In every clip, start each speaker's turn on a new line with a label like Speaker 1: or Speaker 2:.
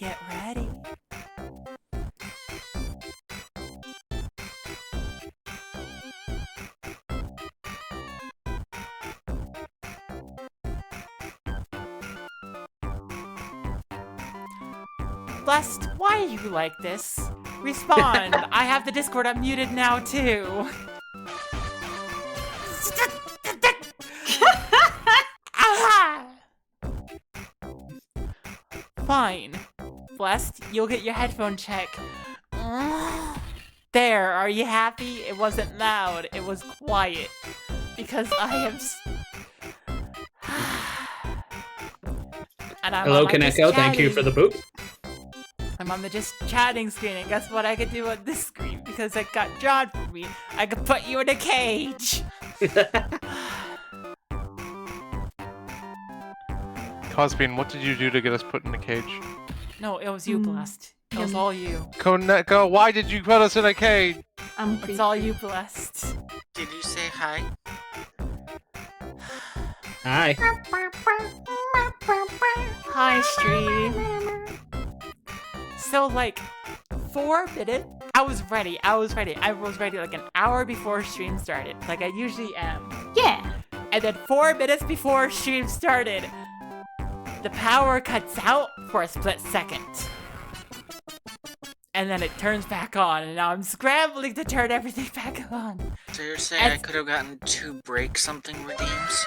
Speaker 1: Get ready. Blessed, why are you like this? Respond. I have the Discord unmuted now too. Fine. Blessed, you'll get your headphone check. There, are you happy? It wasn't loud, it was quiet. Because I am... And I'm
Speaker 2: Hello, Kaneko, thank you for the boot.
Speaker 1: I'm on the just chatting screen, and guess what I could do on this screen? Because it got drawn for me. I could put you in a cage!
Speaker 3: Cosmine, what did you do to get us put in a cage?
Speaker 1: No, it was you, Blessed. It was all you.
Speaker 3: Koneko, why did you put us in a cage?
Speaker 1: It's all you, Blessed.
Speaker 4: Did you say hi?
Speaker 2: Hi.
Speaker 1: Hi, stream. So, like, 4 minutes? I was ready like an hour before stream started, like I usually am. Yeah. And then 4 minutes before stream started, the power cuts out for a split second. And then it turns back on, and now I'm scrambling to turn everything back on.
Speaker 4: So you're saying I could have gotten 2 break something redeems?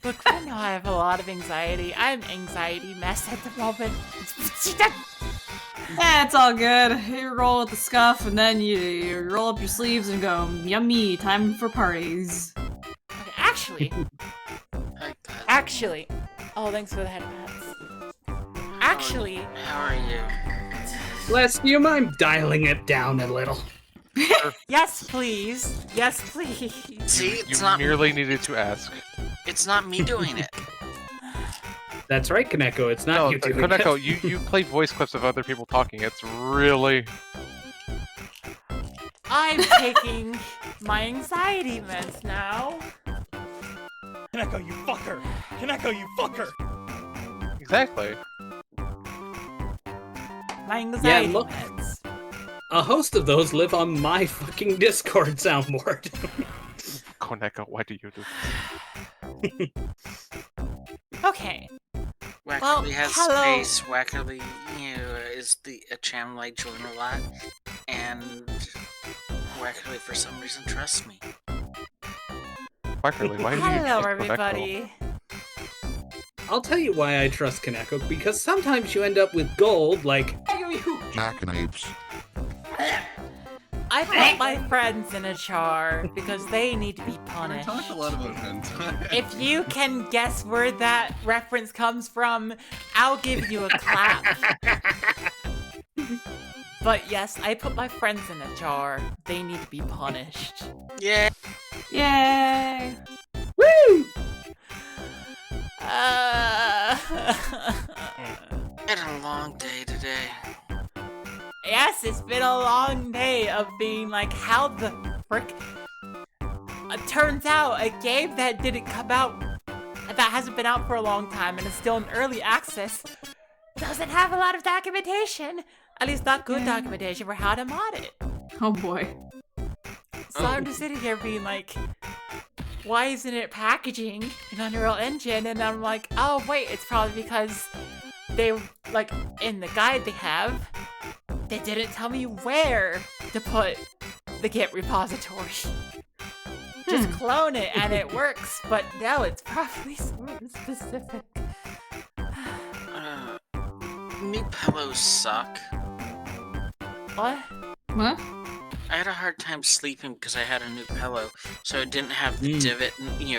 Speaker 1: Look, I know I have a lot of anxiety. I'm anxiety mess at the moment.
Speaker 5: Yeah, it's all good. You roll with the scuff, and then you roll up your sleeves and go, yummy, time for parties.
Speaker 1: Okay, actually. Oh, thanks for the head pats. Actually.
Speaker 4: How are you?
Speaker 2: Les, do you mind dialing it down a little?
Speaker 1: Yes, please. Yes, please.
Speaker 4: See, it's
Speaker 3: You
Speaker 4: not
Speaker 3: merely needed to ask.
Speaker 4: It's not me doing it.
Speaker 2: That's right, Kaneko, it's not
Speaker 3: No,
Speaker 2: you doing
Speaker 3: Koneko,
Speaker 2: it.
Speaker 3: you play voice clips of other people talking. It's really...
Speaker 1: I'm taking my anxiety meds now.
Speaker 6: Kaneko, you fucker! Kaneko, you fucker!
Speaker 3: Exactly.
Speaker 1: My anxiety
Speaker 2: look.
Speaker 1: meds.
Speaker 2: A host of those live on my fucking Discord soundboard.
Speaker 3: Koneko, why do you do this?
Speaker 1: Okay.
Speaker 4: Wackerly has
Speaker 1: hello.
Speaker 4: space. Wackerly, is a channel I join a lot, and Wackerly for some reason trusts me.
Speaker 3: Wackerly, why do you
Speaker 1: Hello,
Speaker 3: trust Koneko?
Speaker 1: everybody.
Speaker 2: I'll tell you why I trust Kaneko, because sometimes you end up with gold, like...
Speaker 7: Jackanapes.
Speaker 1: I put my friends in a jar because they need to be punished.
Speaker 7: We talk a lot about hentai.
Speaker 1: If you can guess where that reference comes from, I'll give you a clap. But yes, I put my friends in a jar. They need to be punished.
Speaker 4: Yeah.
Speaker 5: Yay!
Speaker 2: Woo!
Speaker 4: Had a long day today.
Speaker 1: Yes, it's been a long day of being like, how the frick? It turns out a game that didn't come out, that hasn't been out for a long time and is still in early access, doesn't have a lot of documentation. At least not good documentation for how to mod it.
Speaker 5: Oh boy.
Speaker 1: So I'm just sitting here being like, why isn't it packaging in Unreal Engine? And I'm like, oh wait, it's probably because they, like, in the guide they have, they didn't tell me where to put the Git repository. Just clone it and it works, but no, it's probably sort of specific.
Speaker 4: New pillows suck.
Speaker 1: What?
Speaker 5: What?
Speaker 4: I had a hard time sleeping because I had a new pillow, so it didn't have the divot,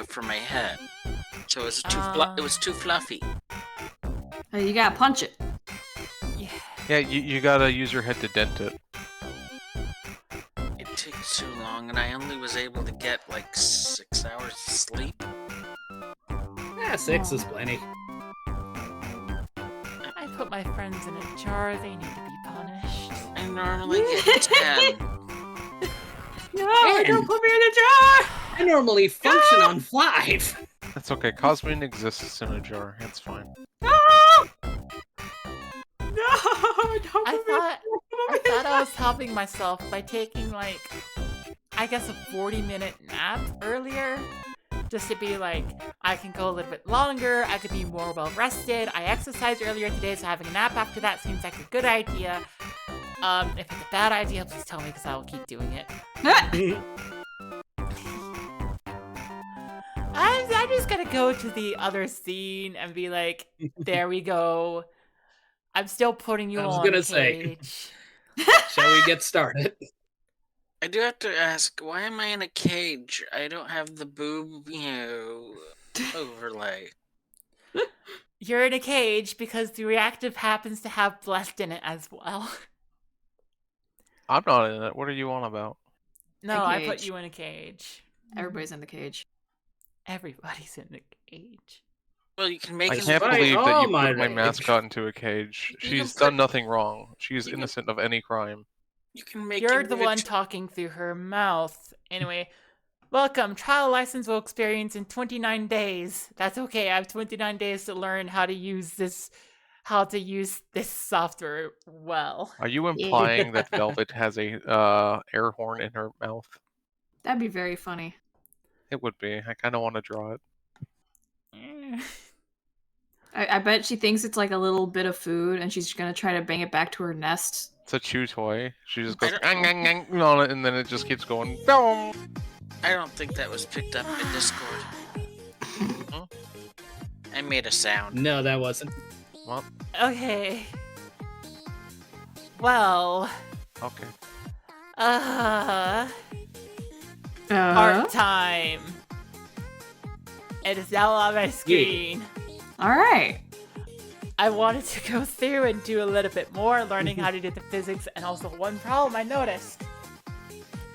Speaker 4: for my head. So it was too fluffy.
Speaker 5: You gotta punch it.
Speaker 1: Yeah.
Speaker 3: Yeah, you gotta use your head to dent it.
Speaker 4: It takes too long, and I only was able to get like 6 hours of sleep.
Speaker 2: Yeah, 6 is plenty.
Speaker 1: I put my friends in a jar, they need to be punished.
Speaker 4: I normally get 10.
Speaker 5: No, don't put me in a jar!
Speaker 2: I normally function on 5.
Speaker 3: It's okay. Cosmine exists in a jar. It's fine.
Speaker 5: No! No!
Speaker 1: I thought I was helping myself by taking like, I guess a 40-minute nap earlier. Just to be like, I can go a little bit longer, I could be more well rested. I exercised earlier today, so having a nap after that seems like a good idea. If it's a bad idea, please tell me because I will keep doing it. I'm just gonna go to the other scene and be like, there we go. I'm still putting you
Speaker 2: I was
Speaker 1: on
Speaker 2: gonna
Speaker 1: a
Speaker 2: say.
Speaker 1: cage.
Speaker 2: Shall we get started?
Speaker 4: I do have to ask, why am I in a cage? I don't have the boob, overlay.
Speaker 1: You're in a cage because the reactive happens to have blessed in it as well.
Speaker 3: I'm not in it. What are you on about?
Speaker 1: No,
Speaker 5: A
Speaker 1: I put
Speaker 5: cage.
Speaker 1: you in a cage.
Speaker 5: Everybody's in the cage.
Speaker 1: Everybody's in the cage.
Speaker 4: Well, you can make
Speaker 3: I
Speaker 4: him.
Speaker 3: can't
Speaker 2: Right,
Speaker 3: believe that
Speaker 2: oh
Speaker 3: you
Speaker 2: my
Speaker 3: put my
Speaker 2: rage.
Speaker 3: mascot into a cage.
Speaker 4: You
Speaker 3: She's
Speaker 4: can
Speaker 3: done
Speaker 4: put-
Speaker 3: nothing wrong. She is
Speaker 4: you can-
Speaker 3: innocent of any crime.
Speaker 4: You can make.
Speaker 1: You're the one
Speaker 4: individu-
Speaker 1: talking through her mouth. Anyway, welcome. Trial license will experience in 29 days. That's okay. I have 29 days to learn how to use this software well.
Speaker 3: Are you implying that Velvet has a air horn in her mouth?
Speaker 5: That'd be very funny.
Speaker 3: It would be. I kind of want to draw it.
Speaker 1: Eh.
Speaker 5: I bet she thinks it's like a little bit of food, and she's gonna try to bang it back to her nest.
Speaker 3: It's a chew toy. She just
Speaker 4: I
Speaker 3: goes
Speaker 4: don't-
Speaker 3: "Ang, ang, ang," on it, and then it just keeps going. Boom.
Speaker 4: I don't think that was picked up in Discord. I made a sound.
Speaker 2: No, that wasn't.
Speaker 3: Well,
Speaker 1: Okay. Well,
Speaker 3: okay.
Speaker 1: art time. It is now on my screen.
Speaker 5: All right.
Speaker 1: I wanted to go through and do a little bit more, learning how to do the physics, and also one problem I noticed,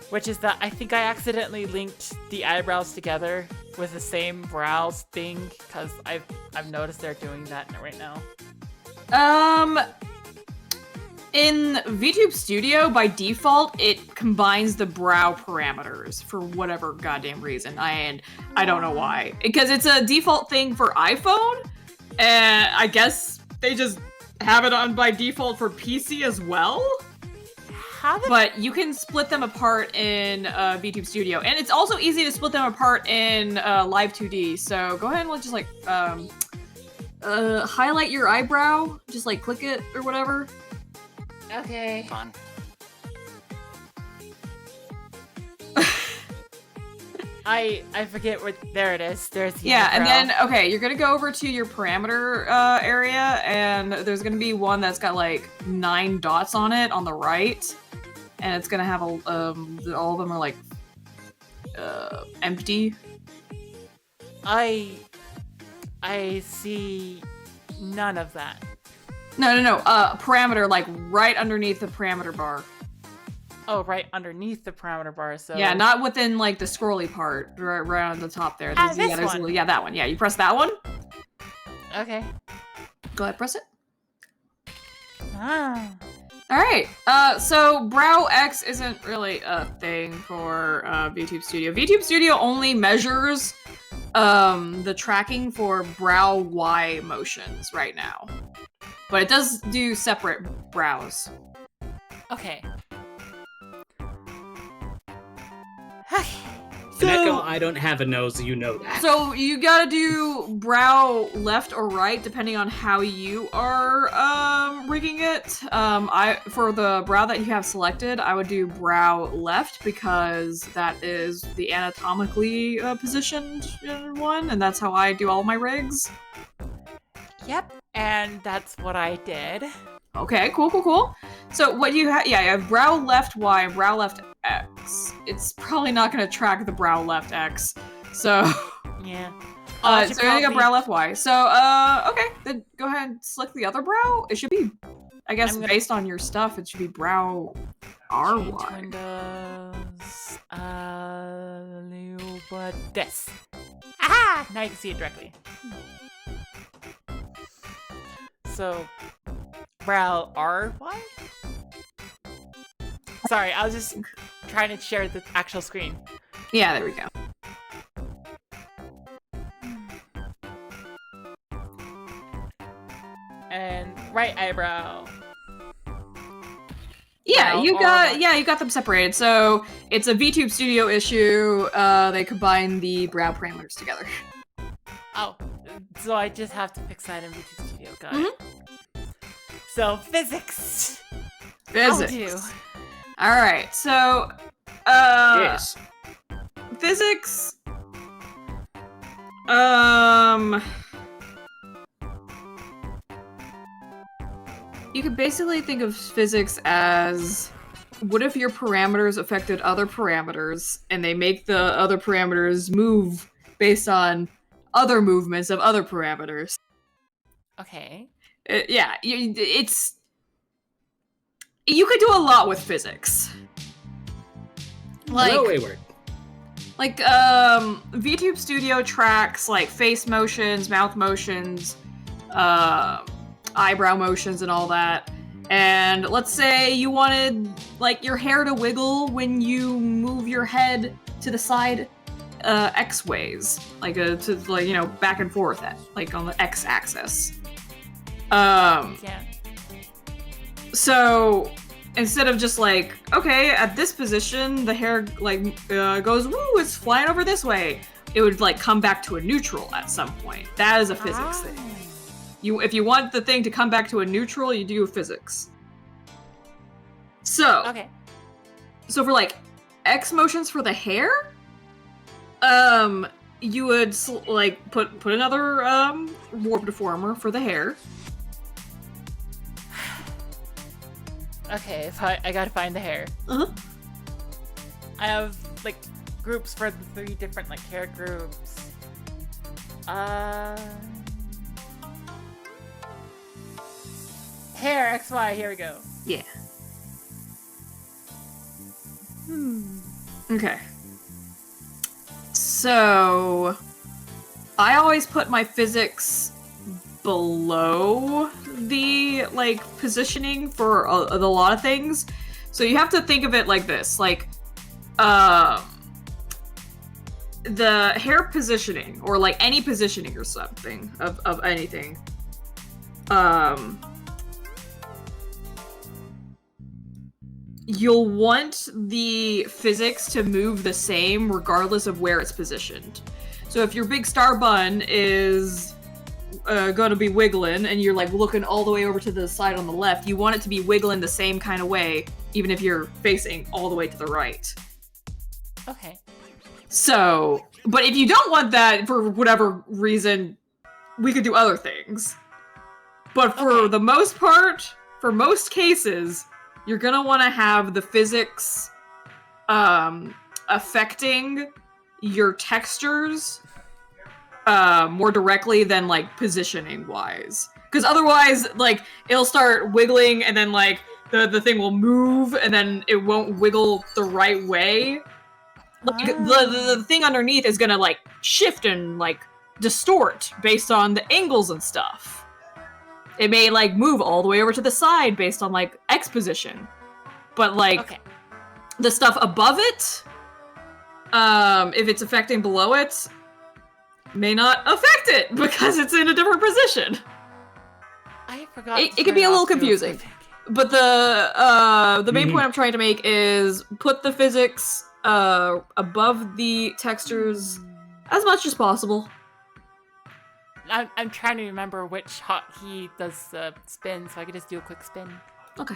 Speaker 1: which is that I think I accidentally linked the eyebrows together with the same brows thing, because I've noticed they're doing that right now.
Speaker 5: In VTube Studio, by default, it combines the brow parameters for whatever goddamn reason. I don't know why. Because it's a default thing for iPhone, and I guess they just have it on by default for PC as well.
Speaker 1: How the
Speaker 5: But you can split them apart in VTube Studio, and it's also easy to split them apart in Live2D. So go ahead and let's just like highlight your eyebrow, just like click it or whatever.
Speaker 1: Okay.
Speaker 4: Fun.
Speaker 1: I forget what. There it is. There's the
Speaker 5: Yeah, and
Speaker 1: eyebrow.
Speaker 5: then, okay, you're gonna go over to your parameter area, and there's gonna be one that's got like 9 dots on it on the right, and it's gonna have all of them are like empty.
Speaker 1: I see none of that.
Speaker 5: No, parameter, like right underneath the parameter bar.
Speaker 1: Oh, right underneath the parameter bar. So
Speaker 5: Yeah, not within like the scrolly part, right on the top there.
Speaker 1: Ah, this
Speaker 5: there's
Speaker 1: one.
Speaker 5: that one. Yeah, you press that one.
Speaker 1: Okay.
Speaker 5: Go ahead, press it.
Speaker 1: Ah.
Speaker 5: All right. So Brow X isn't really a thing for VTube Studio. VTube Studio only measures the tracking for Brow Y motions right now, but it does do separate brows.
Speaker 1: Okay.
Speaker 2: Kaneko, I don't have a nose, you know that.
Speaker 5: So you gotta do brow left or right depending on how you are rigging it. For the brow that you have selected, I would do brow left because that is the anatomically positioned one, and that's how I do all my rigs.
Speaker 1: Yep. And that's what I did.
Speaker 5: Okay, cool. So what you have, yeah, you have brow left Y and brow left X. It's probably not going to track the brow left X. So,
Speaker 1: Yeah.
Speaker 5: so
Speaker 1: I
Speaker 5: you're
Speaker 1: should
Speaker 5: gonna go
Speaker 1: probably-
Speaker 5: brow left Y. So, okay, then go ahead and select the other brow. It should be, I guess,
Speaker 1: I'm gonna-
Speaker 5: based on your stuff, it should be brow
Speaker 1: Change
Speaker 5: RY.
Speaker 1: windows. But this. Ah! Now you can see it directly. So, brow RY? Sorry, I was just trying to share the actual screen.
Speaker 5: Yeah, there we go.
Speaker 1: and right eyebrow.
Speaker 5: Yeah,
Speaker 1: Brow
Speaker 5: you
Speaker 1: or
Speaker 5: got
Speaker 1: what?
Speaker 5: you got them separated. So it's a VTube Studio issue. They combine the brow parameters together.
Speaker 1: Oh, so I just have to pick side and VTube Studio. Got
Speaker 5: Mhm.
Speaker 1: it. So physics.
Speaker 5: Physics.
Speaker 1: I'll do.
Speaker 5: All right. So,
Speaker 2: Yes.
Speaker 5: physics. You could basically think of physics as what if your parameters affected other parameters and they make the other parameters move based on other movements of other parameters?
Speaker 1: Okay.
Speaker 5: Yeah, it's. You could do a lot with physics.
Speaker 2: Hello, Wayward.
Speaker 5: Like, VTube Studio tracks, like, face motions, mouth motions, eyebrow motions, and all that. And let's say you wanted, like, your hair to wiggle when you move your head to the side, X ways. Like, back and forth, like, on the X axis.
Speaker 1: Yeah.
Speaker 5: So instead of just like, okay, at this position, the hair goes, woo, it's flying over this way. It would like come back to a neutral at some point. That is a physics thing. If you want the thing to come back to a neutral, you do physics. So,
Speaker 1: Okay.
Speaker 5: so for like X motions for the hair, you would like put another warp deformer for the hair.
Speaker 1: Okay, so I gotta find the hair.
Speaker 5: Uh-huh.
Speaker 1: I have like groups for the 3 different like hair groups. Hair XY. Here we go.
Speaker 5: Yeah. Okay. So, I always put my physics below the, like, positioning for a lot of things. So you have to think of it like this. Like, the hair positioning, or, like, any positioning or something of anything, you'll want the physics to move the same regardless of where it's positioned. So if your big star bun is gonna be wiggling and you're like looking all the way over to the side on the left, you want it to be wiggling the same kind of way, even if you're facing all the way to the right.
Speaker 1: Okay.
Speaker 5: So, but if you don't want that for whatever reason, we could do other things. But for the most part, for most cases, you're gonna want to have the physics affecting your textures more directly than like positioning wise. Because otherwise, like, it'll start wiggling and then like the thing will move and then it won't wiggle the right way. Like, the thing underneath is gonna like shift and like distort based on the angles and stuff. It may like move all the way over to the side based on like X position. But like the stuff above it, if it's affecting below it, may not affect it because it's in a different position.
Speaker 1: I forgot.
Speaker 5: It can be a little confusing. But the main point I'm trying to make is put the physics above the textures as much as possible.
Speaker 1: I'm trying to remember which hotkey does the spin, so I could just do a quick spin.
Speaker 5: Okay.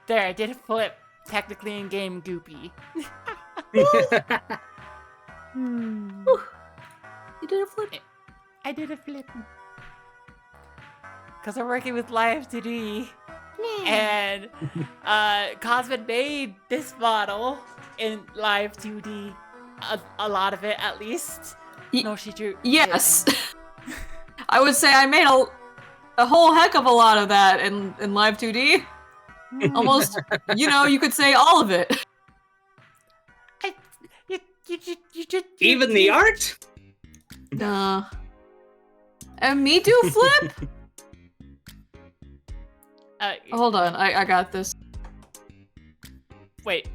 Speaker 1: There, I did a flip. Technically in game goopy.
Speaker 5: You did a flip.
Speaker 1: I did a flip. Because I'm working with Live2D. And Cosmine made this model in Live2D. A lot of it, at least. No, she drew.
Speaker 5: Yes. I would say I made a whole heck of a lot of that in Live2D. Almost, you could say all of it.
Speaker 2: Even the art?
Speaker 5: Nah. And me do flip? Hold on, I got this.
Speaker 1: Wait.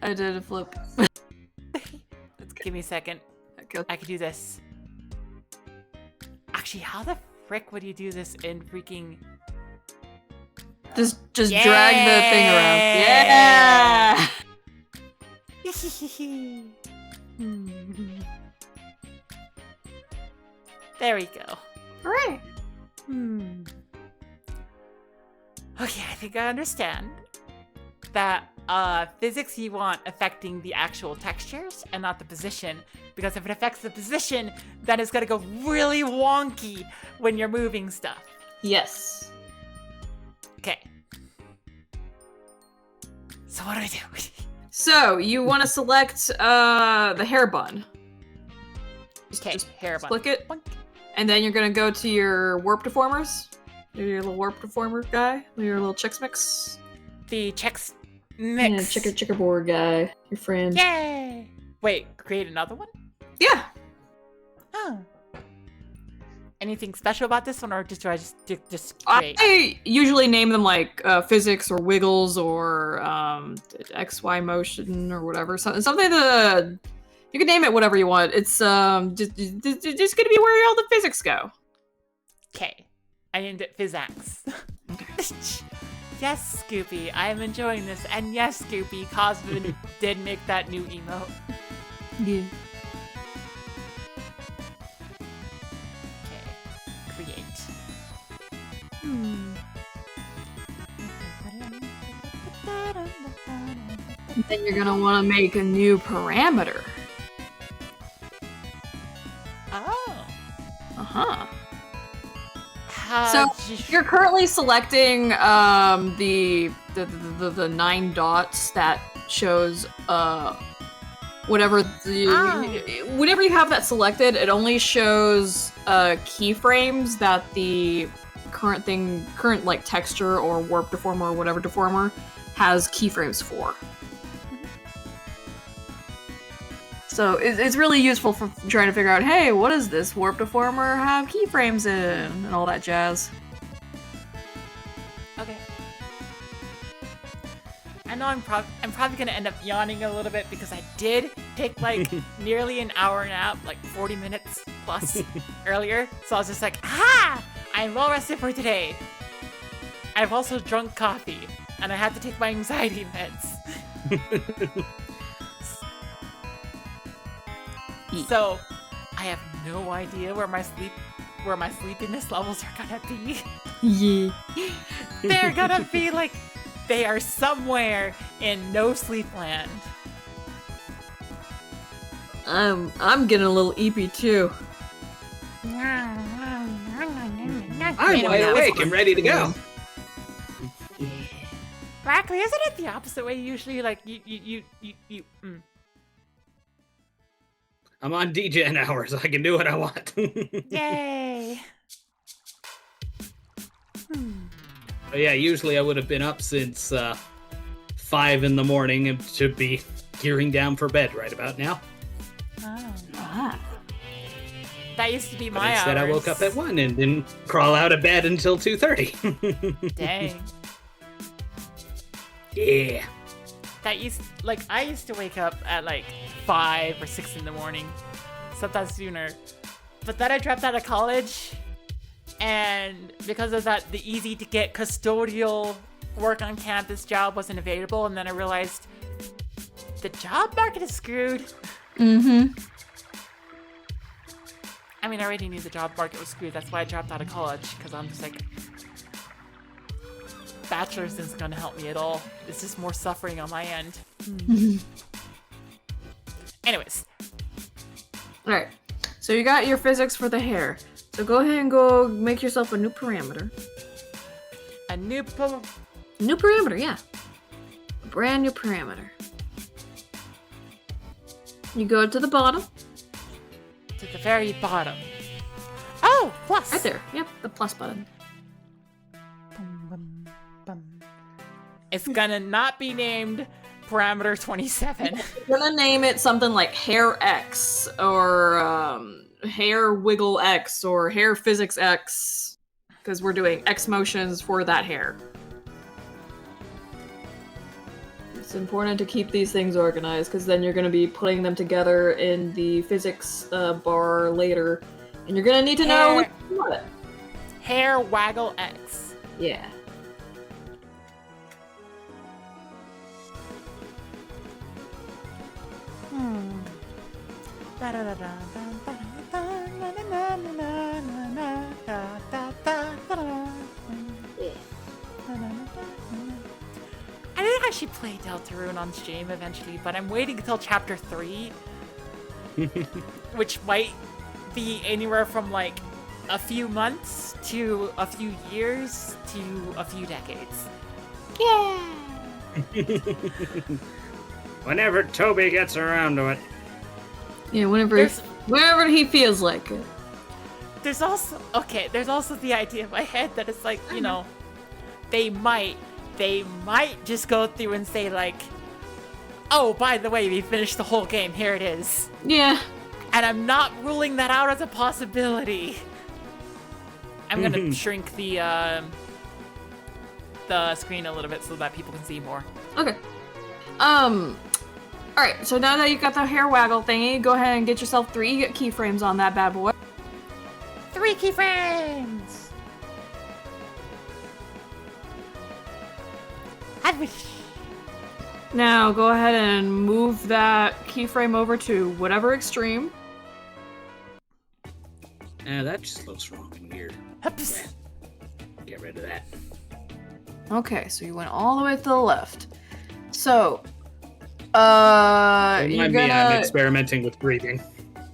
Speaker 5: I did a flip.
Speaker 1: Give me a second.
Speaker 5: Okay.
Speaker 1: I can do this. Actually, how the frick would you do this in freaking...
Speaker 5: Just drag the thing around. Yeah!
Speaker 1: There we go.
Speaker 5: Hooray!
Speaker 1: Okay, I think I understand that physics you want affecting the actual textures and not the position, because if it affects the position, then it's gonna go really wonky when you're moving stuff.
Speaker 5: Yes.
Speaker 1: Okay. So what do I do?
Speaker 5: So, you want to select the hair bun.
Speaker 1: Okay, hair bun.
Speaker 5: Click it.
Speaker 1: Boink.
Speaker 5: And then you're gonna go to your warp deformers. Your little warp deformer guy. Your little Chex Mix.
Speaker 1: The checks mix.
Speaker 5: Yeah, checkerboard guy. Your friend.
Speaker 1: Yay! Wait, create another one?
Speaker 5: Yeah.
Speaker 1: Oh. Anything special about this one, or just do I just create?
Speaker 5: I usually name them like physics or wiggles or XY motion or whatever. Something that you can name it whatever you want. It's just gonna be where all the physics go.
Speaker 1: Okay, I named it Physax. Yes, Scoopy, I am enjoying this, and yes, Scoopy, Cosmine did make that new emote.
Speaker 5: Yeah.
Speaker 1: Create.
Speaker 5: Then you're gonna want to make a new parameter.
Speaker 1: Oh.
Speaker 5: Uh-huh.
Speaker 1: How'd
Speaker 5: You're currently selecting the 9 dots that shows whatever whenever you have that selected, it only shows keyframes that the current like texture or warp deformer or whatever deformer has keyframes for. So it's really useful for trying to figure out, hey, what does this warp deformer have keyframes in, and all that jazz.
Speaker 1: Okay. I know I'm probably gonna end up yawning a little bit because I did take like nearly an hour nap, like 40 minutes plus earlier. So I was just like, ah, I'm well rested for today. I've also drunk coffee, and I had to take my anxiety meds. So, I have no idea where my sleepiness levels are gonna be.
Speaker 5: Yeah.
Speaker 1: They're gonna be like, they are somewhere in no sleep land.
Speaker 5: I'm getting a little eepy too.
Speaker 2: I'm wide awake and ready to go.
Speaker 1: Broccoli, isn't it the opposite way usually? Like you
Speaker 2: I'm on DGen hours. I can do what I want.
Speaker 1: Yay!
Speaker 2: But yeah, usually I would have been up since 5 in the morning and to be gearing down for bed right about now.
Speaker 1: Oh.
Speaker 5: Ah.
Speaker 1: That used to be
Speaker 2: But
Speaker 1: my
Speaker 2: instead
Speaker 1: hours.
Speaker 2: I woke up at 1 and didn't crawl out of bed until 2:30.
Speaker 1: Dang.
Speaker 2: Yeah.
Speaker 1: I used to wake up at like 5 or 6 in the morning, sometimes sooner. But then I dropped out of college, and because of that, the easy to get custodial work on campus job wasn't available, and then I realized the job market is screwed.
Speaker 5: Mm-hmm.
Speaker 1: I mean, I already knew the job market was screwed. That's why I dropped out of college, because I'm just like, bachelor's isn't going to help me at all. It's just more suffering on my end. Anyways.
Speaker 5: Alright, so you got your physics for the hair. So go ahead and go make yourself a new parameter.
Speaker 1: A new
Speaker 5: New parameter, yeah. A brand new parameter. You go to the bottom.
Speaker 1: to the very bottom. Oh, plus!
Speaker 5: Right there, yep, the plus button.
Speaker 1: It's gonna not be named parameter 27.
Speaker 5: We're gonna name it something like Hair X, or Hair Wiggle X, or Hair Physics X, because we're doing X motions for that hair. It's important to keep these things organized, because then you're gonna be putting them together in the physics bar later, and you're gonna need to know what.
Speaker 1: Hair waggle X.
Speaker 5: Yeah.
Speaker 1: I didn't actually play Deltarune on stream eventually, but I'm waiting until chapter 3, which might be anywhere from like a few months to a few years to a few decades.
Speaker 5: Yeah.
Speaker 2: Whenever Toby gets around to it.
Speaker 5: Yeah, whenever he feels like it.
Speaker 1: There's also the idea in my head that it's like, you know, they might just go through and say like, oh, by the way, we finished the whole game, here it is.
Speaker 5: Yeah.
Speaker 1: And I'm not ruling that out as a possibility. I'm gonna shrink the screen a little bit so that people can see more.
Speaker 5: Okay. Alright, so now that you got the hair waggle thingy, go ahead and get yourself 3 keyframes on that bad boy.
Speaker 1: 3 keyframes! I wish.
Speaker 5: Now go ahead and move that keyframe over to whatever extreme.
Speaker 2: That just looks wrong and weird.
Speaker 1: Hups.
Speaker 2: Get rid of that.
Speaker 5: Okay, so you went all the way to the left. So,
Speaker 2: Remind
Speaker 5: you're
Speaker 2: me, I'm
Speaker 5: gonna...
Speaker 2: experimenting with breathing.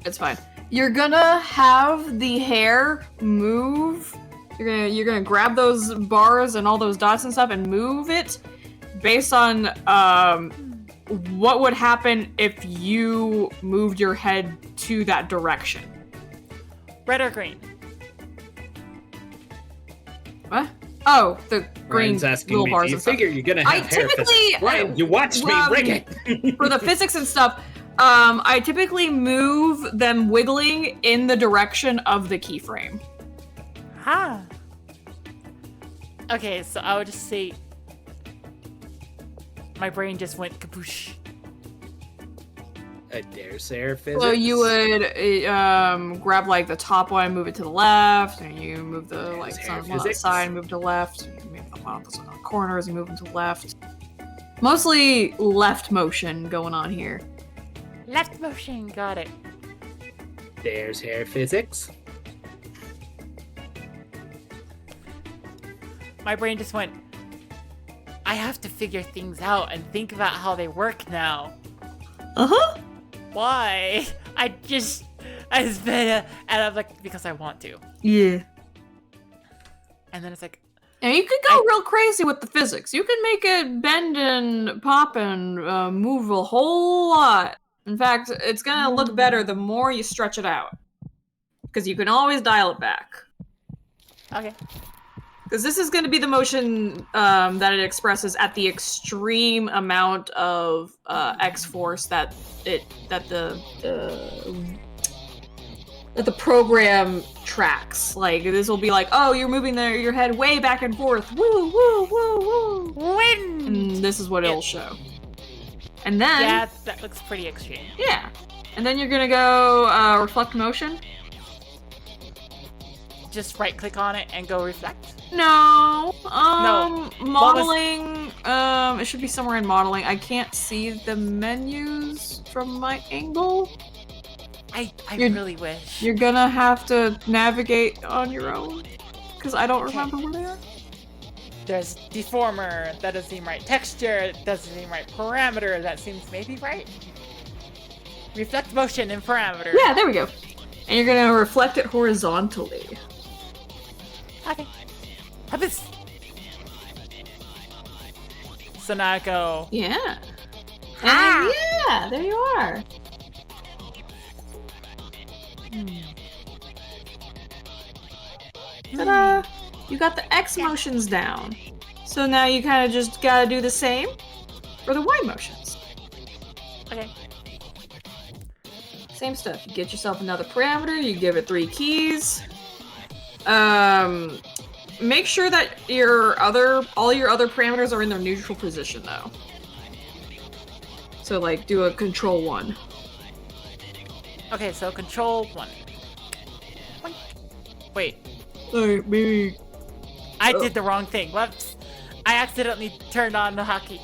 Speaker 5: It's fine. You're gonna have the hair move. You're gonna grab those bars and all those dots and stuff and move it based on what would happen if you moved your head to that direction.
Speaker 1: Red or green?
Speaker 5: What? Oh, the green
Speaker 2: Ryan's asking
Speaker 5: little
Speaker 2: me,
Speaker 5: bars
Speaker 2: do you
Speaker 5: and stuff.
Speaker 2: figure you're gonna
Speaker 5: I
Speaker 2: have hair
Speaker 5: typically-
Speaker 2: physics? Ryan, you watched me rig it!
Speaker 5: For the physics and stuff, I typically move them wiggling in the direction of the keyframe.
Speaker 1: Huh. Okay, so I would just say my brain just went kapoosh.
Speaker 2: I dare say hair physics.
Speaker 5: So you would grab like the top one, move it to the left, and you move the like
Speaker 2: Hair
Speaker 5: some on the
Speaker 2: physics.
Speaker 5: side, move to the left. You move the one on the corners and move them to the left. Mostly left motion going on here.
Speaker 1: Left motion, got it.
Speaker 2: There's hair physics.
Speaker 1: My brain just went, I have to figure things out and think about how they work now.
Speaker 5: Uh-huh.
Speaker 1: Why? And I'm like, because I want to.
Speaker 5: Yeah.
Speaker 1: And then it's like,
Speaker 5: And you could go real crazy with the physics. You can make it bend and pop and move a whole lot. In fact, it's gonna look better the more you stretch it out. Because you can always dial it back.
Speaker 1: okay.
Speaker 5: Because this is going to be the motion that it expresses at the extreme amount of X-force that the program tracks. Like this will be like, oh, you're moving your head way back and forth. Woo, woo, woo, woo.
Speaker 1: Wind!
Speaker 5: And this is what it'll show. And then
Speaker 1: Yeah, that looks pretty extreme.
Speaker 5: yeah. And then you're gonna go reflect motion.
Speaker 1: Just right click on it and go reflect.
Speaker 5: No.
Speaker 1: No.
Speaker 5: Modeling. It should be somewhere in modeling. I can't see the menus from my angle.
Speaker 1: I
Speaker 5: You're-
Speaker 1: really wish.
Speaker 5: You're gonna have to navigate on your own. Because I don't remember where they are.
Speaker 1: There's deformer, that doesn't seem right. Texture, doesn't seem right. Parameter, that seems maybe right. Reflect motion and parameter.
Speaker 5: Yeah, there we go. And you're gonna reflect it horizontally.
Speaker 1: Okay. Habis. So now I go.
Speaker 5: Yeah.
Speaker 1: Ah!
Speaker 5: And yeah, there you are. Ta-da! You got the X motions down. So now you kind of just gotta do the same for the Y motions.
Speaker 1: Okay.
Speaker 5: Same stuff. You get yourself another parameter, you give it 3 keys. Make sure that all your other parameters are in their neutral position though. So like do a control 1.
Speaker 1: Okay, so control 1. Wait.
Speaker 5: Alright, maybe.
Speaker 1: I did the wrong thing. Whoops. I accidentally turned on the hotkey.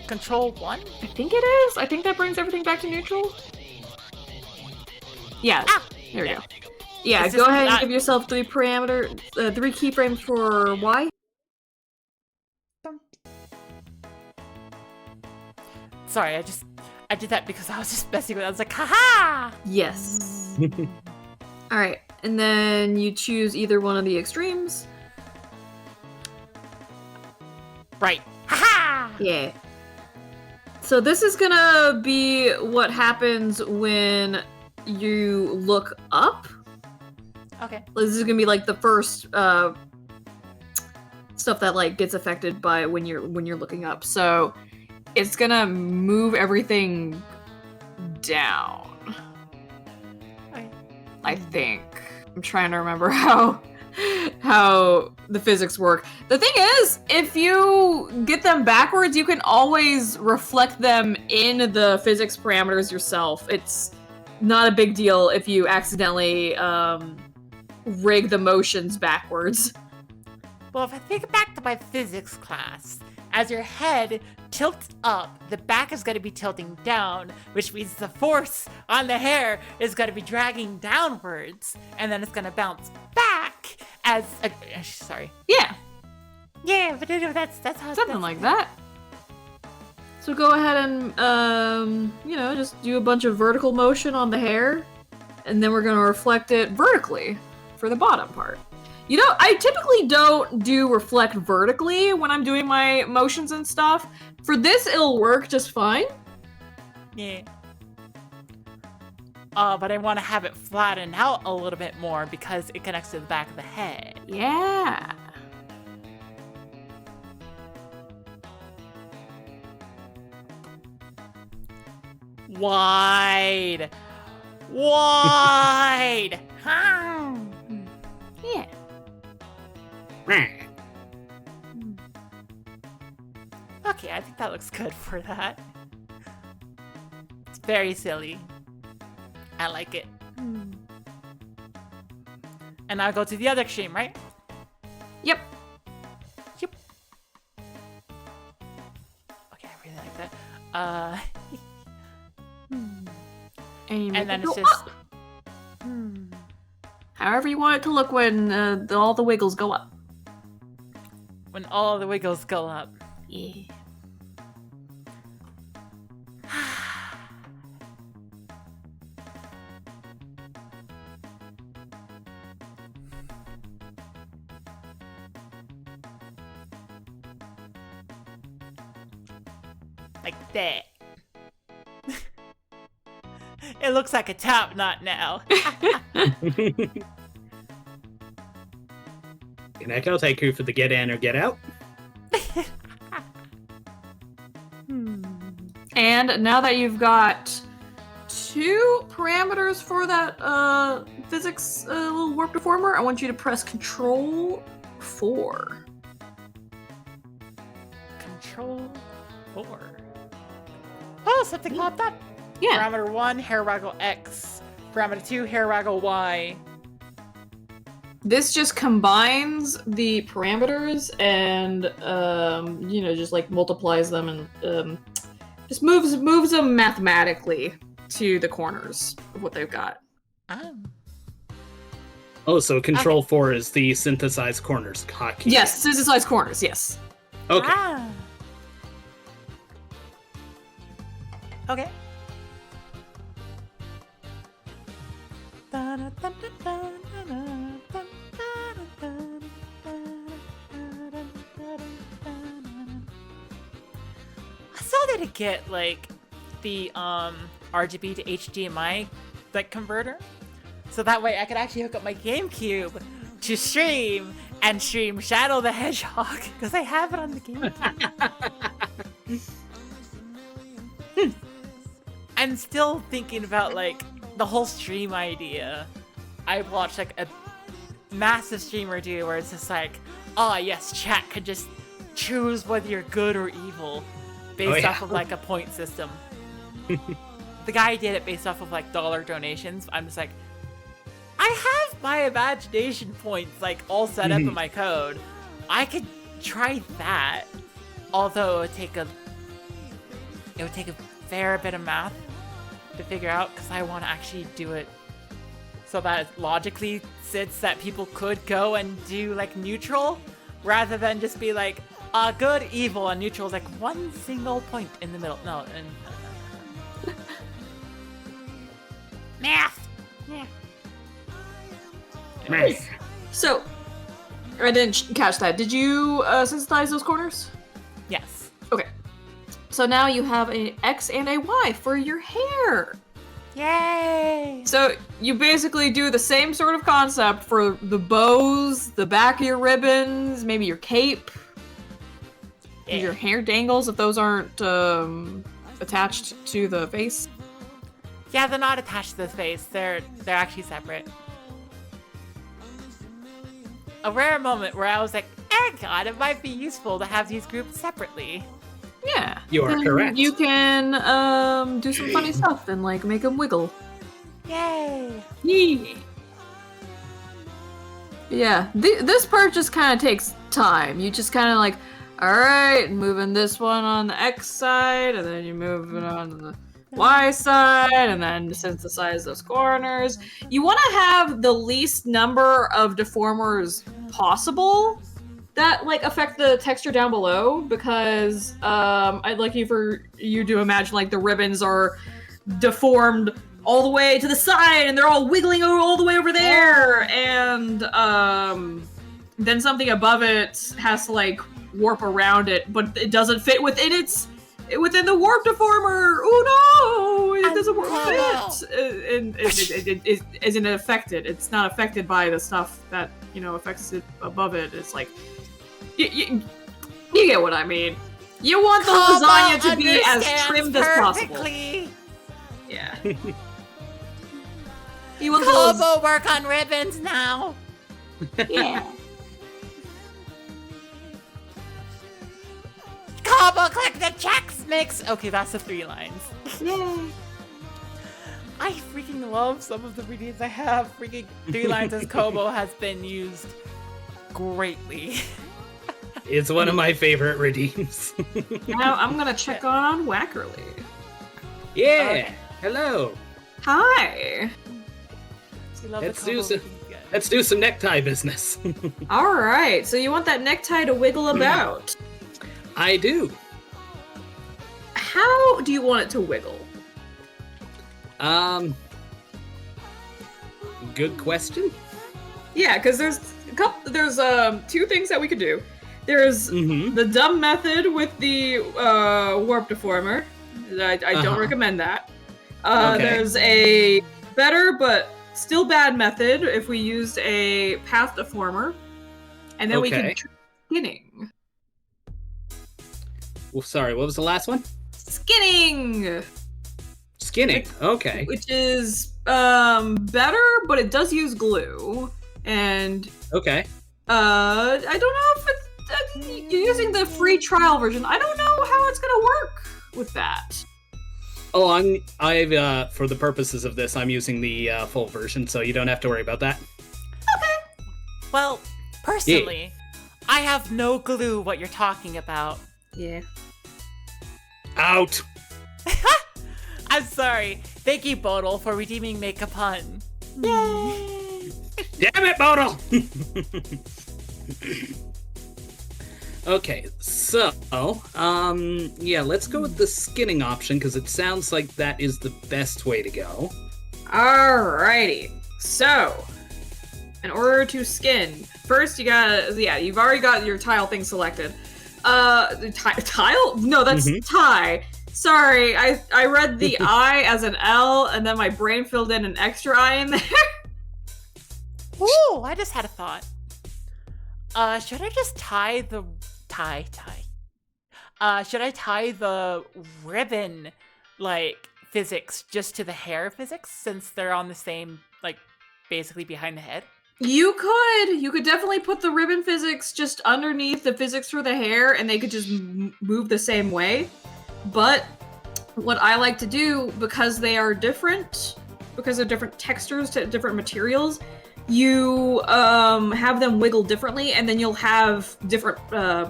Speaker 1: Control 1?
Speaker 5: I think it is. I think that brings everything back to neutral. Yeah. There we go. Yeah,
Speaker 1: It's
Speaker 5: go
Speaker 1: just
Speaker 5: ahead and
Speaker 1: not-
Speaker 5: give yourself 3 keyframes for Y.
Speaker 1: Sorry, I did that because I was just messing with it. I was like, haha!
Speaker 5: Yes. Alright, and then you choose either one of the extremes.
Speaker 1: Right. Haha!
Speaker 5: Yeah. So this is gonna be what happens when you look up.
Speaker 1: Okay.
Speaker 5: This is gonna be like the first stuff that like gets affected by when you're looking up. So it's gonna move everything down.
Speaker 1: Okay.
Speaker 5: I think. I'm trying to remember how the physics work. The thing is, if you get them backwards, you can always reflect them in the physics parameters yourself. It's not a big deal if you accidentally rig the motions backwards.
Speaker 1: Well, if I think back to my physics class, as your head tilts up, the back is going to be tilting down, which means the force on the hair is going to be dragging downwards, and then it's going to bounce back as sorry.
Speaker 5: Yeah,
Speaker 1: Yeah, but that's how
Speaker 5: something like that. So go ahead and just do a bunch of vertical motion on the hair, and then we're going to reflect it vertically for the bottom part. You know, I typically don't do reflect vertically when I'm doing my motions and stuff. For this, it'll work just fine.
Speaker 1: Yeah. But I want to have it flatten out a little bit more because it connects to the back of the head.
Speaker 5: Yeah.
Speaker 1: Wide. Wide.
Speaker 5: Yeah.
Speaker 1: Okay, I think that looks good for that. It's very silly. I like it. And now go to the other extreme, right?
Speaker 5: Yep.
Speaker 1: Yep. Okay, I really like that.
Speaker 5: And, you make
Speaker 1: And then
Speaker 5: it
Speaker 1: it's
Speaker 5: go
Speaker 1: just...
Speaker 5: up. However you want it to look when all the wiggles go up.
Speaker 1: When all the wiggles go up.
Speaker 5: Yeah.
Speaker 1: Like that. It looks like a top knot now.
Speaker 2: Kaneko, take you for the get in or get out.
Speaker 5: And now that you've got 2 parameters for that physics little warp deformer, I want you to press Control 4.
Speaker 1: Control 4. Oh, something popped up.
Speaker 5: Yeah.
Speaker 1: Parameter 1, hair waggle X. Parameter 2, hair waggle Y.
Speaker 5: This just combines the parameters and just like multiplies them and just moves them mathematically to the corners of what they've got.
Speaker 2: Oh, so Control 4 is the synthesized corners hotkey.
Speaker 5: Yes, synthesized corners. Yes.
Speaker 2: Okay.
Speaker 1: Ah. Okay. I saw that to get like the RGB to HDMI like converter, so that way I could actually hook up my GameCube to stream and stream Shadow the Hedgehog because I have it on the GameCube. I'm still thinking about like the whole stream idea. I watched like a massive streamer do where it's just like, oh yes, chat could just choose whether you're good or evil based off of like a point system. The guy did it based off of like dollar donations. I'm just like, I have my imagination points like all set up in my code. I could try that. Although it would take a fair bit of math to figure out, because I want to actually do it so that it logically sits that people could go and do like neutral, rather than just be like good, evil, and neutral is like one single point in the middle. No, and math. Yeah.
Speaker 2: Nice.
Speaker 5: So, I didn't catch that. Did you sensitize those corners?
Speaker 1: Yes.
Speaker 5: Okay. So now you have an X and a Y for your hair.
Speaker 1: Yay!
Speaker 5: So you basically do the same sort of concept for the bows, the back of your ribbons, maybe your cape, your hair dangles if those aren't attached to the face.
Speaker 1: Yeah, they're not attached to the face. They're actually separate. A rare moment where I was like, God, it might be useful to have these grouped separately.
Speaker 5: Yeah.
Speaker 2: You are
Speaker 5: Then
Speaker 2: correct.
Speaker 5: You can do some funny stuff and like make them wiggle.
Speaker 1: Yay!
Speaker 5: Yee. Yeah, this part just kind of takes time. You just kind of like, all right, moving this one on the X side, and then you move it on the Y side, and then synthesize those corners. You want to have the least number of deformers possible that like affect the texture down below, because I'd like you to imagine like the ribbons are deformed all the way to the side and they're all wiggling all the way over there, and then something above it has to like warp around it, but it doesn't fit within the warp deformer. Oh no, it doesn't fit, and it isn't affected. It's not affected by the stuff that affects it above it. It's like you get what I mean. You want the lasagna to be as trimmed as possible. Yeah. You want
Speaker 1: Kobo work on ribbons now.
Speaker 5: Yeah.
Speaker 1: Kobo click the checks mix. Okay, that's the 3 lines.
Speaker 5: Yay.
Speaker 1: I freaking love some of the readings I have. Freaking 3 lines as Kobo has been used greatly.
Speaker 2: It's one of my favorite redeems.
Speaker 5: Now I'm gonna check on Wackerly.
Speaker 2: Yeah.
Speaker 1: Okay.
Speaker 2: Hello.
Speaker 5: Hi.
Speaker 1: We love
Speaker 2: Let's
Speaker 1: the Kobo
Speaker 2: do some-
Speaker 1: readings again.
Speaker 2: Let's do some necktie business.
Speaker 5: All right. So you want that necktie to wiggle about?
Speaker 2: I do.
Speaker 5: How do you want it to wiggle?
Speaker 2: Good question.
Speaker 5: Yeah, because there's two things that we could do. There's
Speaker 2: Mm-hmm.
Speaker 5: the dumb method with the warp deformer. I don't recommend that.
Speaker 2: Okay.
Speaker 5: There's a better but still bad method if we used a path deformer, and then we
Speaker 2: Okay.
Speaker 5: can try skinning.
Speaker 2: Well, sorry, what was the last one?
Speaker 5: Skinning,
Speaker 2: Skinning. Okay.
Speaker 5: which is better, but it does use glue, and
Speaker 2: Okay.
Speaker 5: I don't know if it's you're using the free trial version. I don't know how it's gonna work with that.
Speaker 2: Oh, I've for the purposes of this, I'm using the full version, so you don't have to worry about that.
Speaker 1: Well, personally, I have no clue what you're talking about.
Speaker 5: Yeah.
Speaker 2: Out.
Speaker 1: I'm sorry. Thank you, Bodil, for redeeming Make a Pun. Yay!
Speaker 2: Damn it, Bodil! Okay, so, yeah, let's go with the skinning option, because it sounds like that is the best way to go.
Speaker 5: Alrighty. So, in order to skin, first you gotta, you've already got your tile thing selected. Tile? No, that's tie. Sorry, I read the I as an L, and then my brain filled in an extra I in there.
Speaker 1: Ooh, I just had a thought. Should I just tie the should I tie the ribbon physics just to the hair physics, since they're on the same basically behind the head?
Speaker 5: You could definitely put the ribbon physics just underneath the physics for the hair, and they could just move the same way. But what I like to do, because they are different, because of different textures to different materials, you have them wiggle differently, and then you'll have different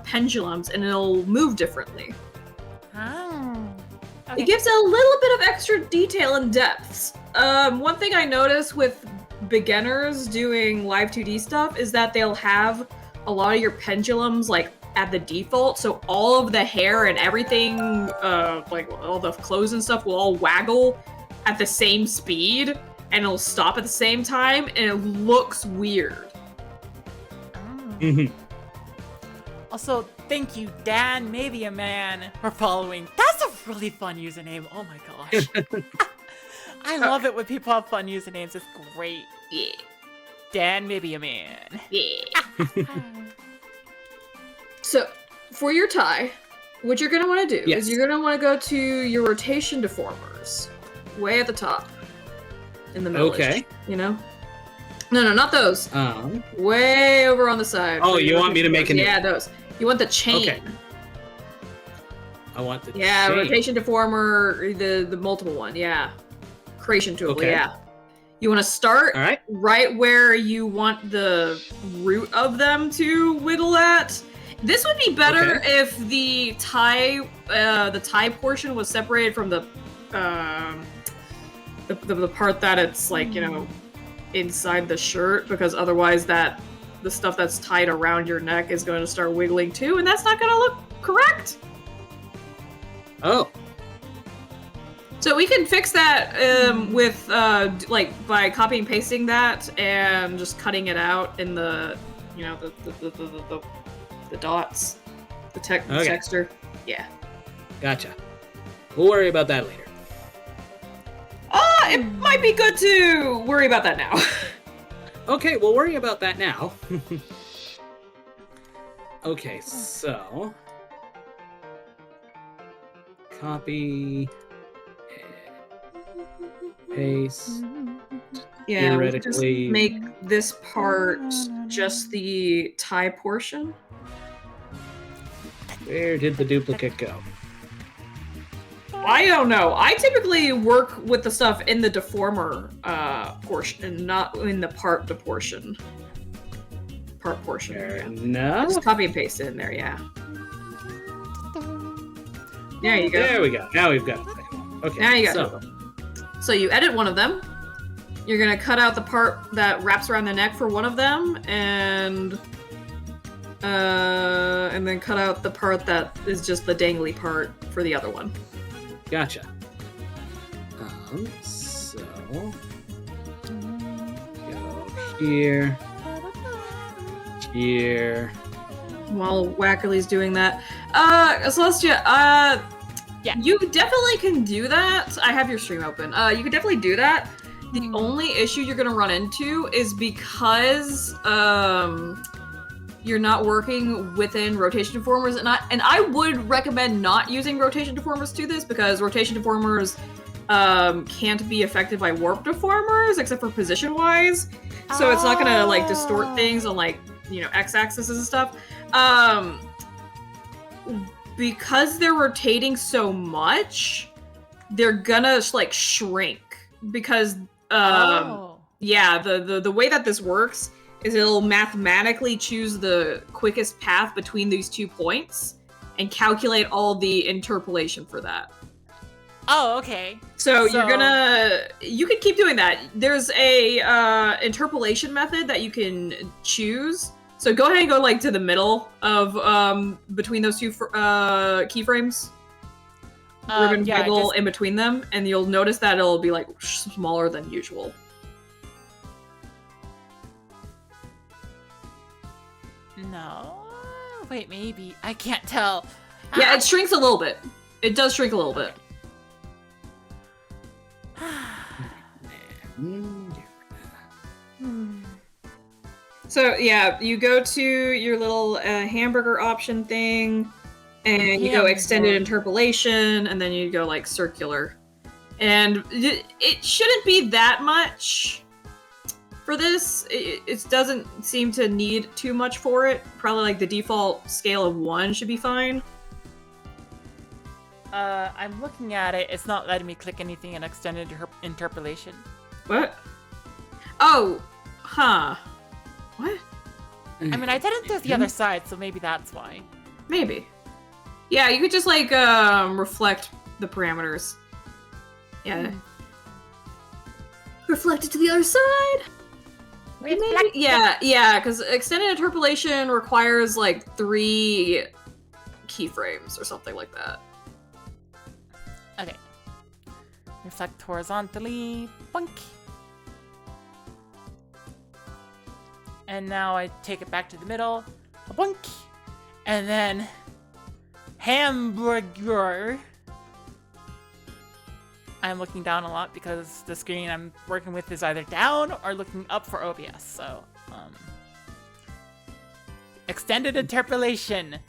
Speaker 5: pendulums, and it'll move differently.
Speaker 1: Oh. Okay.
Speaker 5: It gives a little bit of extra detail and depths. One thing I noticed with beginners doing Live2D stuff is that they'll have a lot of your pendulums like at the default, so all of the hair and everything, like all the clothes and stuff will all waggle at the same speed, and it'll stop at the same time, and it looks weird.
Speaker 1: Oh. Also, thank you, Dan, maybe a man, for following. That's a really fun username. Oh my gosh. I love it when people have fun usernames. It's great.
Speaker 5: Yeah.
Speaker 1: Dan, maybe a man.
Speaker 5: Yeah. So, for your tie, what you're gonna want to do is you're gonna want to go to your rotation deformers, way at the top, in the middle.
Speaker 2: Okay.
Speaker 5: You know? No, not those. Way over on the side.
Speaker 2: Oh, you want me to make a new?
Speaker 5: Yeah, those. You want the chain.
Speaker 2: Okay. I want the
Speaker 5: Yeah,
Speaker 2: chain.
Speaker 5: rotation deformer, the multiple one. Yeah. Creation tool.
Speaker 2: Okay.
Speaker 5: Yeah. You want to start
Speaker 2: All right.
Speaker 5: right where you want the root of them to whittle at. This would be better if the tie portion was separated from the part that it's like, you know, inside the shirt, because otherwise the stuff that's tied around your neck is going to start wiggling too, and that's not going to look correct.
Speaker 2: Oh.
Speaker 5: So we can fix that with like by copy and pasting that and just cutting it out in the, you know, the dots, the texture. Yeah.
Speaker 2: Gotcha. We'll worry about that later.
Speaker 5: It might be good to worry about that now.
Speaker 2: Okay, we'll worry about that now. Okay, so copy, paste.
Speaker 5: Yeah, we just
Speaker 2: Theoretically-
Speaker 5: make this part just the tie portion.
Speaker 2: Where did the duplicate go?
Speaker 5: I don't know. I typically work with the stuff in the deformer portion, and not in the part portion. Part portion.
Speaker 2: Fair
Speaker 5: Yeah.
Speaker 2: enough.
Speaker 5: Just copy and paste it in there, yeah. There you go.
Speaker 2: There we go. Now we've got it. Okay.
Speaker 5: Now you got
Speaker 2: so,
Speaker 5: So you edit one of them. You're gonna cut out the part that wraps around the neck for one of them, and then cut out the part that is just the dangly part for the other one.
Speaker 2: Gotcha. So go here, here.
Speaker 5: While Wackerly's doing that, Celestia,
Speaker 1: Yeah.
Speaker 5: you definitely can do that. I have your stream open. You can definitely do that. The only issue you're gonna run into is because you're not working within rotation deformers, and I would recommend not using rotation deformers to this, because rotation deformers can't be affected by warp deformers except for position wise, so it's not gonna like distort things on like, you know, x-axis and stuff. Because they're rotating so much, they're gonna like shrink, because yeah, the way that this works is it'll mathematically choose the quickest path between these 2 points and calculate all the interpolation for that.
Speaker 1: Oh, okay.
Speaker 5: So you can keep doing that. There's a interpolation method that you can choose. So go ahead and go like to the middle of between those 2 keyframes. Ribbon wiggle in between them, and you'll notice that it'll be like smaller than usual.
Speaker 1: No. Wait, maybe. I can't tell.
Speaker 5: Yeah, it shrinks a little bit. It does shrink a little bit. So yeah, you go to your little hamburger option thing, and you go extended interpolation, and then you go like circular. And it shouldn't be that much for this. It doesn't seem to need too much for it. Probably like the default scale of 1 should be fine.
Speaker 1: I'm looking at it. It's not letting me click anything in extended interpolation.
Speaker 5: What? Oh, huh. What?
Speaker 1: I mean, I didn't do the other side, so maybe that's why.
Speaker 5: Maybe. Yeah, you could just like reflect the parameters. Yeah. Reflect it to the other side. Maybe. Yeah, because extended interpolation requires like 3 keyframes or something like that.
Speaker 1: Okay. Reflect horizontally. Boink. And now I take it back to the middle. Boink. And then hamburger. I'm looking down a lot because the screen I'm working with is either down or looking up for OBS. So, extended interpolation.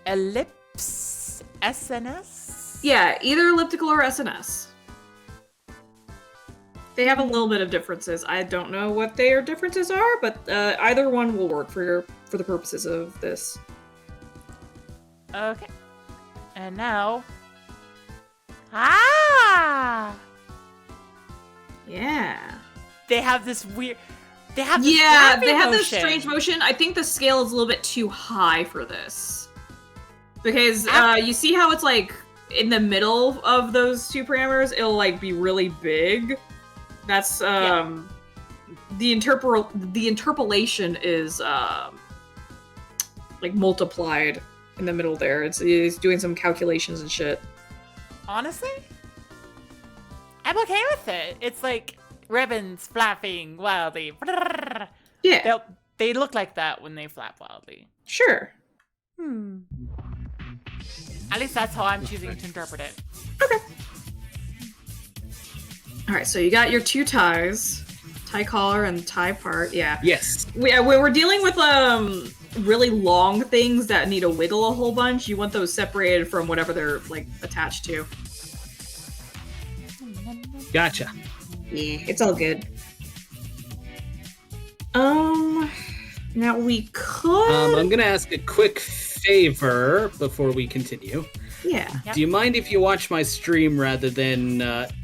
Speaker 1: Ellipse SNS?
Speaker 5: Yeah, either elliptical or SNS. They have a little bit of differences. I don't know what their differences are, but either one will work for the purposes of this.
Speaker 1: Okay. And now... Ah!
Speaker 5: Yeah.
Speaker 1: They have this weird... They have this
Speaker 5: this strange motion. I think the scale is a little bit too high for this. Because you see how it's like in the middle of those 2 parameters, it'll like be really big. That's the interpolation is like multiplied in the middle there. It's doing some calculations and shit.
Speaker 1: Honestly, I'm okay with it. It's like ribbons flapping wildly.
Speaker 5: Yeah.
Speaker 1: They look like that when they flap wildly.
Speaker 5: Sure.
Speaker 1: At least that's how I'm choosing to interpret it.
Speaker 5: Okay. Alright, so you got your 2 ties. Tie collar and tie part, yeah.
Speaker 2: Yes.
Speaker 5: We're dealing with really long things that need to wiggle a whole bunch. You want those separated from whatever they're like attached to.
Speaker 2: Gotcha.
Speaker 5: Yeah, it's all good. Now we could...
Speaker 2: I'm gonna ask a quick favor before we continue.
Speaker 5: Yeah.
Speaker 1: Yep.
Speaker 2: Do you mind if you watch my stream rather than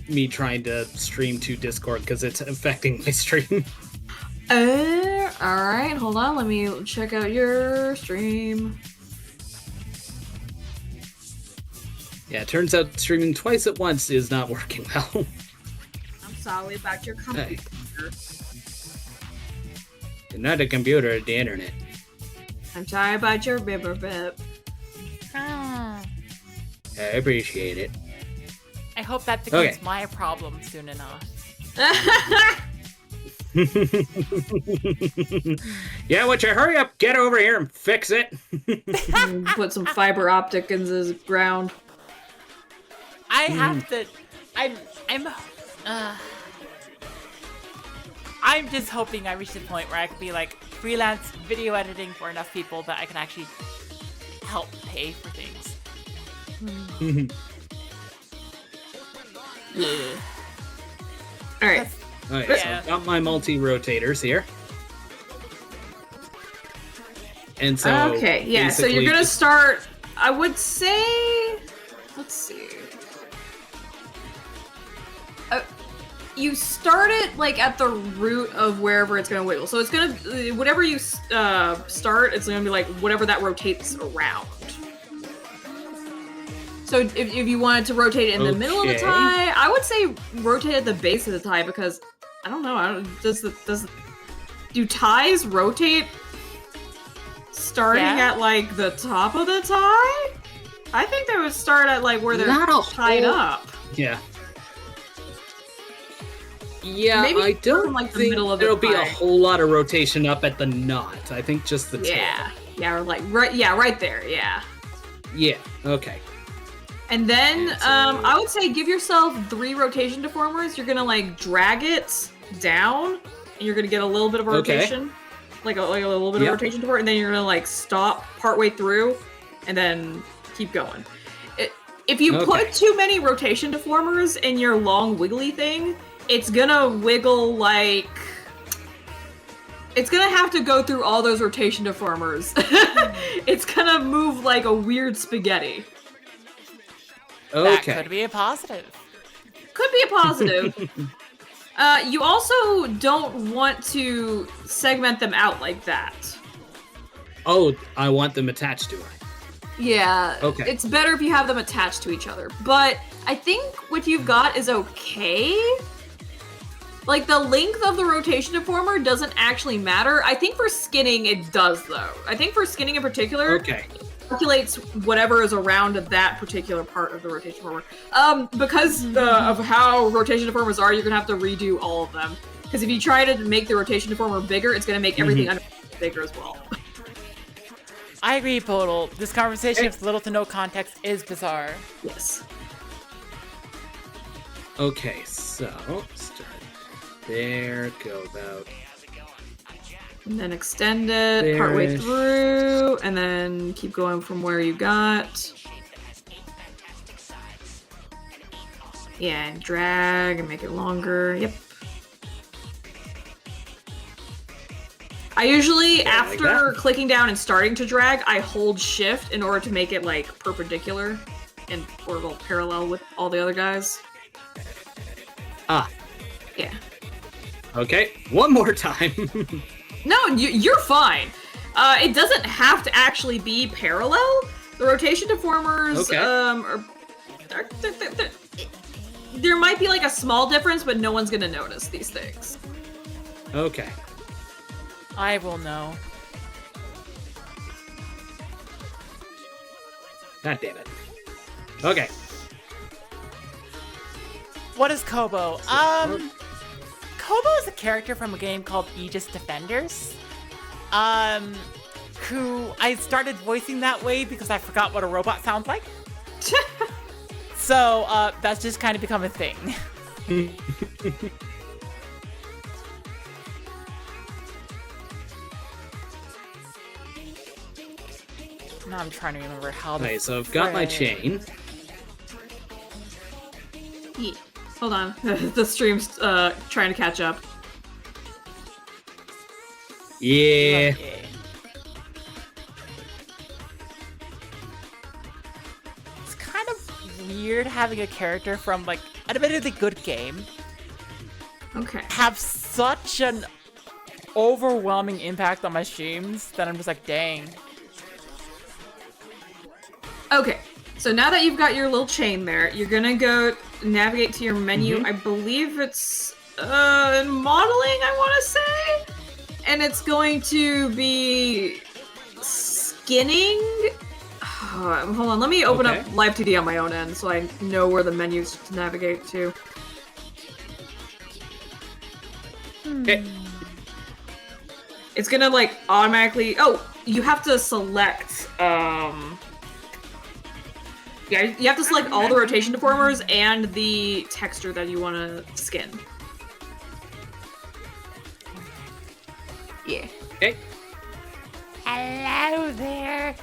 Speaker 2: me trying to stream to Discord because it's affecting my stream?
Speaker 5: Alright, hold on, let me check out your stream.
Speaker 2: Yeah, it turns out streaming twice at once is not working well.
Speaker 5: I'm sorry about your computer.
Speaker 2: Not a computer, the internet.
Speaker 5: I'm sorry about your bibber.
Speaker 1: Ah.
Speaker 2: I appreciate it.
Speaker 1: I hope that becomes
Speaker 2: Okay.
Speaker 1: my problem soon enough.
Speaker 2: Yeah, would you hurry up, get over here and fix it?
Speaker 5: Put some fiber optic in the ground.
Speaker 1: I have to. I'm just hoping I reach the point where I can be like freelance video editing for enough people that I can actually help pay for things.
Speaker 5: Alright.
Speaker 2: Alright,
Speaker 1: Yeah.
Speaker 2: so I've got my multi-rotators here. And so
Speaker 5: Okay, yeah, so you're
Speaker 2: basically
Speaker 5: gonna
Speaker 2: just-
Speaker 5: start, I would say, let's see. You start it like at the root of wherever it's gonna wiggle. So it's gonna, whatever you start, it's gonna be like whatever that rotates around. So if you wanted to rotate it in the middle of the
Speaker 2: Okay.
Speaker 5: tie, I would say rotate at the base of the tie because I don't know. Do ties rotate starting
Speaker 1: Yeah.
Speaker 5: at like the top of the tie? I think they would start at like where they're
Speaker 2: Not a
Speaker 5: tied
Speaker 2: whole-
Speaker 5: up.
Speaker 2: Yeah. Yeah,
Speaker 5: Maybe
Speaker 2: I don't
Speaker 5: from, like, the
Speaker 2: think
Speaker 5: middle of the
Speaker 2: there'll be a
Speaker 5: tie.
Speaker 2: whole lot of rotation up at the knot. I think just the tail.
Speaker 5: Yeah, or like right there. Yeah.
Speaker 2: Yeah, okay.
Speaker 5: And then,
Speaker 2: And so-
Speaker 5: I would say give yourself 3 rotation deformers. You're gonna like drag it down, and you're gonna get a little bit of a
Speaker 2: Okay.
Speaker 5: rotation, like a little bit
Speaker 2: Yep.
Speaker 5: of rotation toward, and then you're gonna like stop partway through, and then keep going. If you
Speaker 2: Okay.
Speaker 5: put too many rotation deformers in your long wiggly thing, it's gonna wiggle like. It's gonna have to go through all those rotation deformers. It's gonna move like a weird spaghetti.
Speaker 1: That
Speaker 2: Okay.
Speaker 1: could be a positive.
Speaker 5: Could be a positive. You also don't want to segment them out like that.
Speaker 2: Oh, I want them attached to it.
Speaker 5: Yeah,
Speaker 2: Okay.
Speaker 5: it's better if you have them attached to each other. But I think what you've got is okay. Like, the length of the rotation deformer doesn't actually matter. I think for skinning, it does, though. I think for skinning in particular,
Speaker 2: Okay.
Speaker 5: it calculates whatever is around that particular part of the rotation deformer. Because of how rotation deformers are, you're going to have to redo all of them. Because if you try to make the rotation deformer bigger, it's going to make everything under bigger as well.
Speaker 1: I agree, Podal. This conversation with little to no context is bizarre.
Speaker 5: Yes.
Speaker 2: Okay, so start there, go about
Speaker 5: And then extend it partway
Speaker 2: there-ish.
Speaker 5: through, and then keep going from where you got. Yeah, and drag and make it longer. Yep. I usually,
Speaker 2: like
Speaker 5: after
Speaker 2: that.
Speaker 5: clicking down and starting to drag, I hold shift in order to make it like perpendicular and or well, parallel with all the other guys.
Speaker 2: Ah,
Speaker 5: Yeah.
Speaker 2: okay, one more time.
Speaker 5: No, you're fine. It doesn't have to actually be parallel. The rotation deformers, there might be like a small difference, but no one's gonna notice these things.
Speaker 2: Okay.
Speaker 1: I will know.
Speaker 2: God damn it. Okay.
Speaker 1: What is Kobo? Kobo is a character from a game called Aegis Defenders. Who I started voicing that way because I forgot what a robot sounds like. So, that's just kind of become a thing. Now I'm trying to remember how the
Speaker 2: Okay, so I've got my chain.
Speaker 5: Yeah. Hold on, the stream's trying to catch up.
Speaker 2: Yeah.
Speaker 1: Okay. It's kind of weird having a character from like an admittedly good game
Speaker 5: Okay.
Speaker 1: have such an overwhelming impact on my streams that I'm just like, dang.
Speaker 5: Okay, so now that you've got your little chain there, you're gonna go navigate to your menu. I believe it's modeling, I want to say, and it's going to be skinning. Hold on, let me open up Live2D on my own end so I know where the menus to navigate to.
Speaker 2: Okay.
Speaker 5: It's gonna like automatically. Oh, you have to select. Yeah, you have to select all the rotation deformers and the texture that you want to skin. Yeah.
Speaker 2: Okay.
Speaker 1: Hello there.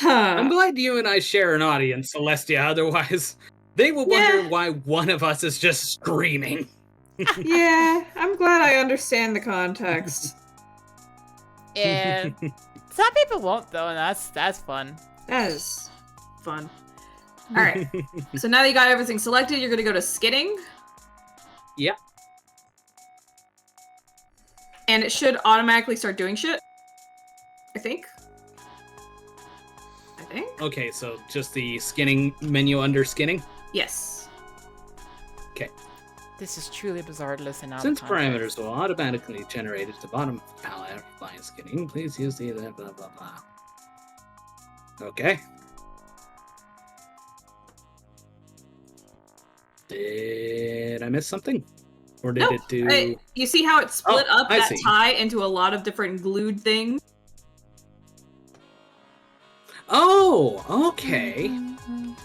Speaker 2: I'm glad you and I share an audience, Celestia. Otherwise, they will wonder why one of us is just screaming.
Speaker 5: Yeah, I'm glad I understand the context.
Speaker 1: And some people won't though, and that's fun.
Speaker 5: That is fun. Alright, so now that you got everything selected, you're gonna go to skinning.
Speaker 2: Yep.
Speaker 5: And it should automatically start doing shit. I think.
Speaker 2: Okay, so just the skinning menu under skinning?
Speaker 5: Yes.
Speaker 2: Okay.
Speaker 1: This is truly bizarre to listen out.
Speaker 2: Since parameters will automatically generate at the bottom of the palette after applying skinning, please use the blah blah blah. Okay. Did I miss something? Or did it do...
Speaker 5: You see how it split up
Speaker 2: I
Speaker 5: that
Speaker 2: see.
Speaker 5: tie into a lot of different glued things?
Speaker 2: Oh, okay.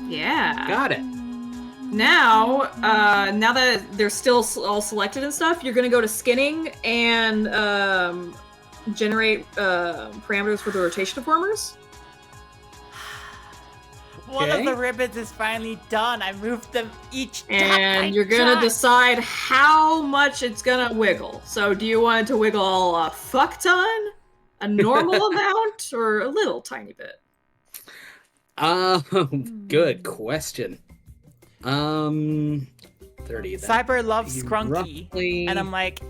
Speaker 5: Yeah.
Speaker 2: Got it.
Speaker 5: Now, now that they're still all selected and stuff, you're gonna go to skinning and generate parameters for the rotation deformers.
Speaker 1: One of
Speaker 2: Okay.
Speaker 1: the ribbons is finally done. I moved them each dot by
Speaker 5: And you're gonna
Speaker 1: dot.
Speaker 5: decide how much it's gonna wiggle. So do you want it to wiggle a fuck ton, a normal amount, or a little tiny bit?
Speaker 2: Good question. 30. That
Speaker 1: Cyber loves Scrunky.
Speaker 2: roughly
Speaker 1: And I'm like,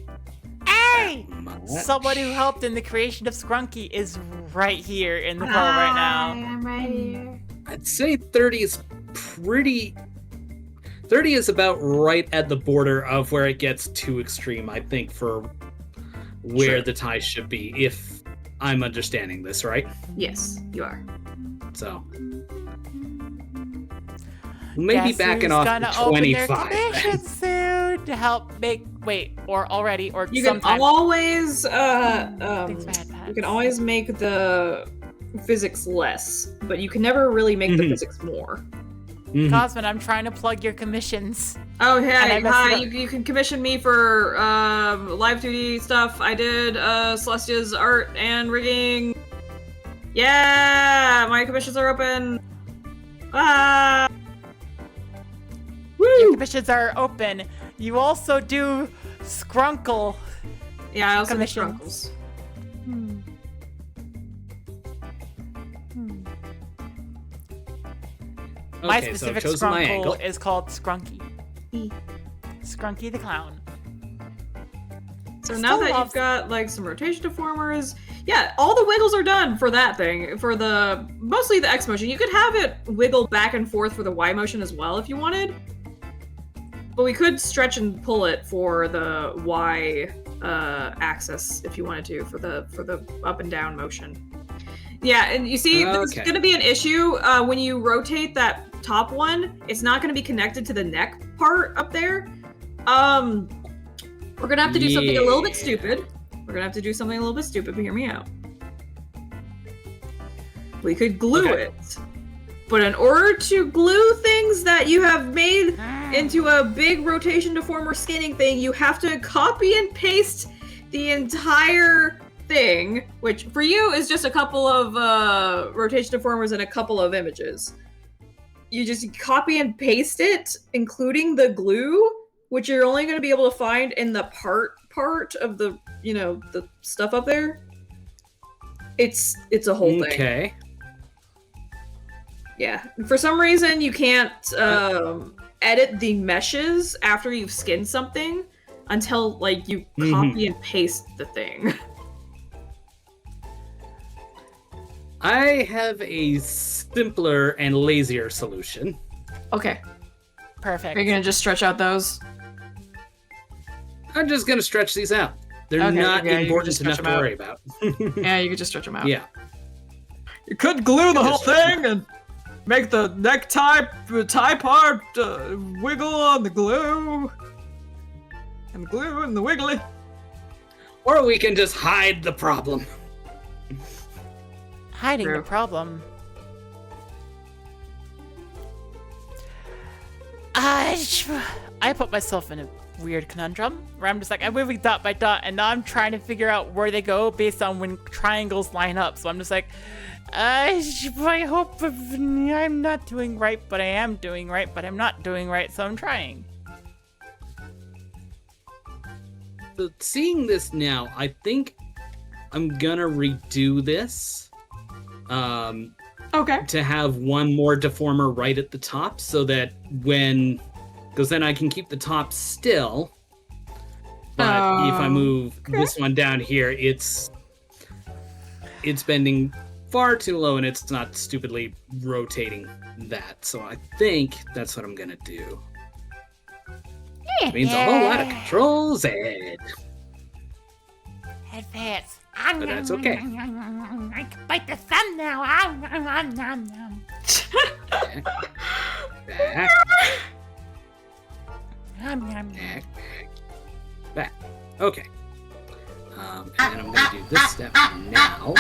Speaker 1: hey!
Speaker 2: much.
Speaker 1: Someone who helped in the creation of Scrunky is right here in the call right now.
Speaker 5: I'm right here.
Speaker 2: I'd say 30 is pretty. 30 is about right at the border of where it gets too extreme, I think, for where
Speaker 5: Sure.
Speaker 2: the tie should be, if I'm understanding this right.
Speaker 5: Yes, you are.
Speaker 2: So. Maybe
Speaker 1: Guess
Speaker 2: backing
Speaker 1: who's
Speaker 2: off
Speaker 1: gonna
Speaker 2: to
Speaker 1: open their
Speaker 2: 25. then.
Speaker 1: commission soon to help make or already or
Speaker 5: You can
Speaker 1: sometime.
Speaker 5: always
Speaker 1: Thanks, Bad Pats.
Speaker 5: you can always make the physics less, but you can never really make the
Speaker 2: Mhm.
Speaker 5: physics more.
Speaker 2: Mhm.
Speaker 1: Cosmin, I'm trying to plug your commissions.
Speaker 5: Oh
Speaker 1: And I
Speaker 5: hey,
Speaker 1: messed
Speaker 5: hi!
Speaker 1: it up.
Speaker 5: You can commission me for Live2D stuff. I did Celestia's art and rigging. Yeah, my commissions are open. Ah!
Speaker 1: Your
Speaker 5: Woo!
Speaker 1: commissions are open. You also do Scrunkle.
Speaker 5: Yeah, I also do
Speaker 1: commissions.
Speaker 5: Scrunkles.
Speaker 1: My
Speaker 2: Okay, so I've
Speaker 1: specific
Speaker 2: chosen my angle.
Speaker 1: Scrunkle is called Scrunky. Scrunky the Clown.
Speaker 5: So
Speaker 1: Still
Speaker 5: now that
Speaker 1: loves-
Speaker 5: you've got like some rotation deformers, yeah, all the wiggles are done for that thing. For the mostly the X motion, you could have it wiggle back and forth for the Y motion as well if you wanted. But we could stretch and pull it for the Y axis if you wanted to for the up and down motion. Yeah, and you see, there's
Speaker 2: Okay.
Speaker 5: going to be an issue when you rotate that top one. It's not going to be connected to the neck part up there. We're gonna have to do something a little bit
Speaker 2: Yeah.
Speaker 5: stupid. We're gonna have to do something a little bit stupid, but hear me out. We could glue
Speaker 2: Okay.
Speaker 5: it. But in order to glue things that you have made into a big rotation deformer skinning thing, you have to copy and paste the entire thing, which for you is just a couple of rotation deformers and a couple of images. You just copy and paste it, including the glue, which you're only going to be able to find in the part of the, the stuff up there. It's a whole thing.
Speaker 2: Okay.
Speaker 5: Yeah. For some reason, you can't edit the meshes after you've skinned something until, like, you copy and paste the thing.
Speaker 2: I have a simpler and lazier solution.
Speaker 5: Okay.
Speaker 1: Perfect.
Speaker 5: Are you going to just stretch out those?
Speaker 2: I'm just gonna stretch these out. They're
Speaker 5: Okay,
Speaker 2: not
Speaker 5: yeah, you can
Speaker 2: important
Speaker 5: just
Speaker 2: enough
Speaker 5: stretch
Speaker 2: to
Speaker 5: 'em out.
Speaker 2: worry about.
Speaker 5: Yeah, you could just stretch them out.
Speaker 2: Yeah.
Speaker 6: You could glue the whole
Speaker 2: Just stretch
Speaker 6: thing and make the necktie tie part wiggle on the glue. And the glue and the wiggly.
Speaker 2: Or we can just hide the problem.
Speaker 1: Hiding
Speaker 5: True.
Speaker 1: the problem. I put myself in a weird conundrum where I'm just like, I'm moving dot by dot, and now I'm trying to figure out where they go based on when triangles line up. So I'm just like, I hope I'm not doing right, but I am doing right, but I'm not doing right, so I'm trying.
Speaker 2: So seeing this now, I think I'm gonna redo this.
Speaker 5: Okay.
Speaker 2: To have one more deformer right at the top so that because then I can keep the top still, but if I move this one down here, it's bending far too low and it's not stupidly rotating that. So I think that's what I'm gonna do. It means a whole lot of control Z.
Speaker 1: Advance.
Speaker 2: But that's okay.
Speaker 1: I can bite the thumb now.
Speaker 2: Back,
Speaker 1: Nom, nom, nom.
Speaker 2: back. Okay. And I'm gonna do this step now.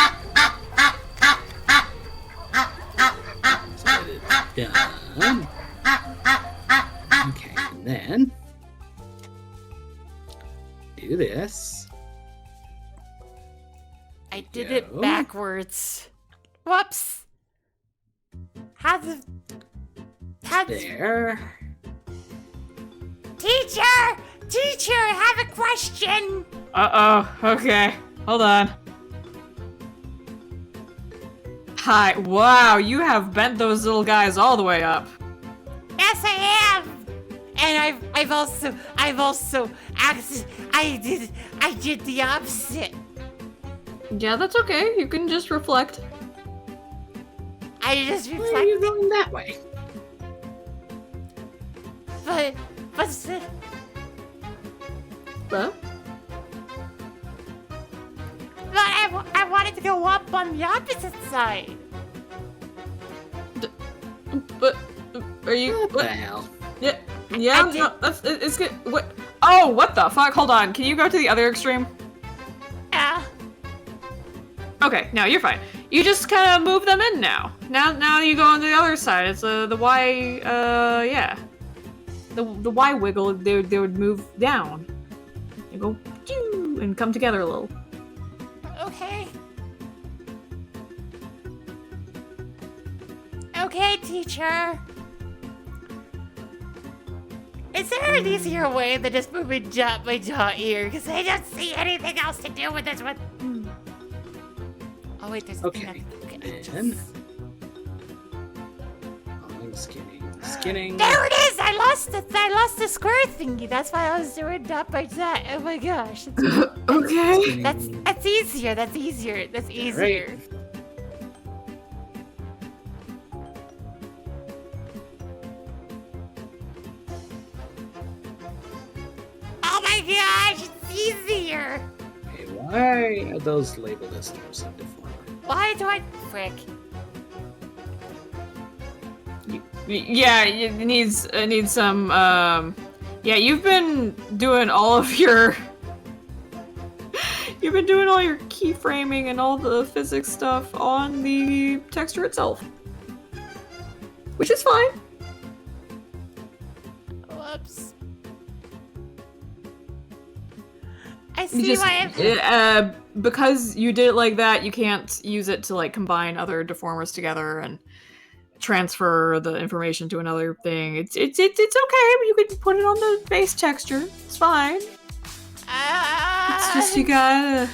Speaker 2: So that it's done. Okay, and then do this.
Speaker 1: I did it
Speaker 2: Go.
Speaker 1: backwards. Whoops. How's
Speaker 2: There.
Speaker 1: Teacher, I have a question.
Speaker 5: Okay. Hold on. Hi. Wow, you have bent those little guys all the way up.
Speaker 1: Yes, I have. And I've also I did the opposite.
Speaker 5: Yeah, that's okay. You can just reflect.
Speaker 1: I just
Speaker 2: Why are you
Speaker 1: reflected,
Speaker 2: going that way?
Speaker 1: but
Speaker 5: But
Speaker 1: I wanted to go up on the opposite side.
Speaker 5: are you?
Speaker 2: What the
Speaker 5: What?
Speaker 2: hell?
Speaker 5: Yeah.
Speaker 1: I
Speaker 5: Yeah.
Speaker 1: did-
Speaker 5: No, it's good. What? Oh, what the fuck? Hold on. Can you go to the other extreme?
Speaker 1: Yeah.
Speaker 5: Okay, no, you're fine. You just kind of move them in now. Now you go on the other side. It's the Y. Yeah. The Y wiggle. They would move down. They go pew, and come together a little.
Speaker 1: Okay. Okay, teacher. Is there an easier way than just moving my jaw here? Because I don't see anything else to do with this one. Oh wait, there's
Speaker 2: Okay,
Speaker 1: nothing.
Speaker 2: then. I'm skinning.
Speaker 1: There it is! I lost the square thingy. That's why I was doing that by that. Oh my gosh.
Speaker 5: Okay.
Speaker 1: That's easier. That's easier.
Speaker 2: Right.
Speaker 1: Oh my gosh, it's easier.
Speaker 2: Okay, why are those labeled as terms of deformer?
Speaker 1: Why do I frick?
Speaker 5: Yeah, it needs some. Yeah, you've been doing all of your. You've been doing all your keyframing and all the physics stuff on the texture itself, which is fine.
Speaker 1: Whoops. I
Speaker 5: You
Speaker 1: see
Speaker 5: just,
Speaker 1: why I'm.
Speaker 5: because you did it like that, you can't use it to like combine other deformers together and transfer the information to another thing. It's okay. You can put it on the base texture. It's fine. It's just you gotta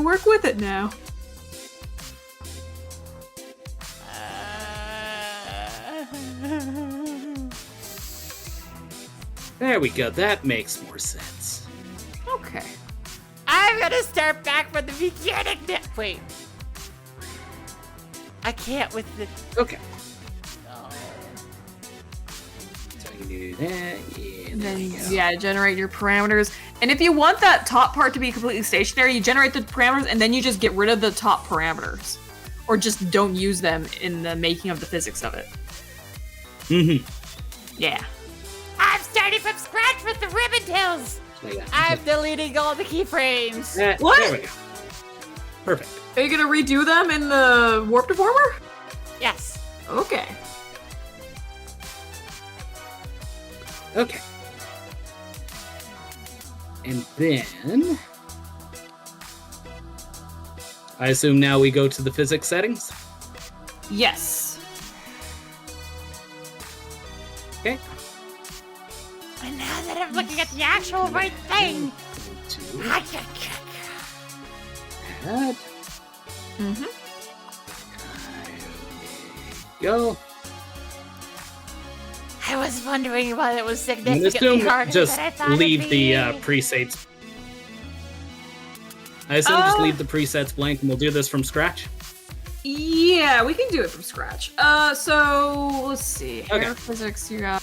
Speaker 5: work with it now.
Speaker 2: There we go. That makes more sense.
Speaker 5: Okay.
Speaker 1: I'm gonna start back from the beginning now. Wait. I can't with the.
Speaker 2: Okay.
Speaker 1: Oh.
Speaker 2: So I can do that. Yeah,
Speaker 5: And
Speaker 2: there
Speaker 5: then,
Speaker 2: we go.
Speaker 5: yeah, generate your parameters. And if you want that top part to be completely stationary, you generate the parameters and then you just get rid of the top parameters. Or just don't use them in the making of the physics of it. Yeah.
Speaker 1: I'm starting from scratch with the ribbon tails.
Speaker 2: Like that.
Speaker 1: I'm deleting all the keyframes.
Speaker 5: What?
Speaker 2: There we go. Perfect.
Speaker 5: Are you gonna redo them in the warp deformer?
Speaker 1: Yes.
Speaker 5: Okay.
Speaker 2: Okay. And then I assume now we go to the physics settings.
Speaker 5: Yes.
Speaker 2: Okay.
Speaker 1: And now that I'm looking at the actual right thing.
Speaker 2: To add.
Speaker 5: Mm-hmm.
Speaker 2: Go.
Speaker 1: I was wondering why it was
Speaker 2: I'm gonna
Speaker 1: significantly
Speaker 2: assume
Speaker 1: harder
Speaker 2: just
Speaker 1: than I thought
Speaker 2: leave
Speaker 1: it'd
Speaker 2: the
Speaker 1: be.
Speaker 2: presets. I assume just leave the presets blank and we'll do this from scratch.
Speaker 5: Yeah, we can do it from scratch. So let's see.
Speaker 2: Okay.
Speaker 5: Air physics, you got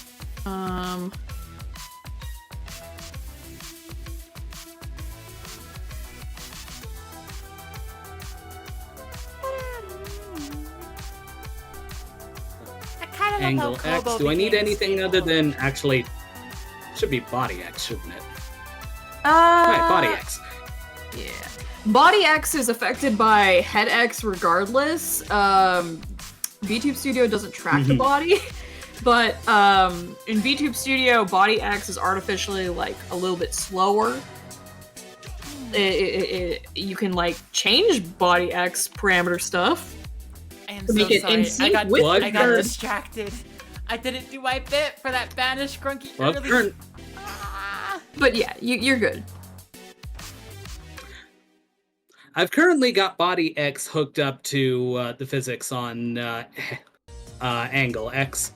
Speaker 1: I kind of
Speaker 2: Angle
Speaker 1: love how
Speaker 2: X.
Speaker 1: Kobo
Speaker 2: Do I need
Speaker 1: became
Speaker 2: anything other
Speaker 1: stable.
Speaker 2: than actually? Should be body X, shouldn't it? Right, body X.
Speaker 5: Yeah. Body X is affected by head X regardless. VTube Studio doesn't track the body, but in VTube Studio, body X is artificially like a little bit slower. You can like change body X parameter stuff.
Speaker 1: I I'm
Speaker 5: To
Speaker 1: so
Speaker 5: make it
Speaker 1: sorry.
Speaker 5: in
Speaker 1: I
Speaker 5: sync
Speaker 1: got,
Speaker 5: with
Speaker 1: I got
Speaker 2: your-
Speaker 1: distracted. I didn't do my bit for that banish grunky
Speaker 2: Well,
Speaker 1: early. Ah.
Speaker 5: But yeah, you're good.
Speaker 2: I've currently got body X hooked up to the physics on angle X.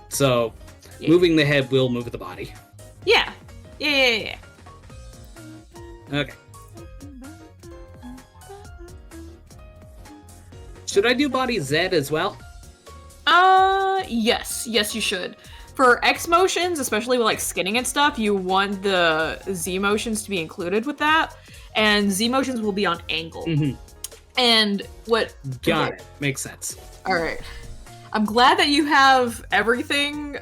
Speaker 2: So
Speaker 5: Yeah.
Speaker 2: moving the head will move the body.
Speaker 5: Yeah. Yeah.
Speaker 2: Okay. Should I do body Z as well?
Speaker 5: Yes, you should. For X motions, especially with like skinning and stuff, you want the Z motions to be included with that, and Z motions will be on angle.
Speaker 2: Mm-hmm.
Speaker 5: And what?
Speaker 2: Got it. Makes sense.
Speaker 5: All right. I'm glad that you have everything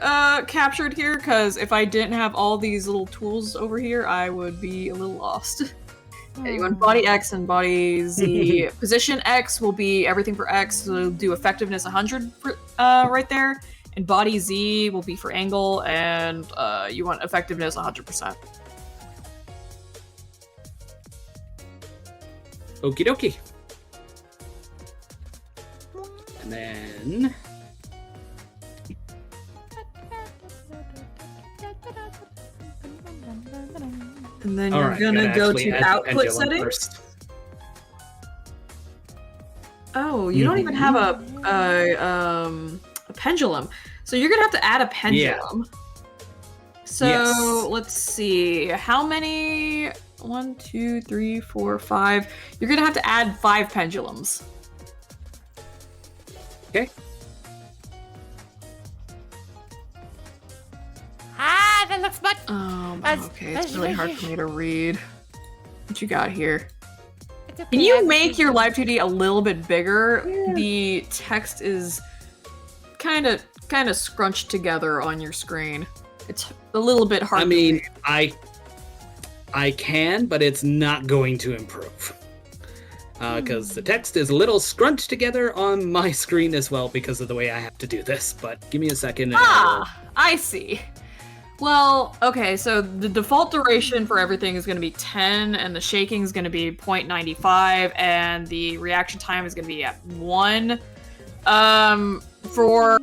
Speaker 5: captured here, because if I didn't have all these little tools over here, I would be a little lost. Yeah, you want body X and body Z. Position X will be everything for X, so it'll do effectiveness 100 right there. And body Z will be for angle, and you want effectiveness 100%.
Speaker 2: Okie dokie. And then...
Speaker 5: And then
Speaker 2: All
Speaker 5: you're
Speaker 2: right,
Speaker 5: gonna
Speaker 2: gotta
Speaker 5: go
Speaker 2: actually
Speaker 5: to
Speaker 2: add the
Speaker 5: output
Speaker 2: pendulum
Speaker 5: settings.
Speaker 2: first.
Speaker 5: Oh, you don't even have a pendulum. So you're gonna have to add a pendulum. So
Speaker 2: Yes.
Speaker 5: let's see. How many? 1, 2, 3, 4, 5. You're gonna have to add 5 pendulums.
Speaker 2: Okay.
Speaker 1: Ah, that looks much.
Speaker 5: Okay, it's really hard for me to read. What you got here?
Speaker 1: It's okay,
Speaker 5: Can
Speaker 1: I
Speaker 5: you
Speaker 1: was
Speaker 5: make your
Speaker 1: thinking-
Speaker 5: Live2D a little bit bigger? The text is kind of scrunched together on your screen. It's a little bit hard.
Speaker 2: I mean, I can, but it's not going to improve. Because the text is a little scrunched together on my screen as well because of the way I have to do this. But give me a second. And
Speaker 5: I see. Well, okay, so the default duration for everything is going to be 10, and the shaking is going to be 0.95, and the reaction time is going to be at 1. For...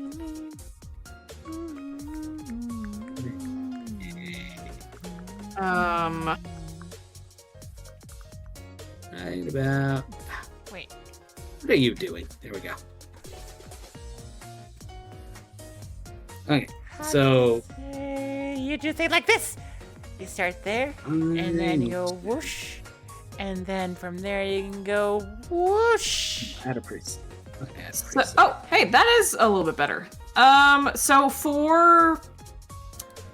Speaker 2: Right about...
Speaker 1: Wait.
Speaker 2: What are you doing? There we go. Okay, so...
Speaker 1: You do things like this. You start there, and then you go whoosh, and then from there you can go whoosh.
Speaker 2: Add a priest. Okay, add a
Speaker 5: So,
Speaker 2: priest.
Speaker 5: oh, hey, that is a little bit better. So for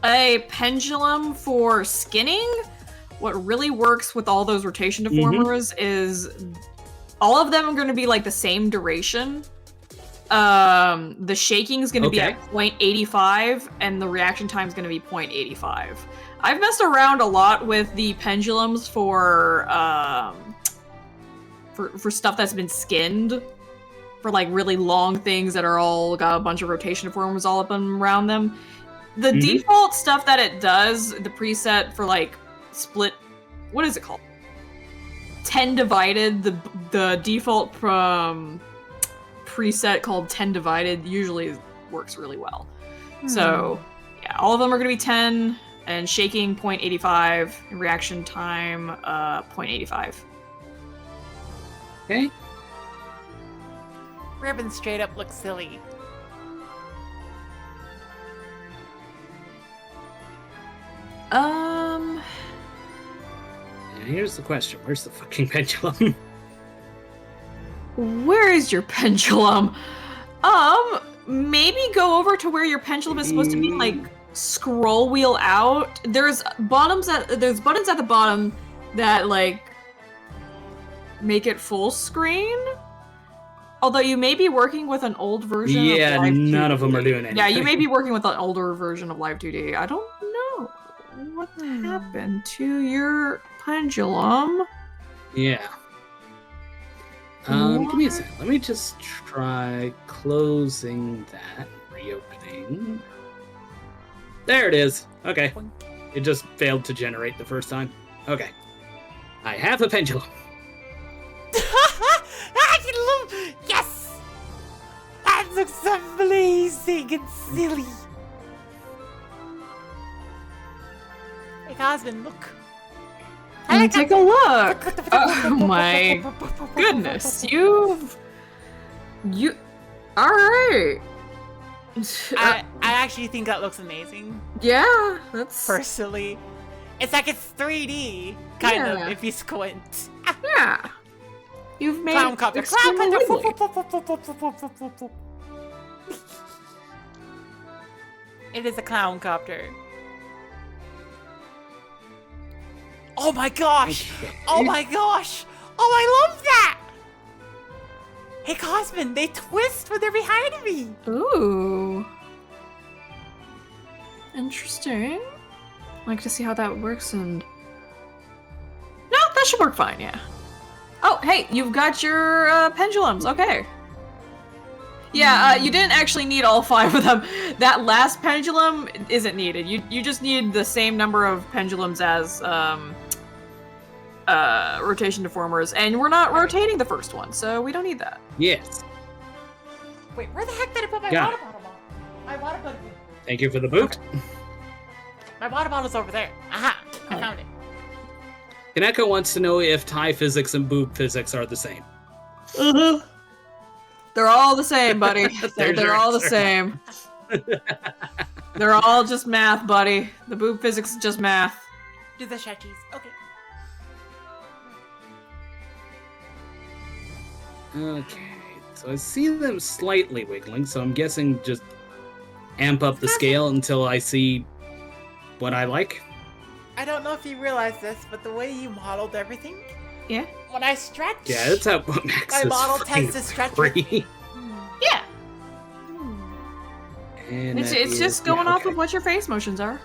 Speaker 5: a pendulum for skinning, what really works with all those rotation deformers is all of them are going to be like the same duration. The shaking is going to be
Speaker 2: Okay.
Speaker 5: at 0.85, and the reaction time is going to be 0.85. I've messed around a lot with the pendulums for stuff that's been skinned, for like really long things that are all got a bunch of rotation deformers all up and around them. The default stuff that it does, the preset for like split, what is it called? 10 divided, the default preset called 10 divided usually works really well. So yeah, all of them are going to be 10, and shaking 0.85, and reaction time 0.85.
Speaker 2: Okay.
Speaker 1: Ribbon straight up looks silly.
Speaker 2: Now here's the question. Where's the fucking pendulum?
Speaker 5: Where is your pendulum? Maybe go over to where your pendulum is supposed to be, like scroll wheel out. There's buttons at the bottom that like make it full screen. Although you may be working with an old version
Speaker 2: Yeah,
Speaker 5: of Live2D.
Speaker 2: none of them are doing
Speaker 5: Yeah, you
Speaker 2: anything.
Speaker 5: may be working with an older version of Live2D. I don't know what happened to your pendulum.
Speaker 2: Yeah. Give me a second. Let me just try closing that, reopening. There it is. Okay. It just failed to generate the first time. Okay. I have a pendulum.
Speaker 1: Yes! looks amazing and silly. Hey, Cosmin, look.
Speaker 5: Take a look. Oh my goodness, you. All right.
Speaker 1: I actually think that looks amazing.
Speaker 5: Yeah, that's
Speaker 1: Personally, it's like it's 3D, kind
Speaker 5: Yeah.
Speaker 1: of, if you squint.
Speaker 5: yeah. You've made
Speaker 1: Clown copter,
Speaker 5: extremely wiggly.
Speaker 1: It is a clown copter. Oh my gosh! Oh my gosh! Oh, I love that! Hey, Cosmin, they twist when they're behind me!
Speaker 5: Ooh. Interesting. I'd like to see how that works and... No, that should work fine, yeah. Oh, hey, you've got your pendulums, okay. Yeah, you didn't actually need all 5 of them. That last pendulum isn't needed. You just need the same number of pendulums as rotation deformers, and we're not rotating the first one, so we don't need that.
Speaker 2: Yes.
Speaker 1: Wait, where the heck did I put my
Speaker 2: Got
Speaker 1: water bottle? My water bottle.
Speaker 2: Thank you for the boot.
Speaker 1: My water bottle's over there. Aha! I
Speaker 5: Oh.
Speaker 1: found it.
Speaker 2: Kaneko wants to know if tie physics and boob physics are the same.
Speaker 5: They're all the same, buddy.
Speaker 2: There's
Speaker 5: they're
Speaker 2: your
Speaker 5: all the
Speaker 2: answer.
Speaker 5: same. They're all just math, buddy. The boob physics is just math.
Speaker 1: Do the stretchies. Okay.
Speaker 2: Okay, so I see them slightly wiggling, so I'm guessing just amp up the scale until I see what I like.
Speaker 1: I don't know if you realize this, but the way you modeled everything,
Speaker 5: Yeah?
Speaker 1: when I stretch,
Speaker 2: Yeah, that's how Max
Speaker 1: my
Speaker 2: is
Speaker 1: model tends to stretch with
Speaker 2: free.
Speaker 5: Yeah.
Speaker 2: And
Speaker 5: It's
Speaker 2: that
Speaker 5: just
Speaker 2: is-
Speaker 5: going
Speaker 2: yeah,
Speaker 5: off
Speaker 2: okay.
Speaker 5: of what your face motions are.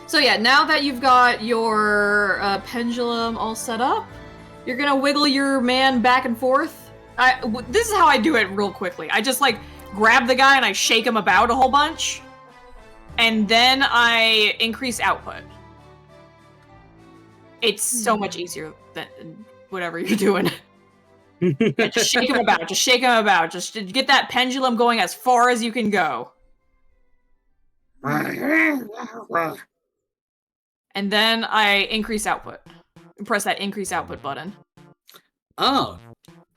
Speaker 5: So yeah, now that you've got your pendulum all set up, you're gonna wiggle your man back and forth. This is how I do it real quickly. I just like grab the guy and I shake him about a whole bunch, and then I increase output. It's so much easier than whatever you're doing. Just shake him about. Just shake him about. Just get that pendulum going as far as you can go. And then I increase output. Press that increase output button.
Speaker 2: Oh.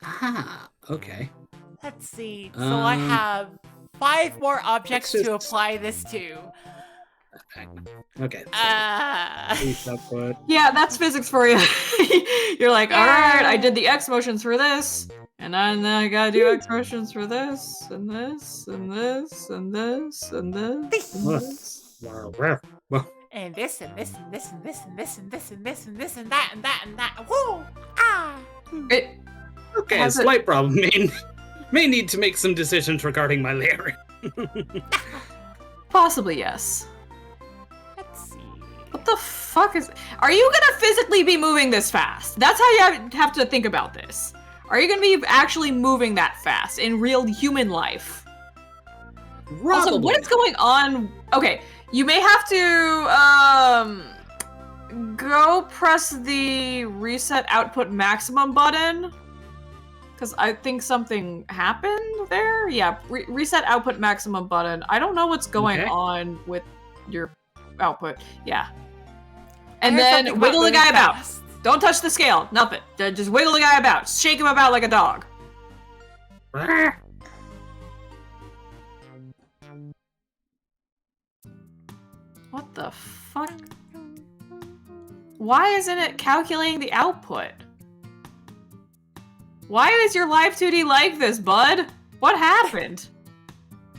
Speaker 2: Ah, okay.
Speaker 1: Let's see. So I have 5 more objects
Speaker 2: let's
Speaker 1: to
Speaker 2: just-
Speaker 1: apply this to.
Speaker 2: Okay.
Speaker 1: Uh,
Speaker 2: Output.
Speaker 5: Yeah, that's physics for you. You're like, all right, I did the X motions for this, and then I gotta do X motions for this, and this, and this, and this, and this, and this.
Speaker 1: and this, and this, and this, and this, and this, and this, and this, and this, and that, and that, and that. Woo! Ah!
Speaker 5: It,
Speaker 2: Okay, a
Speaker 5: Has it-
Speaker 2: slight problem. May need to make some decisions regarding my layering.
Speaker 5: possibly yes.
Speaker 1: Let's see.
Speaker 5: What the fuck is? Are you gonna physically be moving this fast? That's how you have to think about this. Are you gonna be actually moving that fast in real human life? Also, what is going on? Okay, you may have to go press the reset output maximum button, because I think something happened there. Yeah, reset output maximum button. I don't know what's going
Speaker 2: Okay.
Speaker 5: on with your output. Yeah.
Speaker 1: I
Speaker 5: And
Speaker 1: heard
Speaker 5: then
Speaker 1: something about
Speaker 5: wiggle the
Speaker 1: moving
Speaker 5: guy about.
Speaker 1: fast.
Speaker 5: Don't touch the scale. Nothing. Just wiggle the guy about. Shake him about like a dog. What the fuck? Why isn't it calculating the output? Why is your Live2D like this, bud? What happened?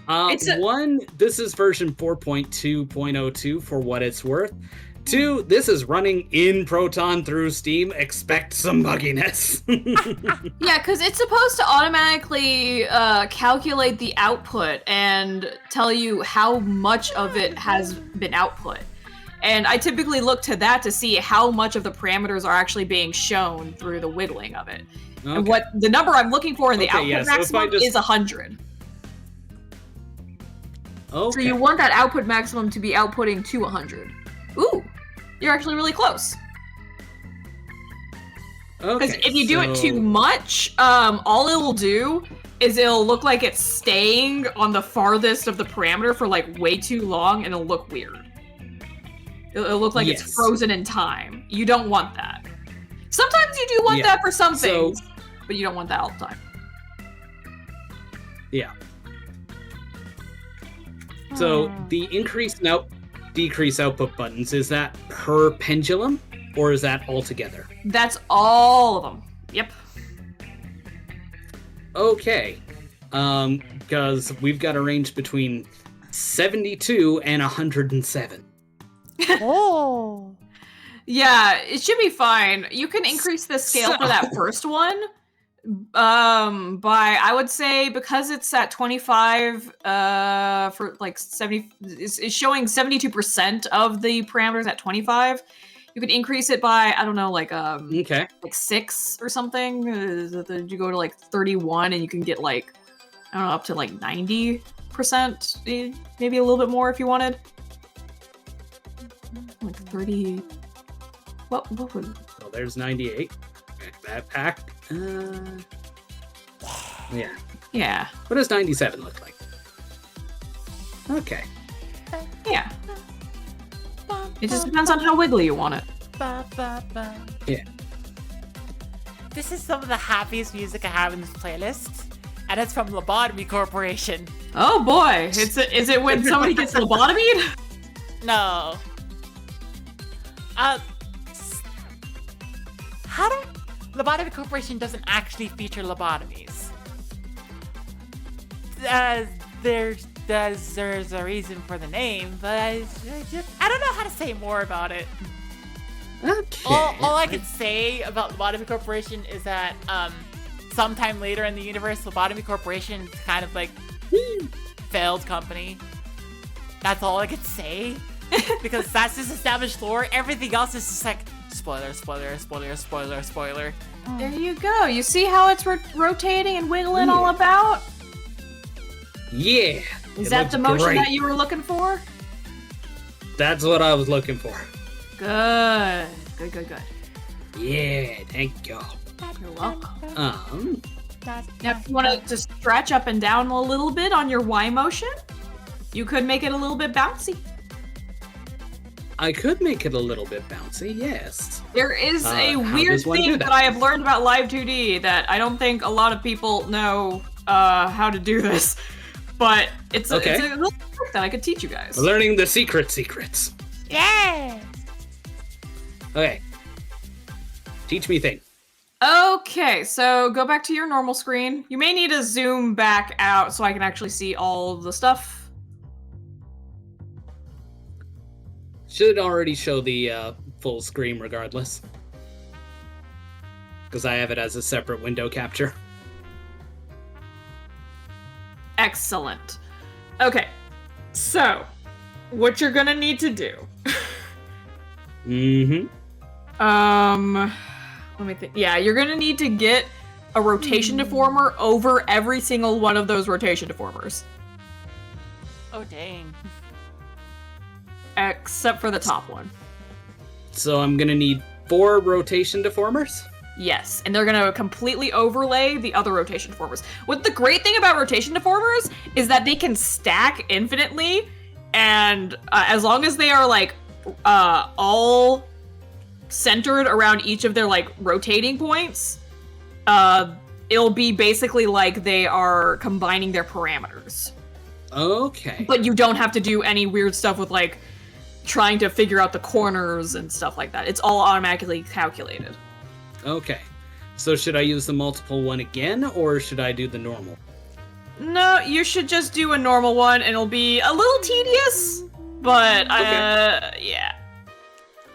Speaker 5: It's a-
Speaker 2: This is version 4.2.02 for what it's worth. 2, this is running in Proton through Steam. Expect some bugginess.
Speaker 5: Yeah, because it's supposed to automatically calculate the output and tell you how much of it has been output. And I typically look to that to see how much of the parameters are actually being shown through the wiggling of it. And
Speaker 2: Okay.
Speaker 5: what the number I'm looking for in the
Speaker 2: Okay,
Speaker 5: output
Speaker 2: yeah, so if I
Speaker 5: maximum
Speaker 2: just-
Speaker 5: is 100. So
Speaker 2: Okay.
Speaker 5: you want that output maximum to be outputting to 100. Ooh, you're actually really close. Because
Speaker 2: Okay,
Speaker 5: if you do it
Speaker 2: so-
Speaker 5: too much, all it will do is it'll look like it's staying on the farthest of the parameter for like way too long, and it'll look weird. It'll look like it's frozen in time. You don't want that. Sometimes you do want that for some things, but you don't want that all the time.
Speaker 2: Yeah. So the increase and decrease output buttons, is that per pendulum or is that all together?
Speaker 5: That's all of them. Yep.
Speaker 2: Okay. Because we've got a range between 72 and 107.
Speaker 1: Oh.
Speaker 5: Yeah, it should be fine. You can increase the scale for that first one by, I would say, because it's at 25 for like 70, it's showing 72% of the parameters at 25. You could increase it by, I don't know, like like 6 or something. You go to like 31 and you can get like, I don't know, up to like 90%, maybe a little bit more if you wanted. Like 30. What was it?
Speaker 2: So there's 98. That pack. Yeah.
Speaker 5: Yeah.
Speaker 2: What does 97 look like? Okay.
Speaker 5: Yeah. It just depends on how wiggly you want it.
Speaker 2: Yeah.
Speaker 1: This is some of the happiest music I have in this playlist, and it's from Lobotomy Corporation.
Speaker 5: Oh boy, is it when somebody gets lobotomied?
Speaker 1: No. Lobotomy Corporation doesn't actually feature lobotomies. There's a reason for the name, but I don't know how to say more about it.
Speaker 2: Okay.
Speaker 1: All I can say about Lobotomy Corporation is that sometime later in the universe, Lobotomy Corporation is kind of like failed company. That's all I could say. Because that's just established lore. Everything else is just like spoiler, spoiler, spoiler, spoiler, spoiler.
Speaker 5: There you go. You see how it's rotating and wiggling all about?
Speaker 2: Yeah.
Speaker 5: Is that the motion that you were looking for?
Speaker 2: That's what I was looking for.
Speaker 5: Good. Good.
Speaker 2: Yeah, thank you.
Speaker 5: You're welcome. Now, if you want to just stretch up and down a little bit on your Y motion, you could make it a little bit bouncy.
Speaker 2: I could make it a little bit bouncy, yes.
Speaker 5: There is a weird thing that I have learned about Live2D that I don't think a lot of people know how to do this, but it's a little trick that I could teach you guys.
Speaker 2: We're learning the secrets.
Speaker 1: Yeah.
Speaker 2: Okay. Teach me thing.
Speaker 5: Okay, so go back to your normal screen. You may need to zoom back out so I can actually see all of the stuff.
Speaker 2: Should already show the full screen regardless. Because I have it as a separate window capture.
Speaker 5: Excellent. Okay, so what you're gonna need to do. Let me think. Yeah, you're gonna need to get a rotation deformer over every single one of those rotation deformers.
Speaker 1: Oh, dang.
Speaker 5: Except for the top one.
Speaker 2: So I'm gonna need 4 rotation deformers?
Speaker 5: Yes, and they're gonna completely overlay the other rotation deformers. What the great thing about rotation deformers is that they can stack infinitely, and as long as they are like all centered around each of their like rotating points, it'll be basically like they are combining their parameters.
Speaker 2: Okay.
Speaker 5: But you don't have to do any weird stuff with like trying to figure out the corners and stuff like that. It's all automatically calculated.
Speaker 2: Okay. So should I use the multiple one again, or should I do the normal?
Speaker 5: No, you should just do a normal one, and it'll be a little tedious, but yeah.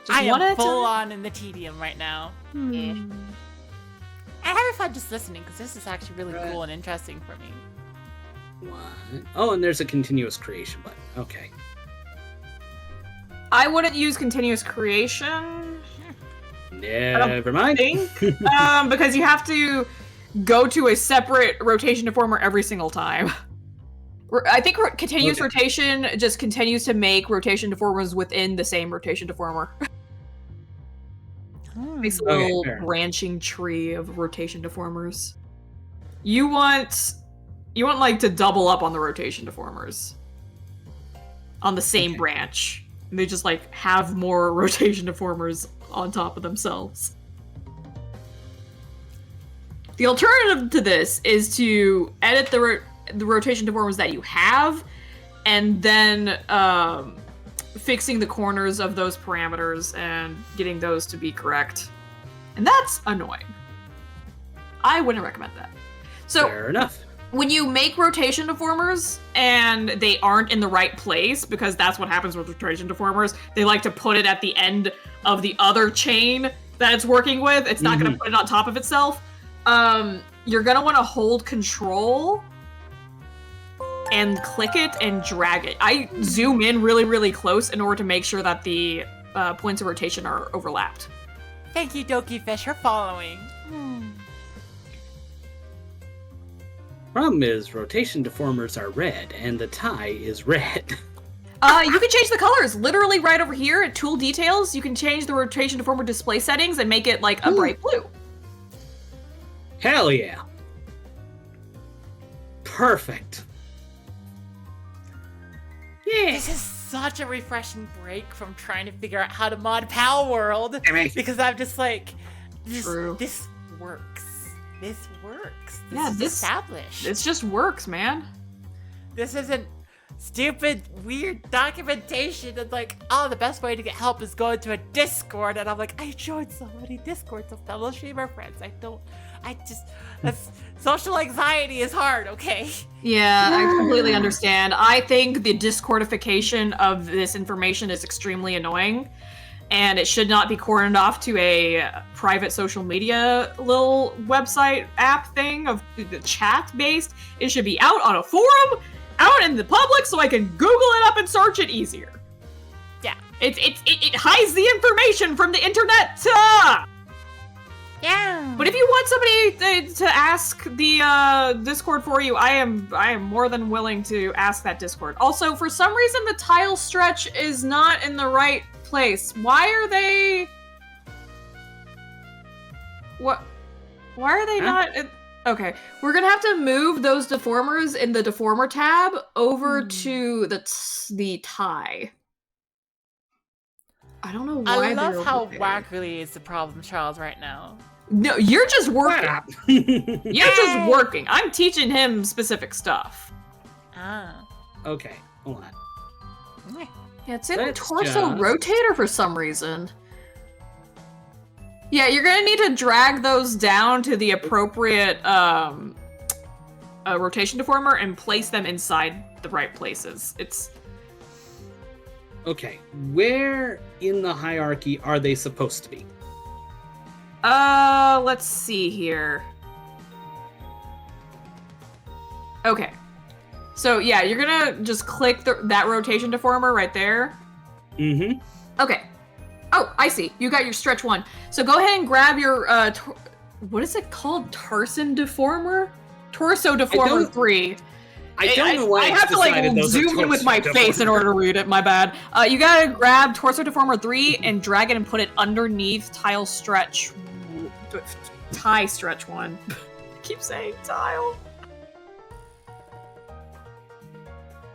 Speaker 1: I am full on in the tedium right now. Yeah. I have fun just listening, because this is actually really cool and interesting for me.
Speaker 2: What? Oh, and there's a continuous creation button. Okay.
Speaker 5: I wouldn't use continuous creation.
Speaker 2: Never mind.
Speaker 5: Because you have to go to a separate rotation deformer every single time. I think continuous rotation just continues to make rotation deformers within the same rotation deformer. Makes a little branching tree of rotation deformers. You want like to double up on the rotation deformers on the same branch. And they just like have more rotation deformers on top of themselves. The alternative to this is to edit the rotation deformers that you have, and then fixing the corners of those parameters and getting those to be correct. And that's annoying. I wouldn't recommend that. So
Speaker 2: Fair enough.
Speaker 5: when you make rotation deformers and they aren't in the right place, because that's what happens with rotation deformers, they like to put it at the end of the other chain that it's working with. It's not going to put it on top of itself. You're going to want to hold control and click it and drag it. I zoom in really, really close in order to make sure that the points of rotation are overlapped.
Speaker 1: Thank you, Doki Fish, for following.
Speaker 2: Problem is, rotation deformers are red, and the tie is red.
Speaker 5: You can change the colors. Literally right over here at Tool Details, you can change the rotation deformer display settings and make it like a bright blue.
Speaker 2: Hell yeah. Perfect. Yeah.
Speaker 1: This is such a refreshing break from trying to figure out how to mod Pal World. Because I'm just like, this works. This works. This is established.
Speaker 5: This just works, man.
Speaker 1: This isn't stupid, weird documentation and like, oh, the best way to get help is go into a Discord. And I'm like, I joined so many Discords of fellow streamer friends. That's social anxiety is hard, okay?
Speaker 5: Yeah, I completely understand. I think the Discordification of this information is extremely annoying, and it should not be cordoned off to a private social media little website app thing of the chat based. It should be out on a forum, out in the public, so I can Google it up and search it easier.
Speaker 1: Yeah.
Speaker 5: It hides the information from the internet.
Speaker 1: Yeah.
Speaker 5: But if you want somebody to ask the Discord for you, I am more than willing to ask that Discord. Also, for some reason, the tile stretch is not in the right place. Why are they? What? Why are they not? Okay, we're gonna have to move those deformers in the deformer tab over to the tie. I don't know why.
Speaker 1: I love
Speaker 5: they're
Speaker 1: how
Speaker 5: over there.
Speaker 1: Whack really is the problem child right now.
Speaker 5: No, you're just working. You're just
Speaker 1: Yay!
Speaker 5: working. I'm teaching him specific stuff.
Speaker 1: Ah.
Speaker 2: Okay, hold on.
Speaker 5: Yeah, it's in the
Speaker 2: Let's
Speaker 5: torso
Speaker 2: just-
Speaker 5: rotator for some reason. Yeah, you're gonna need to drag those down to the appropriate rotation deformer and place them inside the right places. It's
Speaker 2: Okay, where in the hierarchy are they supposed to be?
Speaker 5: let's see here. Okay. So yeah, you're gonna just click that rotation deformer right there.
Speaker 2: Mm-hmm.
Speaker 5: Okay. Oh, I see. You got your stretch one. So go ahead and grab your what is it called? Torso deformer 3.
Speaker 2: I don't know why
Speaker 5: I
Speaker 2: it's
Speaker 5: have to like
Speaker 2: decided those are
Speaker 5: zoom in with my
Speaker 2: torso
Speaker 5: face in order to read it. My bad. You gotta grab Torso Deformer 3 and drag it and put it underneath tie stretch 1. I keep saying tile.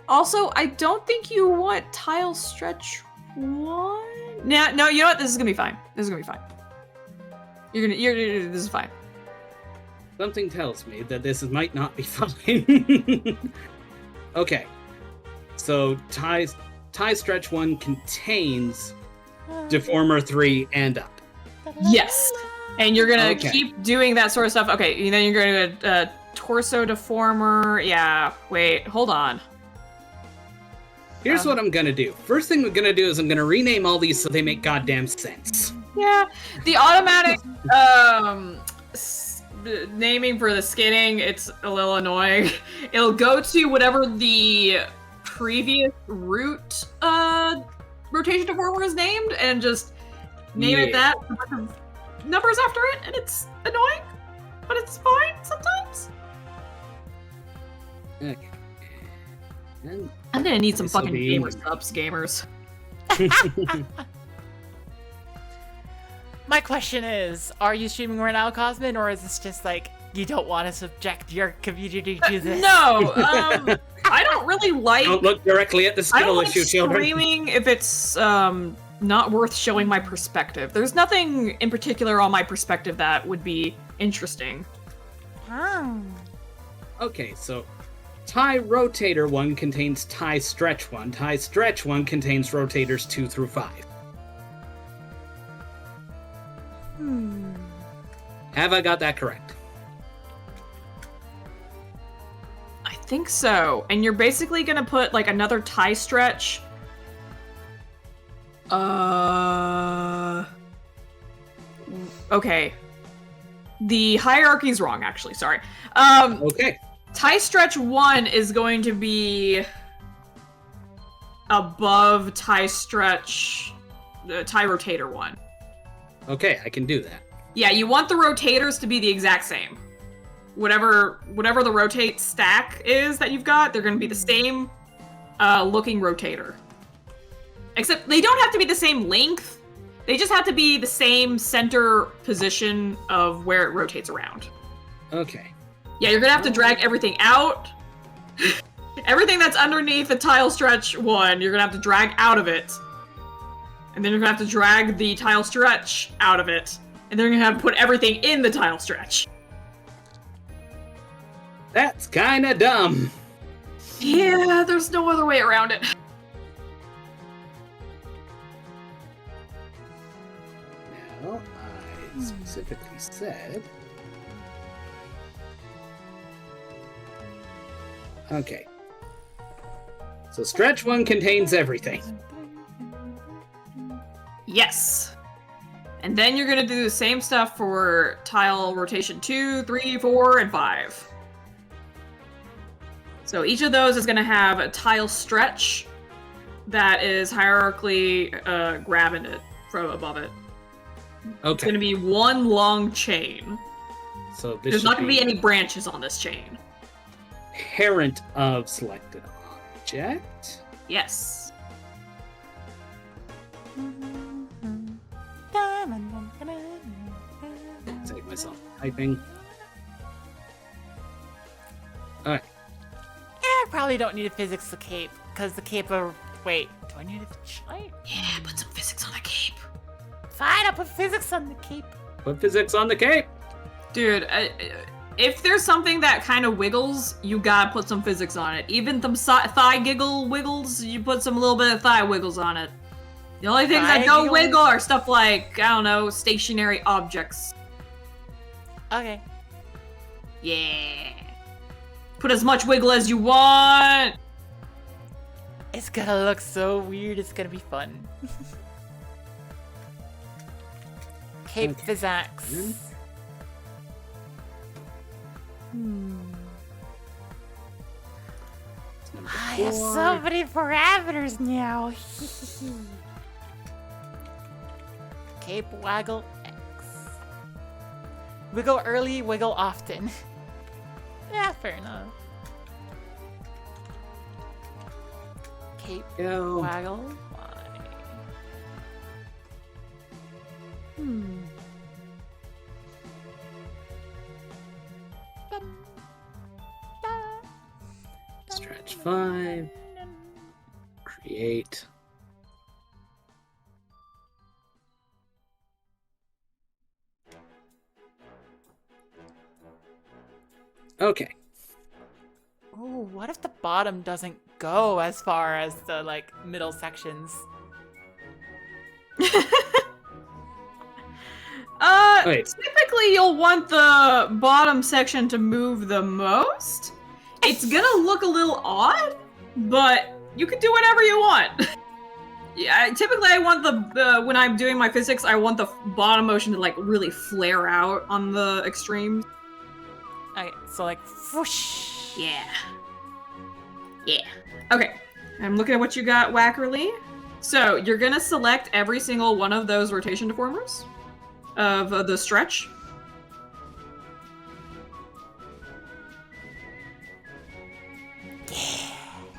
Speaker 5: Also, I don't think you want tile stretch 1. No, you know what? This is gonna be fine. This is fine.
Speaker 2: Something tells me that this might not be fine. Okay, so tie stretch 1 contains deformer 3 and up.
Speaker 5: Yes. And you're gonna
Speaker 2: Okay.
Speaker 5: keep doing that sort of stuff. Okay, and then you're gonna go torso deformer. Yeah, wait, hold on.
Speaker 2: Here's what I'm gonna do. First thing I'm gonna do is I'm gonna rename all these so they make goddamn sense.
Speaker 5: Yeah, the automatic naming for the skinning, it's a little annoying. It'll go to whatever the previous root rotation deformer is named and just name it that. with a bunch of numbers after it, and it's annoying, but it's fine sometimes.
Speaker 2: Okay. And
Speaker 5: I'm gonna need some
Speaker 2: This'll
Speaker 5: fucking
Speaker 2: be-
Speaker 5: gamer subs, gamers.
Speaker 1: My question is, are you streaming right now, Cosmin, or is this just like You don't want to subject your community to this.
Speaker 5: No, I don't really like.
Speaker 2: Don't look directly at the
Speaker 5: I don't
Speaker 2: skill
Speaker 5: like
Speaker 2: issue, children.
Speaker 5: screaming if it's not worth showing my perspective. There's nothing in particular on my perspective that would be interesting.
Speaker 2: Okay, so tie rotator 1 contains tie stretch 1. Tie stretch 1 contains rotators 2 through 5. Have I got that correct?
Speaker 5: I think so. And you're basically gonna put like another tie stretch. Okay. The hierarchy's wrong, actually. Sorry.
Speaker 2: Okay.
Speaker 5: Tie stretch 1 is going to be above tie stretch, tie rotator 1.
Speaker 2: Okay, I can do that.
Speaker 5: Yeah, you want the rotators to be the exact same. Whatever the rotate stack is that you've got, they're going to be the same looking rotator. Except they don't have to be the same length. They just have to be the same center position of where it rotates around.
Speaker 2: Okay.
Speaker 5: Yeah, you're gonna have to drag everything out. Everything that's underneath the tile stretch 1, you're gonna have to drag out of it. And then you're gonna have to drag the tile stretch out of it. And then you're gonna have to put everything in the tile stretch.
Speaker 2: That's kinda dumb.
Speaker 5: Yeah, there's no other way around it.
Speaker 2: Now, I specifically said... Okay. So stretch 1 contains everything.
Speaker 5: Yes. And then you're gonna do the same stuff for tile rotation 2, 3, 4, and 5. So each of those is gonna have a tile stretch that is hierarchically grabbing it from above it. It's
Speaker 2: Okay.
Speaker 5: gonna be one long chain.
Speaker 2: So this
Speaker 5: There's
Speaker 2: should
Speaker 5: not gonna be any branches on this chain.
Speaker 2: parent of selected object.
Speaker 5: Yes.
Speaker 2: Save myself typing. Alright.
Speaker 1: I probably don't need a physics the cape, because the cape of... Wait, do I need a giant?
Speaker 5: Yeah, put some physics on a cape.
Speaker 1: Fine, I'll put physics on the cape.
Speaker 2: Put physics on the cape.
Speaker 5: Dude, if there's something that kind of wiggles, you gotta put some physics on it. Even some thigh giggle wiggles, you put some little bit of thigh wiggles on it. The only things
Speaker 1: Thigh
Speaker 5: that don't
Speaker 1: giggles?
Speaker 5: wiggle are stuff like, I don't know, stationary objects.
Speaker 1: Okay.
Speaker 5: Yeah. Put as much wiggle as you want.
Speaker 1: It's gonna look so weird, it's gonna be fun. Cape
Speaker 2: Okay.
Speaker 1: physics.
Speaker 2: It's number
Speaker 1: I have
Speaker 2: 4.
Speaker 1: so many parameters now. Cape waggle X. Wiggle early, wiggle often. Yeah, fair enough. Cape
Speaker 2: Go.
Speaker 1: waggle Y.
Speaker 2: Stretch 5. Create. Okay.
Speaker 1: Ooh, what if the bottom doesn't go as far as the like middle sections?
Speaker 2: Wait.
Speaker 5: Typically you'll want the bottom section to move the most. It's gonna look a little odd, but you can do whatever you want. Yeah, typically I want the when I'm doing my physics, I want the bottom motion to like really flare out on the extremes.
Speaker 1: Okay, so like whoosh.
Speaker 5: Yeah. Yeah. Okay. I'm looking at what you got, Wackerly. So you're gonna select every single one of those rotation deformers of the stretch.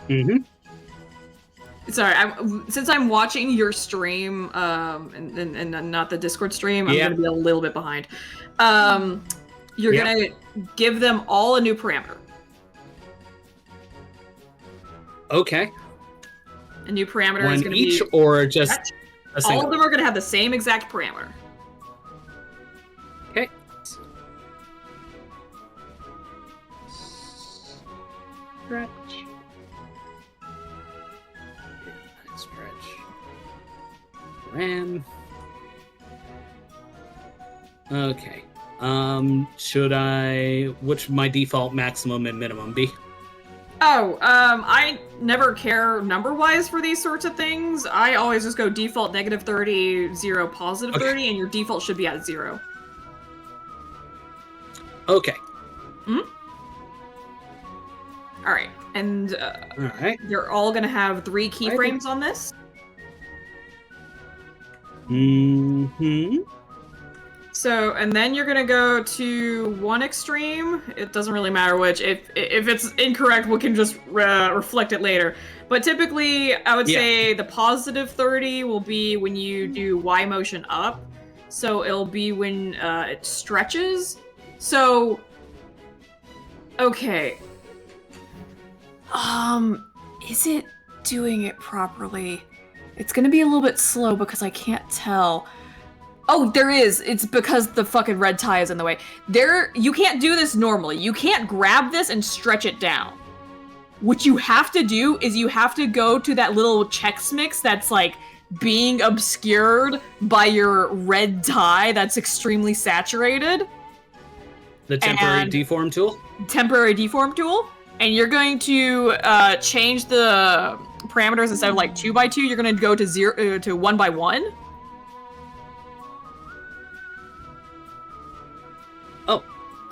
Speaker 2: Mm-hmm.
Speaker 5: Sorry, since I'm watching your stream, and not the Discord stream, I'm
Speaker 2: Yeah.
Speaker 5: gonna be a little bit behind. You're
Speaker 2: Yep.
Speaker 5: gonna give them all a new parameter.
Speaker 2: Okay.
Speaker 5: A new parameter is
Speaker 2: One
Speaker 5: gonna
Speaker 2: each,
Speaker 5: be
Speaker 2: or just
Speaker 5: stretch.
Speaker 2: a single?
Speaker 5: All of them are gonna have the same exact parameter.
Speaker 2: Okay. Stretch. Stretch. Ram. Okay. Which my default maximum and minimum be?
Speaker 5: Oh, I never care number-wise for these sorts of things. I always just go default -30, 0, +30,
Speaker 2: Okay.
Speaker 5: and your default should be at 0.
Speaker 2: Okay.
Speaker 5: Alright, and
Speaker 2: Alright.
Speaker 5: you're all gonna have 3 keyframes on this.
Speaker 2: Mm-hmm.
Speaker 5: So, and then you're gonna go to one extreme. It doesn't really matter which. If it's incorrect, we can just reflect it later. But typically, I would say the +30 will be when you do Y motion up. So it'll be when it stretches. So, okay. Is it doing it properly? It's gonna be a little bit slow because I can't tell. Oh, there is. It's because the fucking red tie is in the way. You can't do this normally. You can't grab this and stretch it down. What you have to do is you have to go to that little Chex Mix that's like being obscured by your red tie that's extremely saturated.
Speaker 2: The temporary
Speaker 5: And-
Speaker 2: deform tool?
Speaker 5: Temporary deform tool. And you're going to change the parameters instead of like 2x2, you're going to go to 0 to 1x1.
Speaker 2: Oh,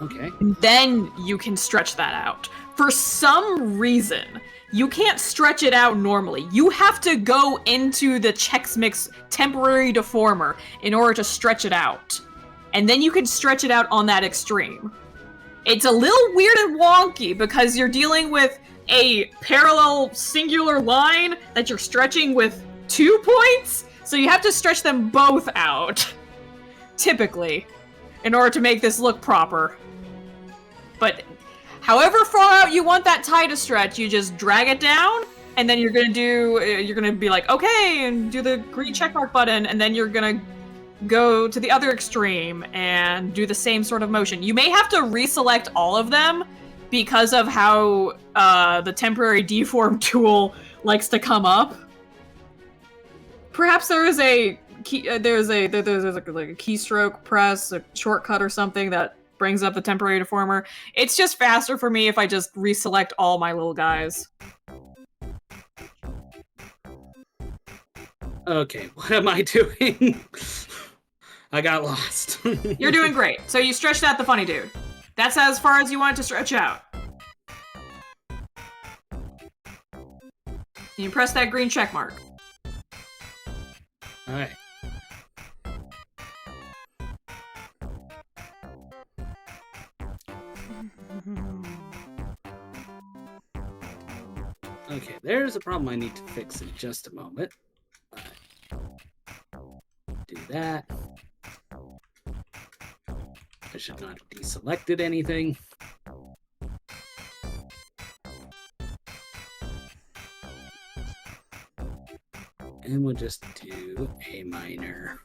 Speaker 2: okay.
Speaker 5: Then you can stretch that out. For some reason, you can't stretch it out normally. You have to go into the Chex Mix temporary deformer in order to stretch it out. And then you can stretch it out on that extreme. It's a little weird and wonky because you're dealing with a parallel singular line that you're stretching with 2 points, so you have to stretch them both out, typically, in order to make this look proper. But however far out you want that tie to stretch, you just drag it down, and then you're gonna be like, okay, and do the green checkmark button, and then you're gonna go to the other extreme and do the same sort of motion. You may have to reselect all of them because of how the temporary deform tool likes to come up. Perhaps there is a key, there's like a keystroke press, a shortcut or something that brings up the temporary deformer. It's just faster for me if I just reselect all my little guys.
Speaker 2: Okay, what am I doing? I got lost.
Speaker 5: You're doing great. So you stretched out the funny dude. That's as far as you want it to stretch out. You press that green check mark.
Speaker 2: Alright. Okay, there's a problem I need to fix in just a moment. Do that. I should not have deselected anything. And we'll just do A minor.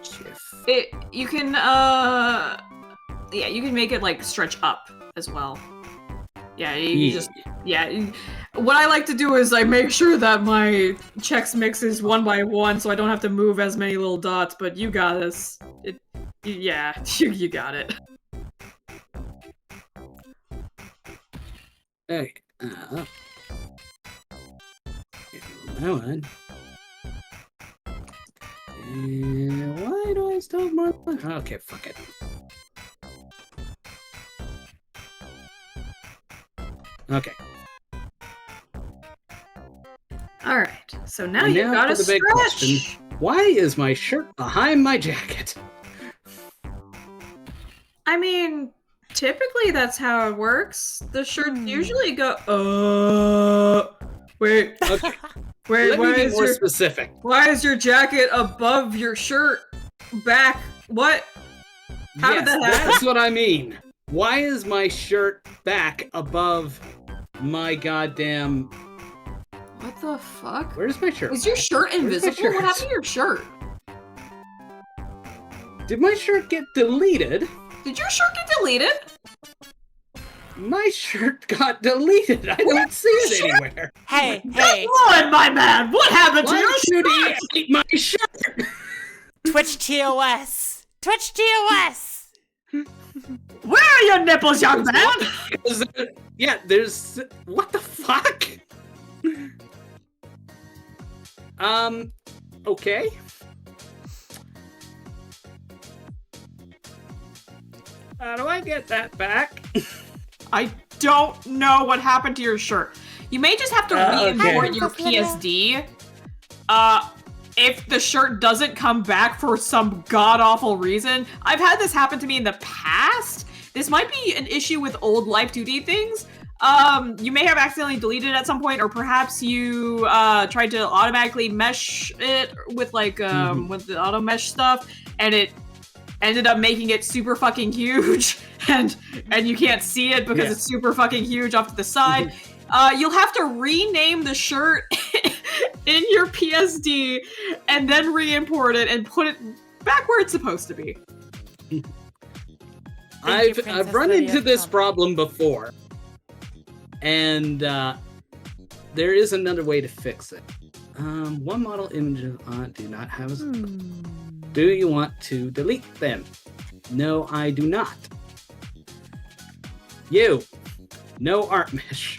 Speaker 2: Shift.
Speaker 5: You can you can make it like stretch up as well. Yeah, you just what I like to do is I make sure that my Chex Mix is 1x1 so I don't have to move as many little dots, but you got this. You got it.
Speaker 2: Okay. That one. And why do I still have more? Okay, fuck it. Okay.
Speaker 5: All right. So now
Speaker 2: And
Speaker 5: you've got to
Speaker 2: for the big
Speaker 5: stretch.
Speaker 2: question. Why is my shirt behind my jacket?
Speaker 5: I mean, typically that's how it works. The shirts usually go. Wait.
Speaker 2: Okay.
Speaker 5: Wait.
Speaker 2: Let me be more specific.
Speaker 5: Why is your jacket above your shirt back? What? How did
Speaker 2: Yes,
Speaker 5: that happen?
Speaker 2: that's what I mean. Why is my shirt back above my goddamn...
Speaker 5: What the fuck?
Speaker 2: Where's my shirt?
Speaker 5: Is your shirt
Speaker 2: Where's my
Speaker 5: invisible?
Speaker 2: shirt?
Speaker 5: What happened to your shirt?
Speaker 2: Did my shirt get deleted?
Speaker 5: Did your shirt get deleted?
Speaker 2: My shirt got deleted. I don't see it anywhere.
Speaker 1: Hey,
Speaker 6: Lord, my man, what happened to your
Speaker 2: Live2D
Speaker 6: shirt?
Speaker 2: ate my shirt.
Speaker 1: Twitch TOS! Twitch TOS!
Speaker 6: Where are your nipples, young man?
Speaker 2: Yeah, there's... What the fuck? Okay. How do I get that back?
Speaker 5: I don't know what happened to your shirt. You may just have to re-import
Speaker 2: okay.
Speaker 5: your PSD. If the shirt doesn't come back for some god-awful reason. I've had this happen to me in the past. This might be an issue with old Live2D things. You may have accidentally deleted it at some point, or perhaps you tried to automatically mesh it with like with the auto mesh stuff, and it ended up making it super fucking huge, and you can't see it because it's super fucking huge off to the side. You'll have to rename the shirt in your PSD and then re-import it and put it back where it's supposed to be.
Speaker 2: I've run into this problem before, and there is another way to fix it. One model images do not have. Do you want to delete them? No, I do not. You, no art mesh.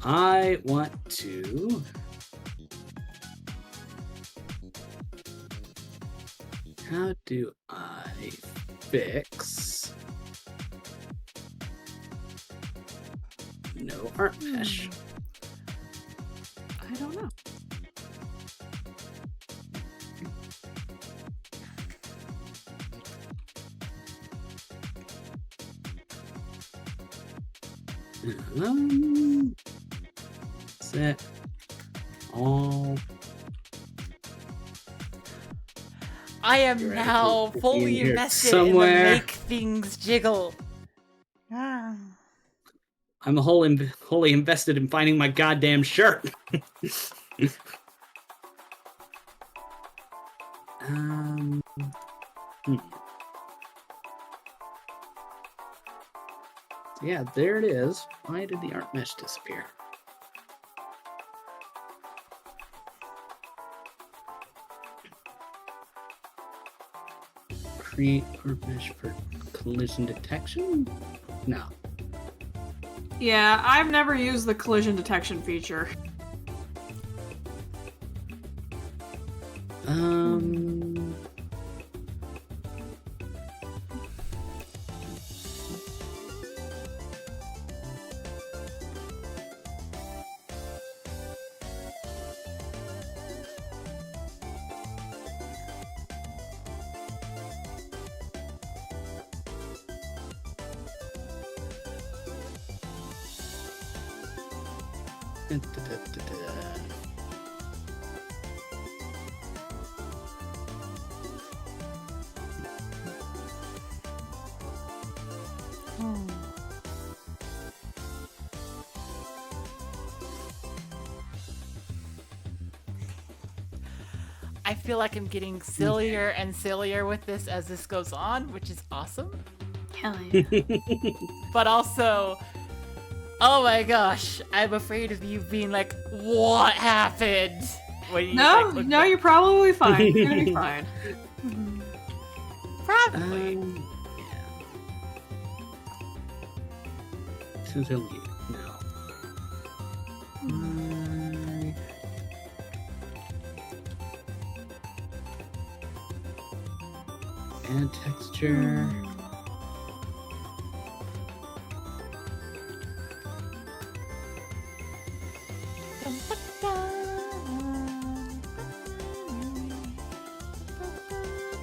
Speaker 2: I want to. How do I fix no art mesh?
Speaker 5: I don't know.
Speaker 2: Set all.
Speaker 1: I am
Speaker 2: You're
Speaker 1: now
Speaker 2: right.
Speaker 1: fully
Speaker 2: Here
Speaker 1: invested
Speaker 2: somewhere.
Speaker 1: in the make things jiggle. Ah.
Speaker 2: I'm wholly invested in finding my goddamn shirt. Yeah, there it is. Why did the art mesh disappear? Create art mesh for collision detection? No.
Speaker 5: Yeah, I've never used the collision detection feature.
Speaker 1: I feel like I'm getting sillier and sillier with this as this goes on, which is awesome.
Speaker 5: Hell yeah.
Speaker 1: But also, oh my gosh, I'm afraid of you being like, what happened? When you,
Speaker 5: No,
Speaker 1: like, look
Speaker 5: no,
Speaker 1: back.
Speaker 5: you're probably fine. You're gonna be fine.
Speaker 1: Probably.
Speaker 2: Yeah. To delete. No. Add texture.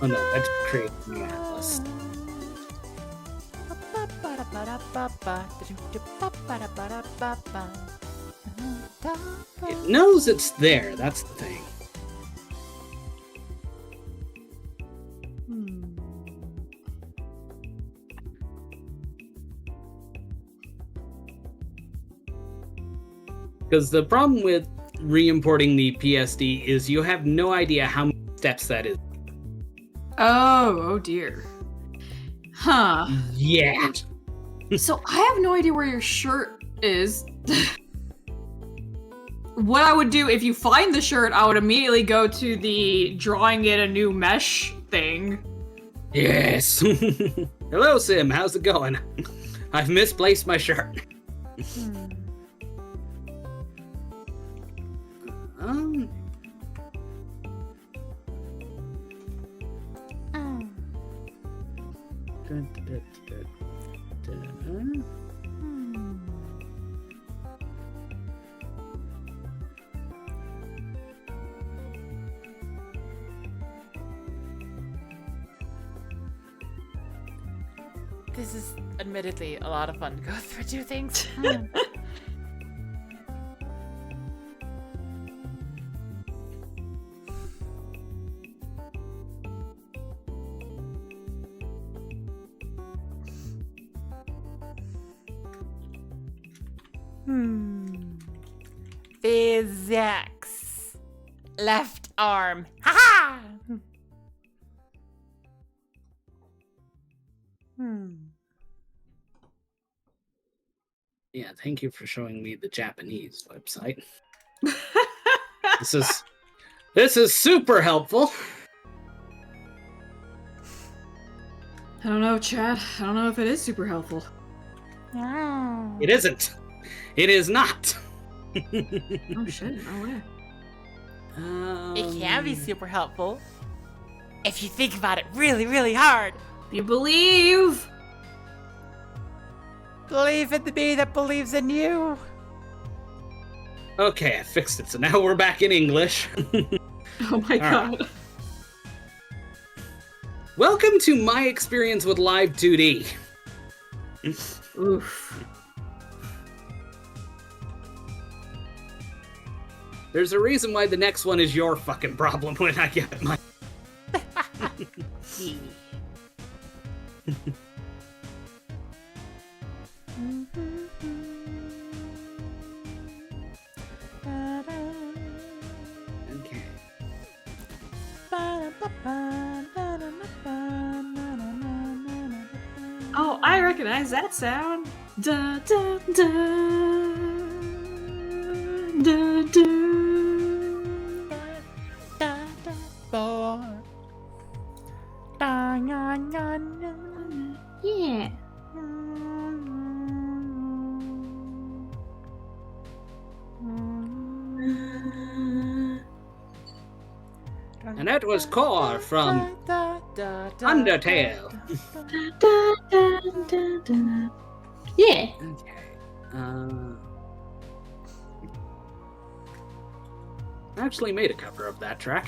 Speaker 2: Oh no, that's creating the atlas. It knows it's there, that's the thing. Because the problem with re-importing the PSD is you have no idea how many steps that is.
Speaker 5: Oh dear. Huh.
Speaker 2: Yeah.
Speaker 5: So I have no idea where your shirt is. What I would do if you find the shirt, I would immediately go to the drawing in a new mesh thing.
Speaker 2: Yes. Hello, Sim. How's it going? I've misplaced my shirt. Um.
Speaker 1: This is admittedly a lot of fun to go through two things. Physics. Left arm. Ha ha!
Speaker 2: Yeah, thank you for showing me the Japanese website. This is super helpful.
Speaker 5: I don't know, Chad. I don't know if it is super helpful.
Speaker 2: It isn't. It is not.
Speaker 5: Oh shit, no way.
Speaker 1: It can be super helpful if you think about it really, really hard.
Speaker 5: You believe?
Speaker 1: Believe in the me that believes in you.
Speaker 2: Okay, I fixed it. So now we're back in English.
Speaker 5: Oh my god.
Speaker 2: Welcome to my experience with Live2D.
Speaker 5: Oof.
Speaker 2: There's a reason why the next one is your fucking problem when I get my... Okay.
Speaker 5: Oh, I recognize that sound. Da da da da da. Yeah.
Speaker 2: And that was Core from Undertale.
Speaker 5: Da, da, da, da. Yeah.
Speaker 2: Okay. I actually made a cover of that track.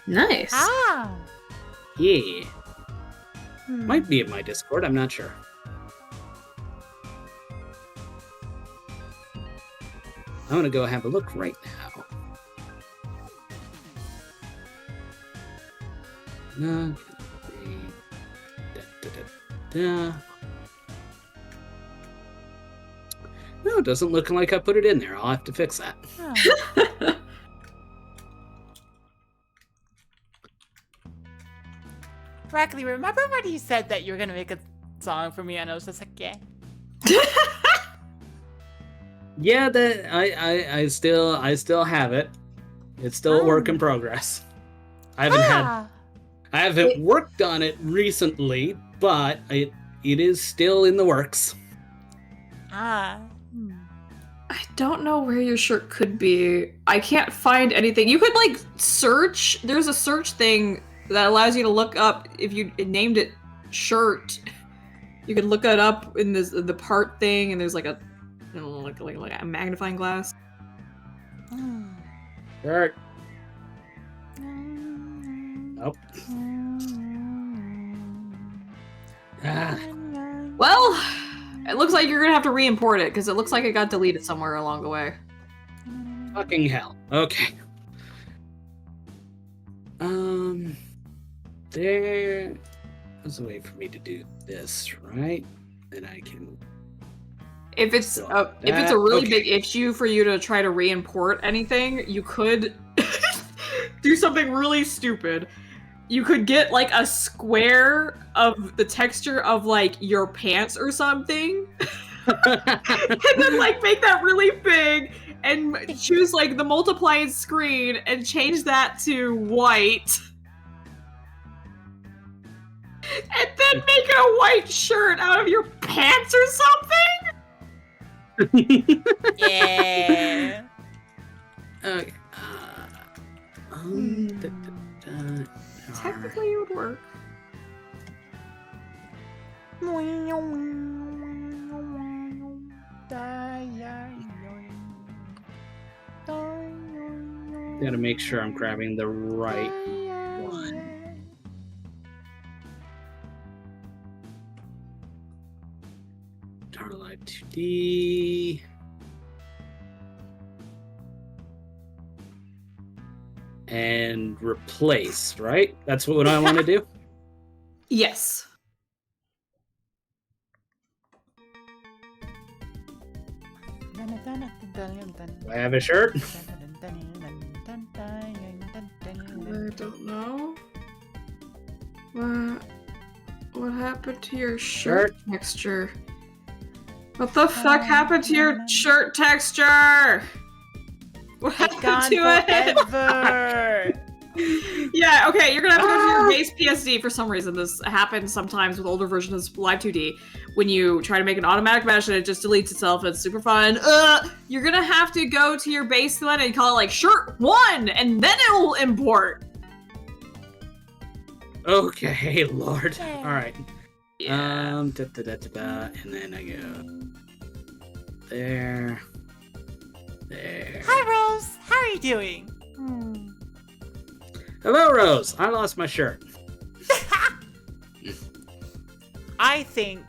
Speaker 5: Nice.
Speaker 1: Ah.
Speaker 2: Yeah. Might be in my Discord, I'm not sure. I'm gonna go have a look right now. No. No, it doesn't look like I put it in there. I'll have to fix that.
Speaker 1: Oh. Rackley, remember when you said that you were gonna make a song for me and I was just like, yeah.
Speaker 2: Yeah, that I still have it. It's still a work in progress. I haven't worked on it recently, but it is still in the works.
Speaker 1: Ah.
Speaker 5: I don't know where your shirt could be. I can't find anything. You could like search. There's a search thing that allows you to look up if you named it shirt. You could look it up in the part thing, and there's like a like a magnifying glass.
Speaker 2: Shirt. Nope. Ah.
Speaker 5: Well, it looks like you're gonna have to re-import it because it looks like it got deleted somewhere along the way.
Speaker 2: Fucking hell. Okay. There's a way for me to do this, right? Then I can.
Speaker 5: if it's
Speaker 2: So
Speaker 5: if it's a really
Speaker 2: okay.
Speaker 5: big issue for you to try to re-import anything, you could do something really stupid. You could get like a square of the texture of like your pants or something, and then like make that really big and choose like the multiplied screen and change that to white. And then make a white shirt out of your pants or something?
Speaker 1: Yeah.
Speaker 2: Okay. Da, da, da.
Speaker 5: Technically, it would work.
Speaker 2: Gotta make sure I'm grabbing the right one. Live2D. And replace, right? That's what I want to do?
Speaker 5: Yes.
Speaker 2: Do I have a shirt?
Speaker 5: I don't know. What happened to your shirt texture? What the fuck happened to your shirt texture? What happened to it?
Speaker 1: Forever.
Speaker 5: Yeah, okay, you're gonna have to go to your base PSD for some reason. This happens sometimes with older versions of Live2D. When you try to make an automatic mesh and it just deletes itself, it's super fun. You're gonna have to go to your base one and call it like shirt 1, and then it will import.
Speaker 2: Okay, Lord.
Speaker 1: Yeah.
Speaker 2: Alright.
Speaker 5: Yeah.
Speaker 2: And then I go there. There.
Speaker 1: Hi, Rose. How are you doing?
Speaker 2: Hello, Rose. I lost my shirt.
Speaker 1: I think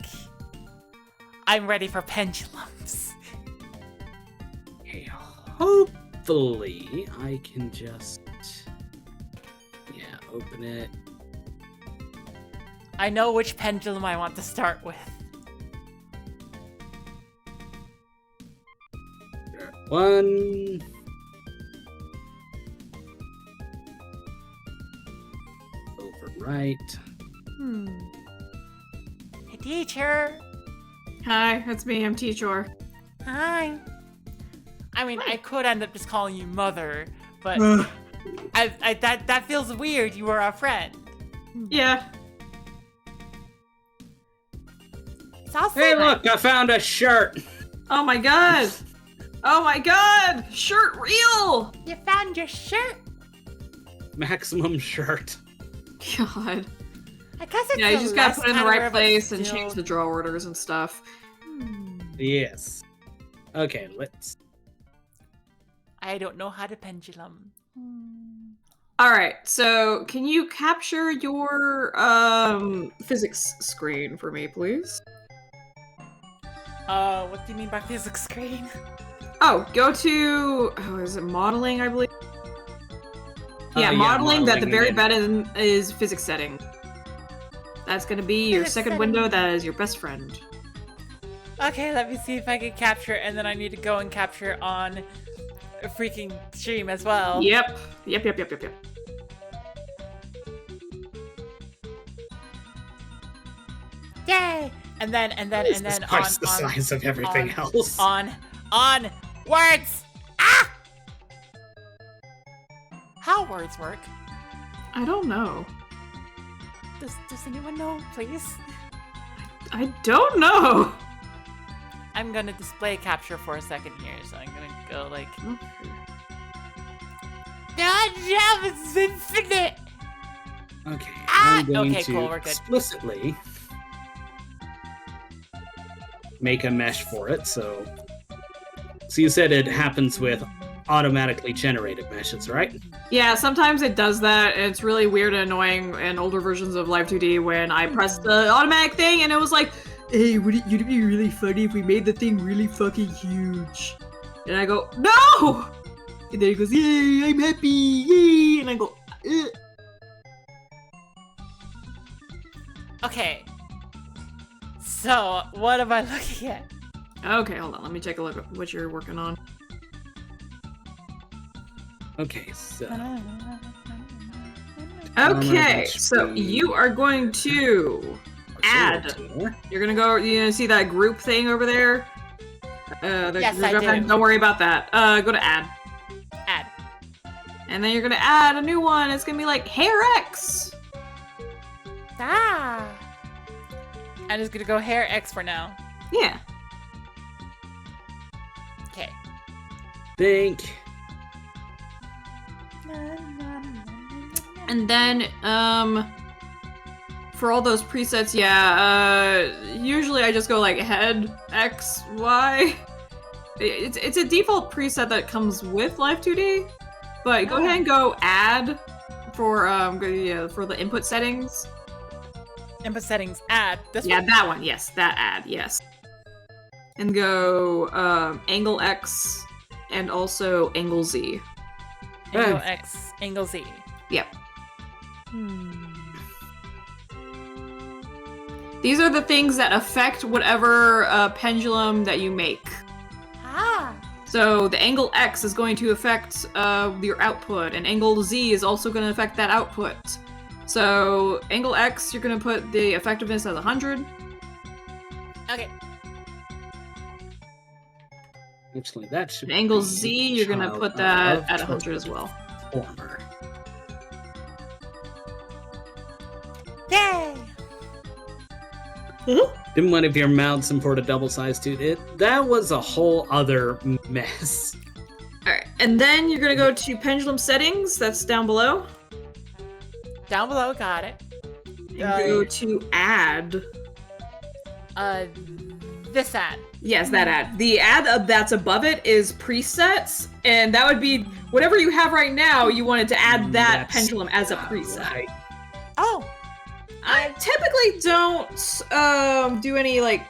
Speaker 1: I'm ready for pendulums.
Speaker 2: Okay, hopefully I can just open it.
Speaker 1: I know which pendulum I want to start with.
Speaker 2: One. Overwrite.
Speaker 1: Hey, teacher.
Speaker 5: Hi, it's me, I'm teacher.
Speaker 1: Hi. I mean, I could end up just calling you mother, but that feels weird. You were a friend.
Speaker 5: Yeah.
Speaker 1: It's also
Speaker 2: Hey, look! I found a shirt.
Speaker 5: Oh my god! Oh my god! Shirt real!
Speaker 1: You found your shirt.
Speaker 2: Maximum shirt.
Speaker 5: God.
Speaker 1: I guess it's
Speaker 5: Yeah, you just gotta
Speaker 1: less
Speaker 5: put it in the
Speaker 1: kind of
Speaker 5: right
Speaker 1: rare, but
Speaker 5: place and
Speaker 1: still-
Speaker 5: change the draw orders and stuff.
Speaker 2: Yes. Okay, let's.
Speaker 1: I don't know how to pendulum.
Speaker 5: Alright, so can you capture your physics screen for me, please?
Speaker 1: What do you mean by physics screen?
Speaker 5: Oh, go to is it modeling, I believe? Yeah, modeling at the very bottom is physics setting. That's gonna be your
Speaker 1: Physics
Speaker 5: second
Speaker 1: setting.
Speaker 5: window, that is your best friend.
Speaker 1: Okay, let me see if I can capture it, and then I need to go and capture on a freaking stream as well.
Speaker 5: Yep. Yep.
Speaker 1: Yay! And then
Speaker 2: This is twice the size of everything else.
Speaker 1: on words! Ah! How words work?
Speaker 5: I don't know.
Speaker 1: Does anyone know, please?
Speaker 5: I don't know.
Speaker 1: I'm gonna display capture for a second here, so I'm gonna go like... God, it's infinite!
Speaker 2: Okay,
Speaker 1: Ah!
Speaker 2: I'm going
Speaker 1: Okay,
Speaker 2: to
Speaker 1: cool, we're good.
Speaker 2: explicitly make a mesh for it, so you said it happens with automatically generated meshes, right?
Speaker 5: Yeah, sometimes it does that, and it's really weird and annoying in older versions of Live2D when I pressed the automatic thing and it was like, hey, would it be really funny if we made the thing really fucking huge? And I go, no! And then it goes, yay, I'm happy, yay! And I go, ugh.
Speaker 1: Okay. So, what am I looking at?
Speaker 5: Okay, hold on. Let me take a look at what you're working on.
Speaker 2: Okay, so
Speaker 5: Okay, so you are going to add. You're gonna go. You see that group thing over there?
Speaker 1: Yes, I do.
Speaker 5: Don't worry about that. Go to add.
Speaker 1: Add.
Speaker 5: And then you're gonna add a new one. It's gonna be like Hair X.
Speaker 1: Ah. I'm just gonna go hair X for now.
Speaker 5: Yeah.
Speaker 1: Okay.
Speaker 2: Think.
Speaker 5: And then, for all those presets, usually I just go like head, X, Y. It's a default preset that comes with Live2D, but go ahead and go add for the input settings.
Speaker 1: Input settings, add. This
Speaker 5: Yeah,
Speaker 1: one?
Speaker 5: that one, yes, that add, yes. And go, angle X, and also angle Z.
Speaker 1: Angle X, angle Z.
Speaker 5: Yep. These are the things that affect whatever pendulum that you make.
Speaker 1: Ah.
Speaker 5: So the angle X is going to affect your output, and angle Z is also going to affect that output. So angle X, you're going to put the effectiveness as 100.
Speaker 1: Okay.
Speaker 2: Actually, that should.
Speaker 5: And angle
Speaker 2: be
Speaker 5: Z, you're going to
Speaker 2: child
Speaker 5: put that
Speaker 2: of
Speaker 5: at 100 as well.
Speaker 2: Transformer.
Speaker 1: Yay!
Speaker 2: Didn't one of your mounts import a double size too? That was a whole other mess.
Speaker 5: Alright, and then you're going to go to pendulum settings. That's down below.
Speaker 1: Down below, got it.
Speaker 5: And go to add.
Speaker 1: This ad.
Speaker 5: Yes, that ad. The ad that's above it is presets, and that would be whatever you have right now, you wanted to add that
Speaker 2: That's
Speaker 5: pendulum as a preset.
Speaker 2: Right.
Speaker 1: Oh.
Speaker 5: I typically don't do any like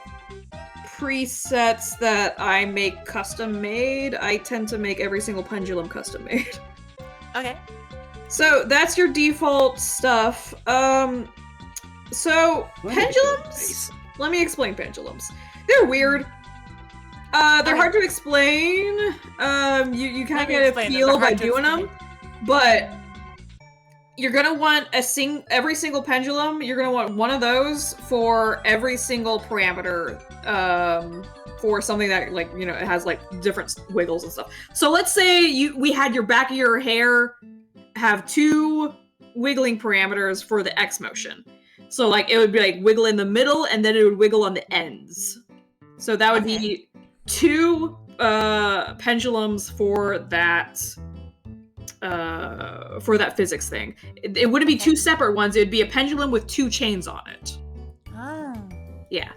Speaker 5: presets that I make custom made. I tend to make every single pendulum custom made.
Speaker 1: Okay.
Speaker 5: So that's your default stuff. So pendulums. Let me explain pendulums. They're weird. They're hard to explain. You kind of get a feel by doing them, but you're gonna want every single pendulum. You're gonna want one of those for every single parameter. For something that it has like different wiggles and stuff. So let's say we had your back of your hair have 2 wiggling parameters for the X motion. So like it would be like wiggle in the middle and then it would wiggle on the ends. So that would be 2 pendulums for that physics thing. It wouldn't be 2 separate ones. It would be a pendulum with 2 chains on it.
Speaker 1: Oh.
Speaker 5: Yeah.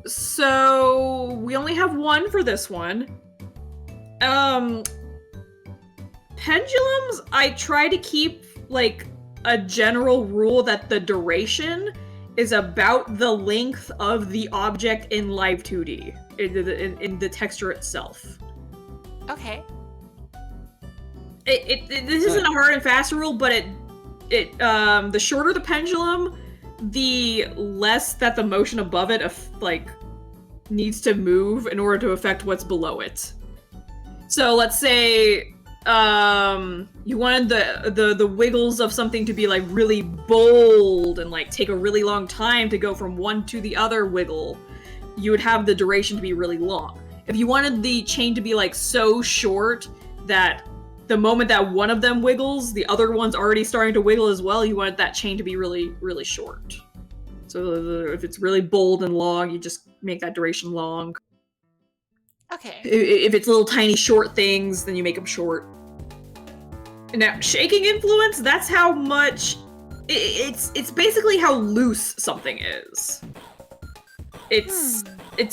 Speaker 5: So we only have 1 for this one. Pendulums, I try to keep like a general rule that the duration is about the length of the object in Live2D, in the texture itself.
Speaker 1: Okay.
Speaker 5: This isn't a hard and fast rule, but the shorter the pendulum, the less that the motion above it needs to move in order to affect what's below it. So let's say you wanted the wiggles of something to be like really bold and like take a really long time to go from one to the other wiggle. You would have the duration to be really long. If you wanted the chain to be like so short that the moment that one of them wiggles, the other one's already starting to wiggle as well, you wanted that chain to be really, really short. So if it's really bold and long, you just make that duration long.
Speaker 1: Okay.
Speaker 5: If it's little tiny short things, then you make them short. Now, shaking influence, that's how much... It's basically how loose something is. It's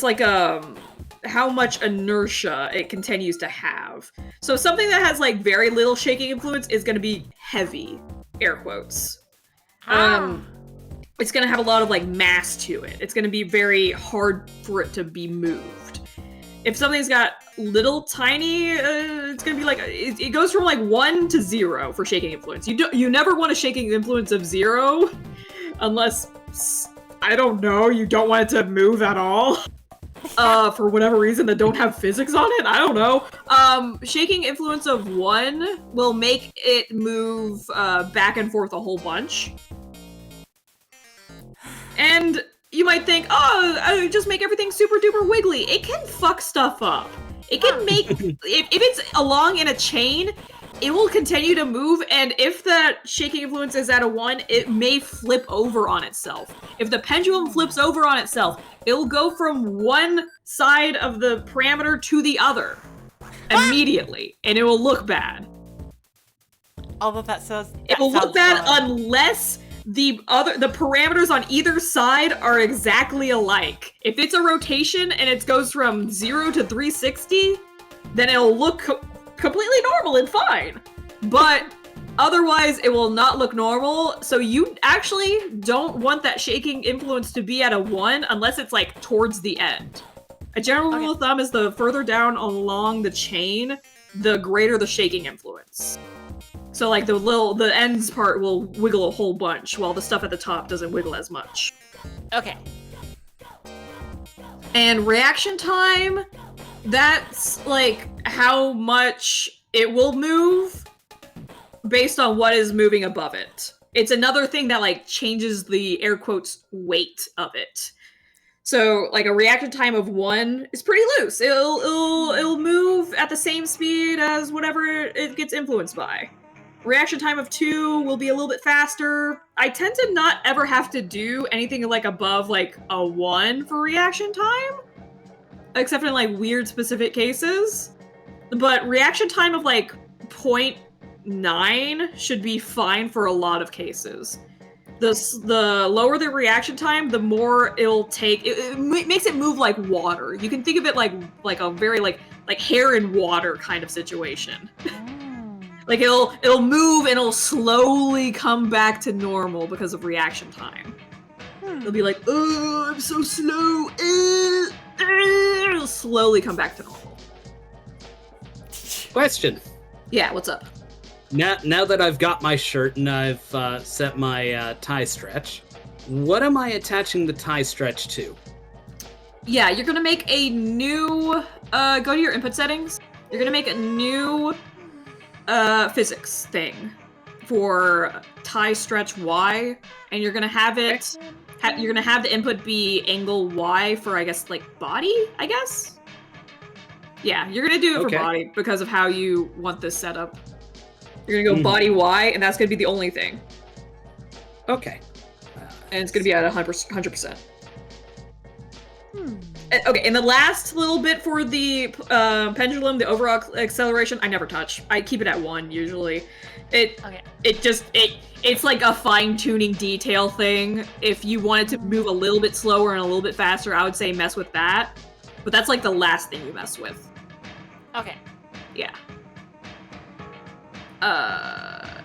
Speaker 5: like how much inertia it continues to have. So something that has like very little shaking influence is going to be heavy, air quotes. It's going to have a lot of like mass to it. It's going to be very hard for it to be moved. If something's got little tiny, it's going to be like, it goes from like 1 to 0 for shaking influence. You never want a shaking influence of 0 unless I don't know, you don't want it to move at all. For whatever reason that don't have physics on it, I don't know. Shaking influence of 1 will make it move back and forth a whole bunch. And you might think, oh, I just make everything super duper wiggly. It can fuck stuff up. It can make, if it's along in a chain, it will continue to move, and if that shaking influence is at a 1, it may flip over on itself. If the pendulum flips over on itself, it'll go from one side of the parameter to the other immediately, and it will look bad.
Speaker 1: Although that says
Speaker 5: It will look bad unless the parameters on either side are exactly alike. If it's a rotation and it goes from 0 to 360, then it'll look completely normal and fine. But otherwise, it will not look normal. So you actually don't want that shaking influence to be at a 1 unless it's like towards the end. A general rule of thumb is the further down along the chain, the greater the shaking influence. So like the ends part will wiggle a whole bunch, while the stuff at the top doesn't wiggle as much.
Speaker 1: Okay.
Speaker 5: And reaction time, that's like how much it will move based on what is moving above it. It's another thing that like changes the air quotes weight of it. So like a reaction time of 1 is pretty loose. It'll move at the same speed as whatever it gets influenced by. Reaction time of 2 will be a little bit faster. I tend to not ever have to do anything like above like a 1 for reaction time, except in like weird specific cases. But reaction time of like 0.9 should be fine for a lot of cases. The lower the reaction time, the more it'll take. It makes it move like water. You can think of it like a very like hair in water kind of situation. Like it'll move and it'll slowly come back to normal because of reaction time. It'll be like, oh, I'm so slow. It'll slowly come back to normal.
Speaker 2: Question.
Speaker 5: Yeah, what's up?
Speaker 2: Now that I've got my shirt and I've set my tie stretch, what am I attaching the tie stretch to?
Speaker 5: Yeah, you're gonna make a new, go to your input settings. You're gonna make a new physics thing for tie stretch Y, and you're gonna have it, you're gonna have the input be angle Y for, I guess, like body, I guess? Yeah, you're gonna do it for body because of how you want this set up. You're gonna go body Y, and that's gonna be the only thing.
Speaker 2: Okay.
Speaker 5: And it's gonna be at 100%. Okay, and the last little bit for the pendulum, the overall acceleration, I never touch. I keep it at 1 usually. It's like a fine-tuning detail thing. If you wanted to move a little bit slower and a little bit faster, I would say mess with that. But that's like the last thing you mess with.
Speaker 1: Okay.
Speaker 5: Yeah.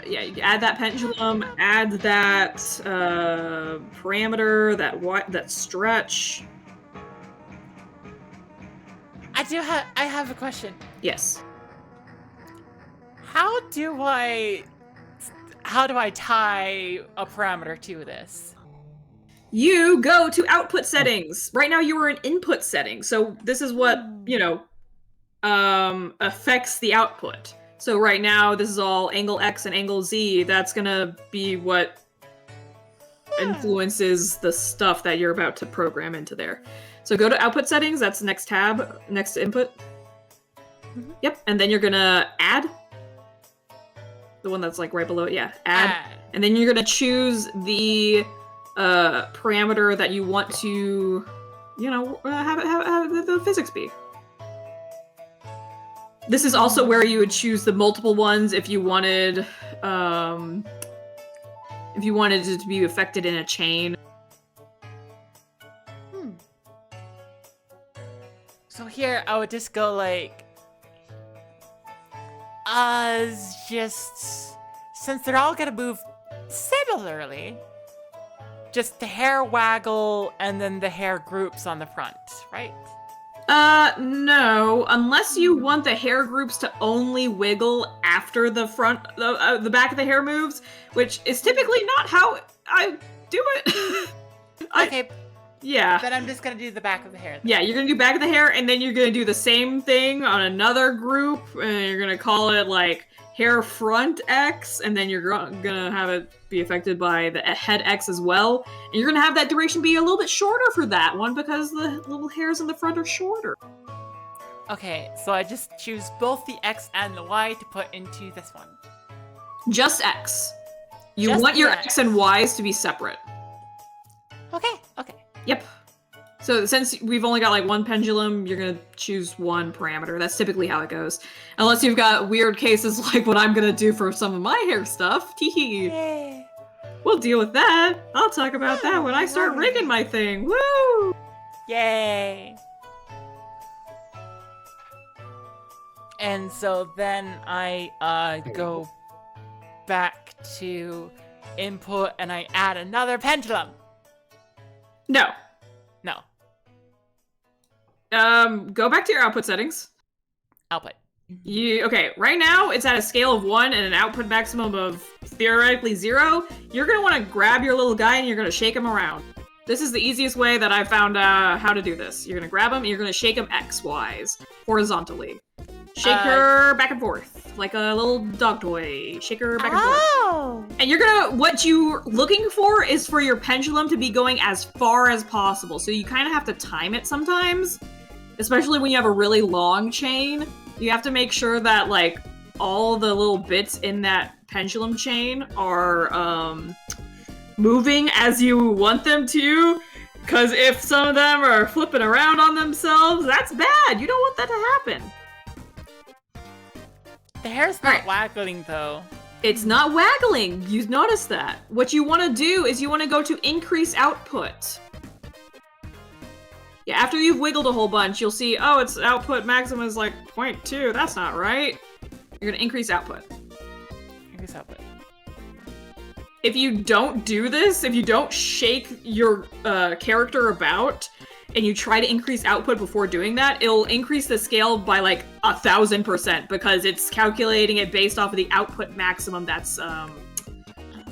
Speaker 5: Yeah, you add that pendulum, add that parameter, that stretch.
Speaker 1: I have a question.
Speaker 5: Yes.
Speaker 1: How do I tie a parameter to this?
Speaker 5: You go to output settings. Right now you are in input settings, so this is what, affects the output. So right now this is all angle X and angle Z. That's gonna be what influences the stuff that you're about to program into there. So go to output settings, that's the next tab, next to input. Yep, and then you're gonna add. The one that's like right below it, yeah, add. And then you're gonna choose the parameter that you want to, have the physics be. This is also where you would choose the multiple ones if you wanted it to be affected in a chain.
Speaker 1: So here I would just go like, since they're all gonna move similarly, just the hair waggle and then the hair groups on the front, right?
Speaker 5: No, unless you want the hair groups to only wiggle after the back of the hair moves, which is typically not how I do it.
Speaker 1: Okay,
Speaker 5: Yeah.
Speaker 1: then I'm just gonna do the back of the hair. then.
Speaker 5: Yeah, you're gonna do back of the hair, and then you're gonna do the same thing on another group, and you're gonna call it like hair front X, and then you're gonna have it be affected by the head X as well. And you're gonna have that duration be a little bit shorter for that one because the little hairs in the front are shorter.
Speaker 1: Okay, so I just choose both the X and the Y to put into this one.
Speaker 5: Just X. You
Speaker 1: Just
Speaker 5: want your
Speaker 1: the
Speaker 5: X and Ys to be separate.
Speaker 1: Okay, okay.
Speaker 5: Yep. So since we've only got like one pendulum, you're gonna choose one parameter. That's typically how it goes. Unless you've got weird cases like what I'm gonna do for some of my hair stuff. Teehee.
Speaker 1: Yay.
Speaker 5: We'll deal with that. I'll talk about that when I start rigging my thing. Woo!
Speaker 1: Yay. And so then I go back to input and I add another pendulum.
Speaker 5: No.
Speaker 1: No,
Speaker 5: Go back to your output settings.
Speaker 1: output.
Speaker 5: Okay, right now it's at a scale of 1 and an output maximum of theoretically 0. You're gonna want to grab your little guy and you're gonna shake him around. This is the easiest way that I found how to do this. You're gonna grab him and you're gonna shake him X-wise, horizontally. Shake her back and forth, like a little dog toy. Shake her back and forth.
Speaker 1: Oh!
Speaker 5: And you're gonna, what you're looking for is for your pendulum to be going as far as possible. So you kind of have to time it sometimes, especially when you have a really long chain. You have to make sure that like all the little bits in that pendulum chain are moving as you want them to. Because if some of them are flipping around on themselves, that's bad. You don't want that to happen.
Speaker 1: The hair's not waggling though.
Speaker 5: It's not waggling. You notice that. What you want to do is you want to go to increase output. Yeah, after you've wiggled a whole bunch, you'll see, oh, its output maximum is like 0.2. That's not right. You're going to increase output.
Speaker 1: Increase output.
Speaker 5: If you don't do this, if you don't shake your character about, and you try to increase output before doing that, it'll increase the scale by like 1,000% because it's calculating it based off of the output maximum that's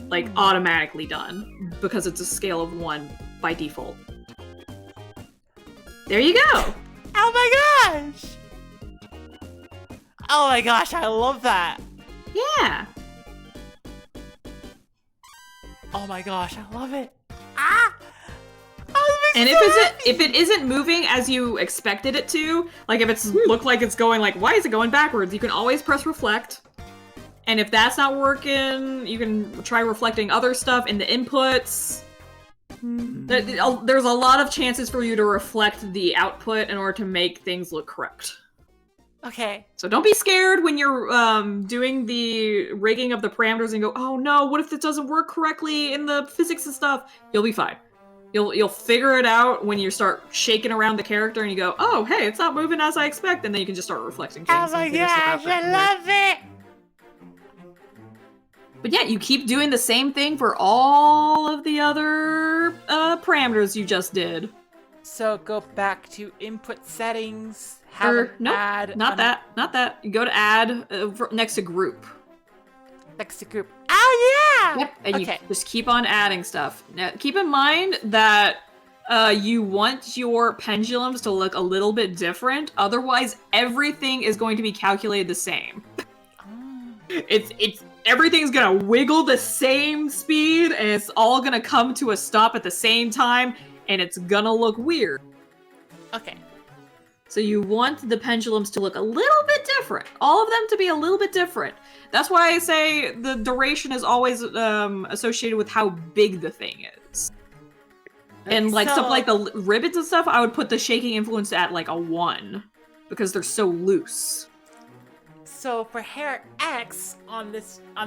Speaker 5: like automatically done because it's a scale of 1 by default. There you go.
Speaker 1: Oh my gosh! Oh my gosh, I love that.
Speaker 5: Yeah.
Speaker 1: Oh my gosh, I love it. Ah! Oh,
Speaker 5: And if it isn't moving as you expected it to, like if it's look like it's going like, why is it going backwards? You can always press reflect. And if that's not working, you can try reflecting other stuff in the inputs. There's a lot of chances for you to reflect the output in order to make things look correct.
Speaker 1: Okay.
Speaker 5: So don't be scared when you're doing the rigging of the parameters and go, oh no, what if it doesn't work correctly in the physics and stuff? You'll be fine. You'll figure it out when you start shaking around the character and you go, oh, hey, it's not moving as I expect, and then you can just start reflecting things.
Speaker 1: Oh my gosh, I love it!
Speaker 5: But yeah, you keep doing the same thing for all of the other parameters you just did.
Speaker 1: So go back to input settings,
Speaker 5: Nope,
Speaker 1: add...
Speaker 5: not that. You go to add next to group.
Speaker 1: Next to group. Oh yeah!
Speaker 5: Yep, and
Speaker 1: okay.
Speaker 5: you just keep on adding stuff. Now, keep in mind that you want your pendulums to look a little bit different. Otherwise, everything is going to be calculated the same. It's everything's gonna wiggle the same speed, and it's all gonna come to a stop at the same time, and it's gonna look weird.
Speaker 1: Okay.
Speaker 5: So you want the pendulums to look a little bit different. All of them to be a little bit different. That's why I say the duration is always associated with how big the thing is. And like stuff like the ribbons and stuff, I would put the shaking influence at like a 1 because they're so loose.
Speaker 1: So for hair X on the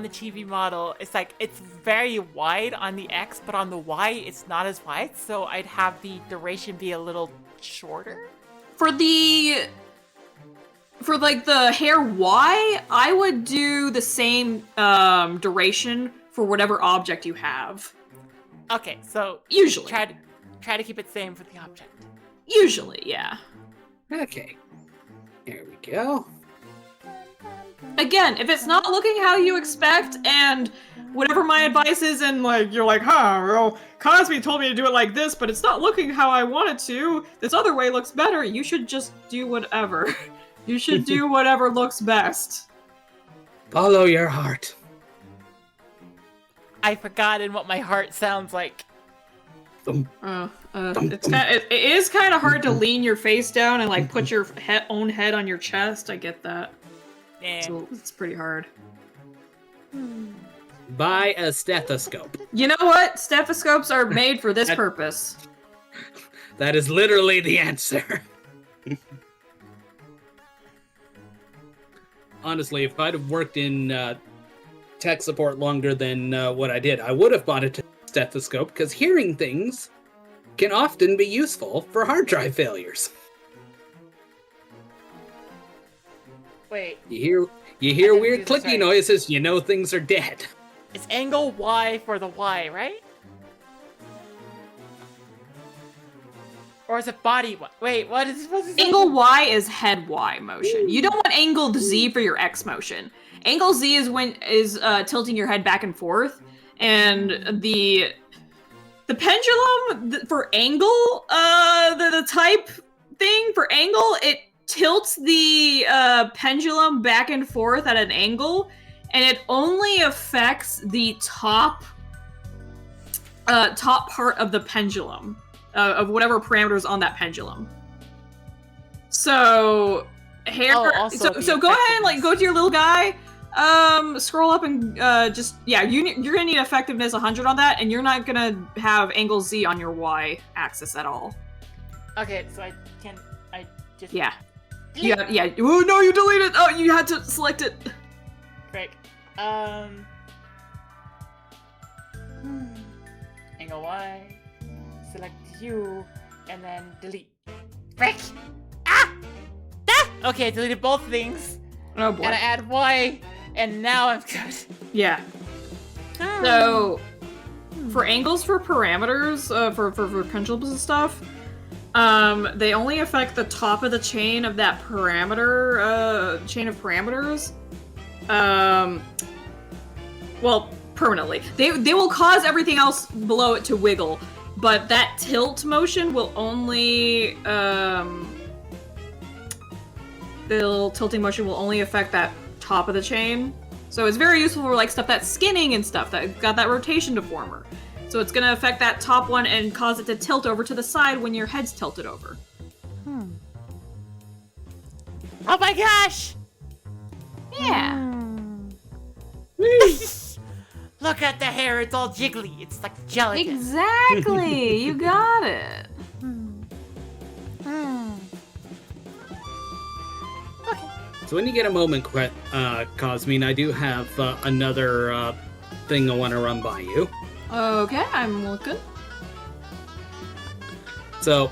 Speaker 1: TV model, it's like it's very wide on the X, but on the Y it's not as wide. So I'd have the duration be a little shorter.
Speaker 5: For like the hair Y, I would do the same duration for whatever object you have.
Speaker 1: Okay, so
Speaker 5: Usually.
Speaker 1: Try to keep it same for the object.
Speaker 5: Usually, yeah.
Speaker 2: Okay. There we go.
Speaker 5: again, if it's not looking how you expect, and whatever my advice is, and like you're like, well, Cosby told me to do it like this, but it's not looking how I want it to. This other way looks better. You should just do whatever. You should do whatever looks best.
Speaker 2: Follow your heart.
Speaker 1: I've forgotten what my heart sounds like.
Speaker 5: It is kind of hard to lean your face down and like put your own head on your chest. I get that.
Speaker 1: Yeah.
Speaker 5: So it's pretty hard.
Speaker 2: Buy a stethoscope.
Speaker 5: You know what? Stethoscopes are made for this purpose.
Speaker 2: That is literally the answer. Honestly, if I'd have worked in tech support longer than what I did, I would have bought a stethoscope, because hearing things can often be useful for hard drive failures.
Speaker 1: Wait.
Speaker 2: You hear weird
Speaker 1: do this
Speaker 2: clicky
Speaker 1: right.
Speaker 2: noises, you know things are dead.
Speaker 1: It's angle Y for the Y, right? Or is it body Y? Wait, what is it supposed to say?
Speaker 5: Angle Y is head Y motion. You don't want angled Z for your X motion. Angle Z is when tilting your head back and forth, and the pendulum for angle, the type thing for angle, it tilts the pendulum back and forth at an angle, and it only affects the top part of the pendulum, of whatever parameters on that pendulum. So so go ahead and like go to your little guy, scroll up and you're gonna need effectiveness 100 on that, and you're not gonna have angle Z on your Y axis at all.
Speaker 1: Okay, so I just
Speaker 5: Yeah. Yeah. Oh no, you deleted. Oh, you had to select it.
Speaker 1: Great. Angle Y, select U, and then delete. Frick! Ah! Okay, I deleted both things,
Speaker 5: Oh boy.
Speaker 1: and I add Y, and now I'm good.
Speaker 5: Yeah. So, for angles for parameters, for pendulums and stuff, they only affect the top of the chain of that parameter, chain of parameters. Well, permanently. They will cause everything else below it to wiggle, but that tilt motion will only, the tilting motion will only affect that top of the chain. So it's very useful for like stuff that's skinning and stuff that got that rotation deformer. So it's gonna affect that top one and cause it to tilt over to the side when your head's tilted over.
Speaker 1: Oh my gosh!
Speaker 5: Yeah.
Speaker 1: Look at the hair, it's all jiggly. It's like gelatin.
Speaker 5: Exactly. You got it.
Speaker 2: So when you get a moment, Cosmine, I do have another thing I want to run by you.
Speaker 5: Okay, I'm looking.
Speaker 2: So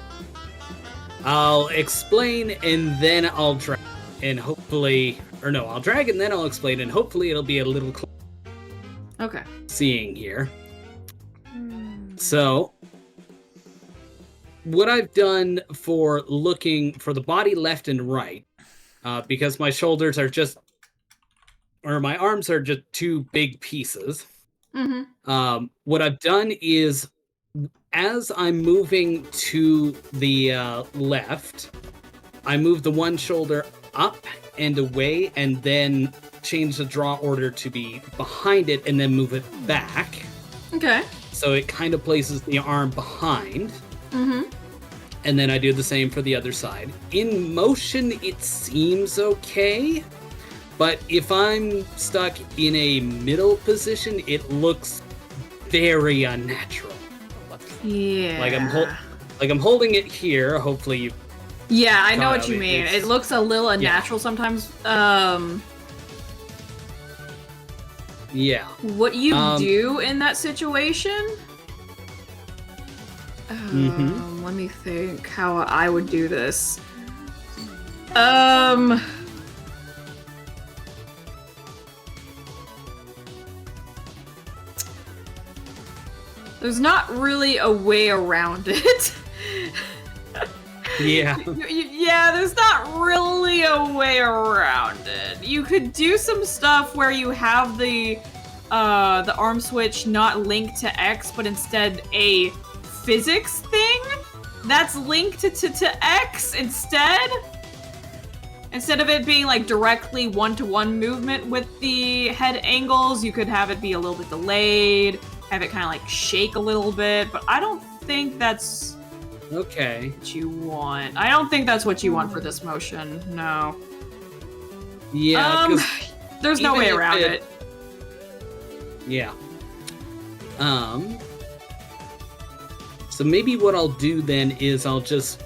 Speaker 2: I'll explain and then I'll drag, and hopefully, or no, I'll drag and then I'll explain, and hopefully it'll be a little
Speaker 5: Okay.
Speaker 2: seeing here. So what I've done for looking for the body left and right, because my shoulders are just, or my arms are just two big pieces. What I've done is, as I'm moving to the left, I move the one shoulder up and away, and then change the draw order to be behind it, and then move it back.
Speaker 5: Okay.
Speaker 2: So it kind of places the arm behind. And then I do the same for the other side. In motion, it seems okay, but if I'm stuck in a middle position, it looks very unnatural.
Speaker 5: Yeah.
Speaker 2: Like I'm holding it here. Hopefully you.
Speaker 5: Yeah, I know
Speaker 2: Kind
Speaker 5: what
Speaker 2: of,
Speaker 5: you mean.
Speaker 2: it's-
Speaker 5: It looks a little unnatural sometimes.
Speaker 2: Yeah.
Speaker 5: What you do in that situation? Let me think how I would do this. There's not really a way around it.
Speaker 2: Yeah.
Speaker 5: Yeah, there's not really a way around it. You could do some stuff where you have the arm switch not linked to X, but instead a physics thing that's linked to X instead. Instead of it being like directly one-to-one movement with the head angles, you could have it be a little bit delayed, have it kind of like shake a little bit, but I don't think that's
Speaker 2: Okay.
Speaker 5: what you want. I don't think that's what you want for this motion, no.
Speaker 2: Yeah. 'Cause
Speaker 5: There's no
Speaker 2: even
Speaker 5: way
Speaker 2: if
Speaker 5: around it.
Speaker 2: Yeah. So maybe what I'll do then is I'll just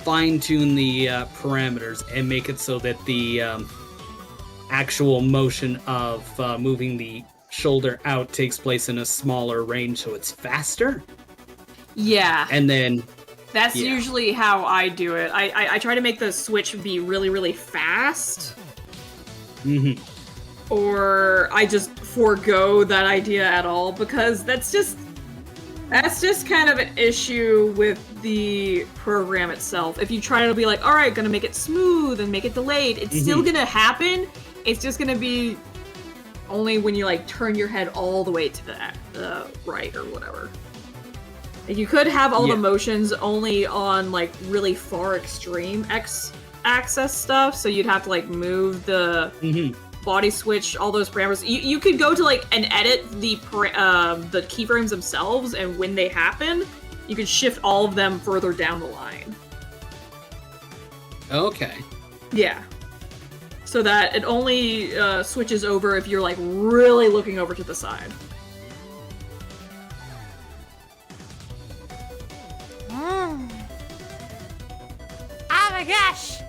Speaker 2: fine-tune the parameters and make it so that the actual motion of moving the shoulder out takes place in a smaller range so it's faster.
Speaker 5: Yeah.
Speaker 2: And then
Speaker 5: That's
Speaker 2: Yeah.
Speaker 5: usually how I do it. I try to make the switch be really, really fast, or I just forego that idea at all, because that's just kind of an issue with the program itself. If you try to be like, all right, gonna make it smooth and make it delayed, it's still gonna happen. It's just gonna be only when you like turn your head all the way to the right or whatever. You could have all the motions only on like really far extreme X-axis stuff, so you'd have to like move the body switch, all those parameters. You could go to like and edit the keyframes themselves, and when they happen, you can shift all of them further down the line.
Speaker 2: Okay.
Speaker 5: Yeah. So that it only switches over if you're like really looking over to the side.
Speaker 1: Oh my gosh!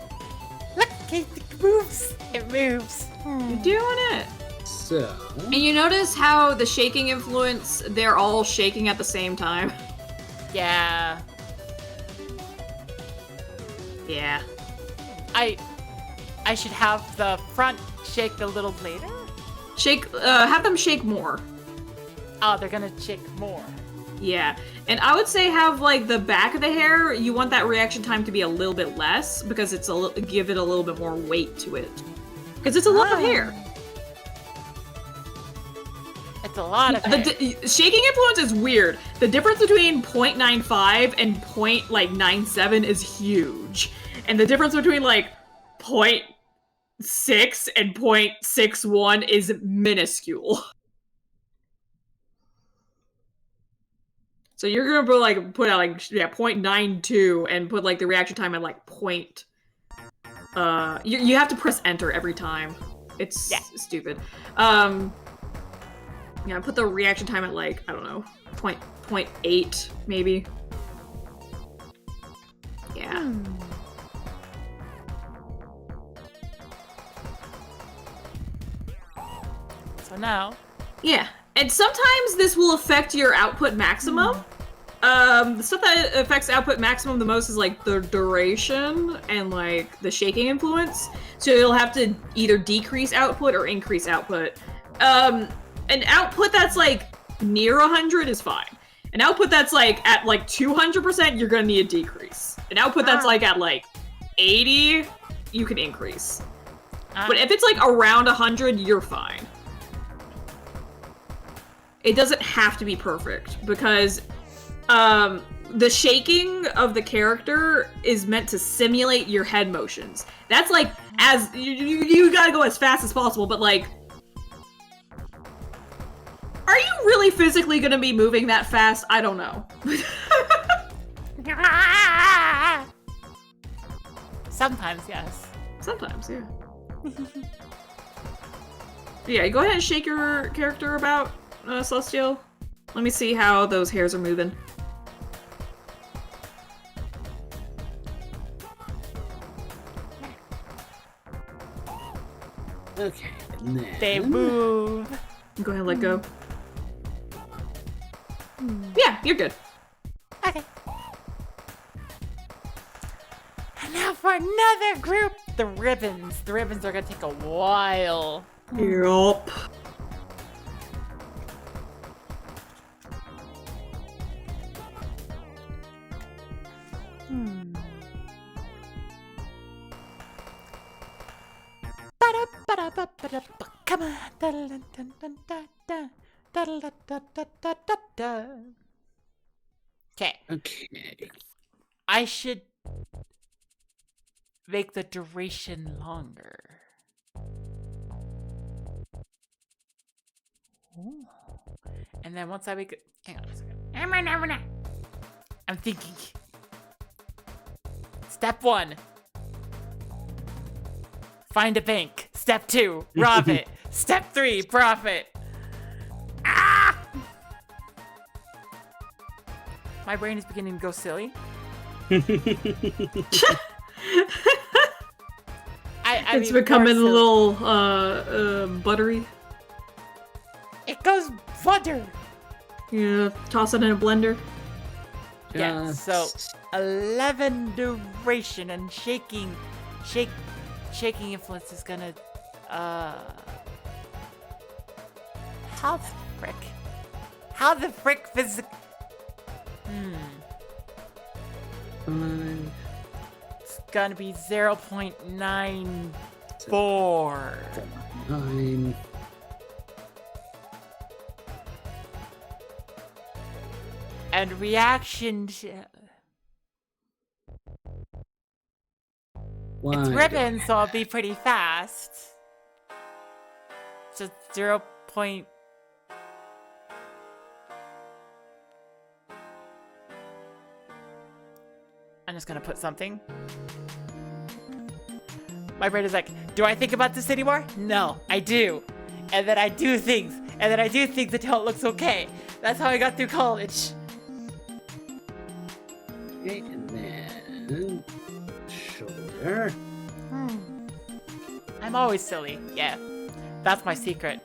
Speaker 1: Look, it moves. It moves.
Speaker 5: You're doing it.
Speaker 2: So
Speaker 5: And you notice how the shaking influence, they're all shaking at the same time.
Speaker 1: Yeah.
Speaker 5: Yeah.
Speaker 1: I should have the front shake a little later.
Speaker 5: Have them shake more.
Speaker 1: Oh, they're gonna shake more.
Speaker 5: Yeah. And I would say have like the back of the hair, you want that reaction time to be a little bit less, because it's give it a little bit more weight to it. Because it's a lot of hair.
Speaker 1: It's a lot of hair.
Speaker 5: Shaking influence is weird. The difference between 0.95 and 0.97 is huge. And the difference between like 0.6 and 0.61 is minuscule. So you're gonna put out 0.92 and put like the reaction time at like point. You have to press enter every time. It's stupid. Yeah, put the reaction time at like, I don't know, 0.8 maybe. Yeah.
Speaker 1: So now.
Speaker 5: Yeah, and sometimes this will affect your output maximum. The stuff that affects output maximum the most is like the duration and like the shaking influence. So you'll have to either decrease output or increase output. An output that's like near 100 is fine. An output that's like at like 200%, you're gonna need a decrease. An output that's like at like 80, you can increase. But if it's like around 100, you're fine. It doesn't have to be perfect, because the shaking of the character is meant to simulate your head motions. That's like, as you gotta go as fast as possible, but like, are you really physically gonna be moving that fast? I don't know.
Speaker 1: Sometimes, yes.
Speaker 5: Sometimes, yeah. Yeah, go ahead and shake your character about, Celestial. Let me see how those hairs are moving.
Speaker 2: Okay, and then
Speaker 1: They move.
Speaker 5: Go ahead and let go. Yeah, you're good.
Speaker 1: Okay. And now for another group, the ribbons. The ribbons are gonna take a while.
Speaker 5: Yup.
Speaker 1: Come on. Okay.
Speaker 2: Okay.
Speaker 1: I should make the duration longer. Ooh. And then once I make it, hang on a second. I'm thinking. Step 1. Find a bank. Step 2. Rob it. Step 3. Profit. Ah! My brain is beginning to go silly.
Speaker 5: It's becoming a little buttery.
Speaker 1: It goes butter.
Speaker 5: Yeah, toss it in a blender.
Speaker 1: Yeah, so 11 duration and shaking influence is gonna how the frick it's gonna be 0.94
Speaker 2: 9.
Speaker 1: and reaction it's ribbon, so I'll be pretty fast. Just 0. I'm just gonna put something. My brain is like, do I think about this anymore? No, I do. And then I do things. And then I do things until it looks okay. That's how I got through college.
Speaker 2: Okay, and then shoulder.
Speaker 1: I'm always silly. Yeah, that's my secret.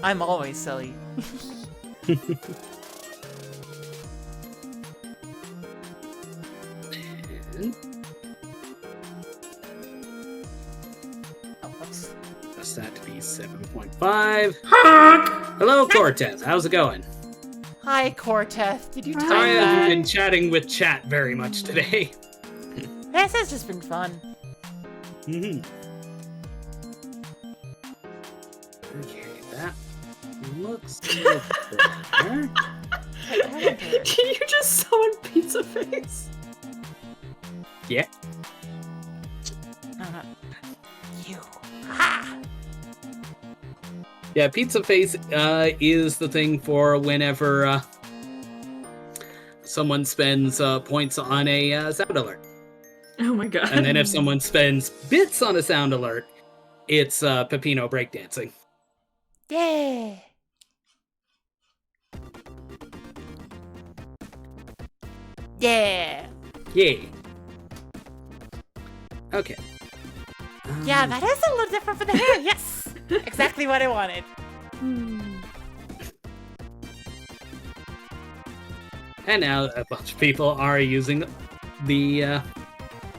Speaker 1: I'm always silly. Oh, whoops.
Speaker 2: That's that to be 7.5. Hello, Cortez. How's it going?
Speaker 1: Hi, Cortez. Did you time
Speaker 2: Sorry I haven't
Speaker 1: that?
Speaker 2: been chatting with chat very much today.
Speaker 1: This has just been fun.
Speaker 2: Okay, that looks good there.
Speaker 5: Can you just summon Pizza Face?
Speaker 2: Yeah.
Speaker 1: No, not you. Ha!
Speaker 2: Yeah, Pizza Face is the thing for whenever someone spends points on a sound alert.
Speaker 5: Oh my god.
Speaker 2: And then if someone spends bits on a sound alert, it's Pepino breakdancing.
Speaker 1: Yeah. Yeah.
Speaker 2: Yay. Okay.
Speaker 1: Yeah, that is a little different for the hair. Yes. Exactly what I wanted.
Speaker 2: And now a bunch of people are using the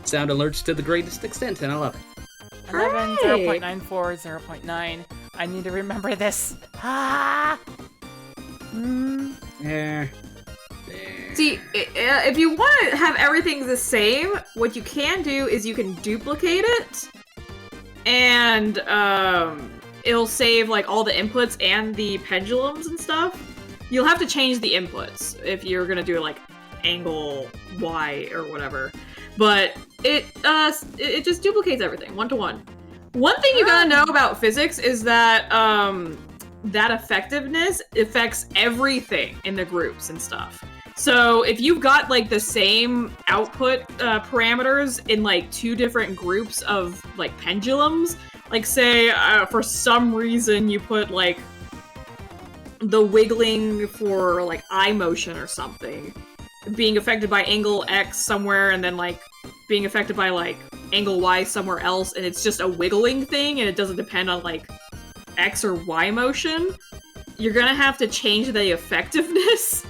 Speaker 2: sound alerts to the greatest extent, and I love it.
Speaker 1: 11,
Speaker 5: Hooray!
Speaker 1: 0.94, 0.9. I need to remember this. Ah!
Speaker 2: There.
Speaker 5: See, if you want to have everything the same, what you can do is you can duplicate it, and it'll save like all the inputs and the pendulums and stuff. You'll have to change the inputs if you're gonna do like angle Y or whatever, but it just duplicates everything 1-to-1. One thing you gotta know about physics is that that effectiveness affects everything in the groups and stuff. So if you've got like the same output parameters in like 2 different groups of like pendulums, like say for some reason you put like the wiggling for like eye motion or something being affected by angle X somewhere and then like being affected by like angle Y somewhere else, and it's just a wiggling thing and it doesn't depend on like X or Y motion, you're gonna have to change the effectiveness.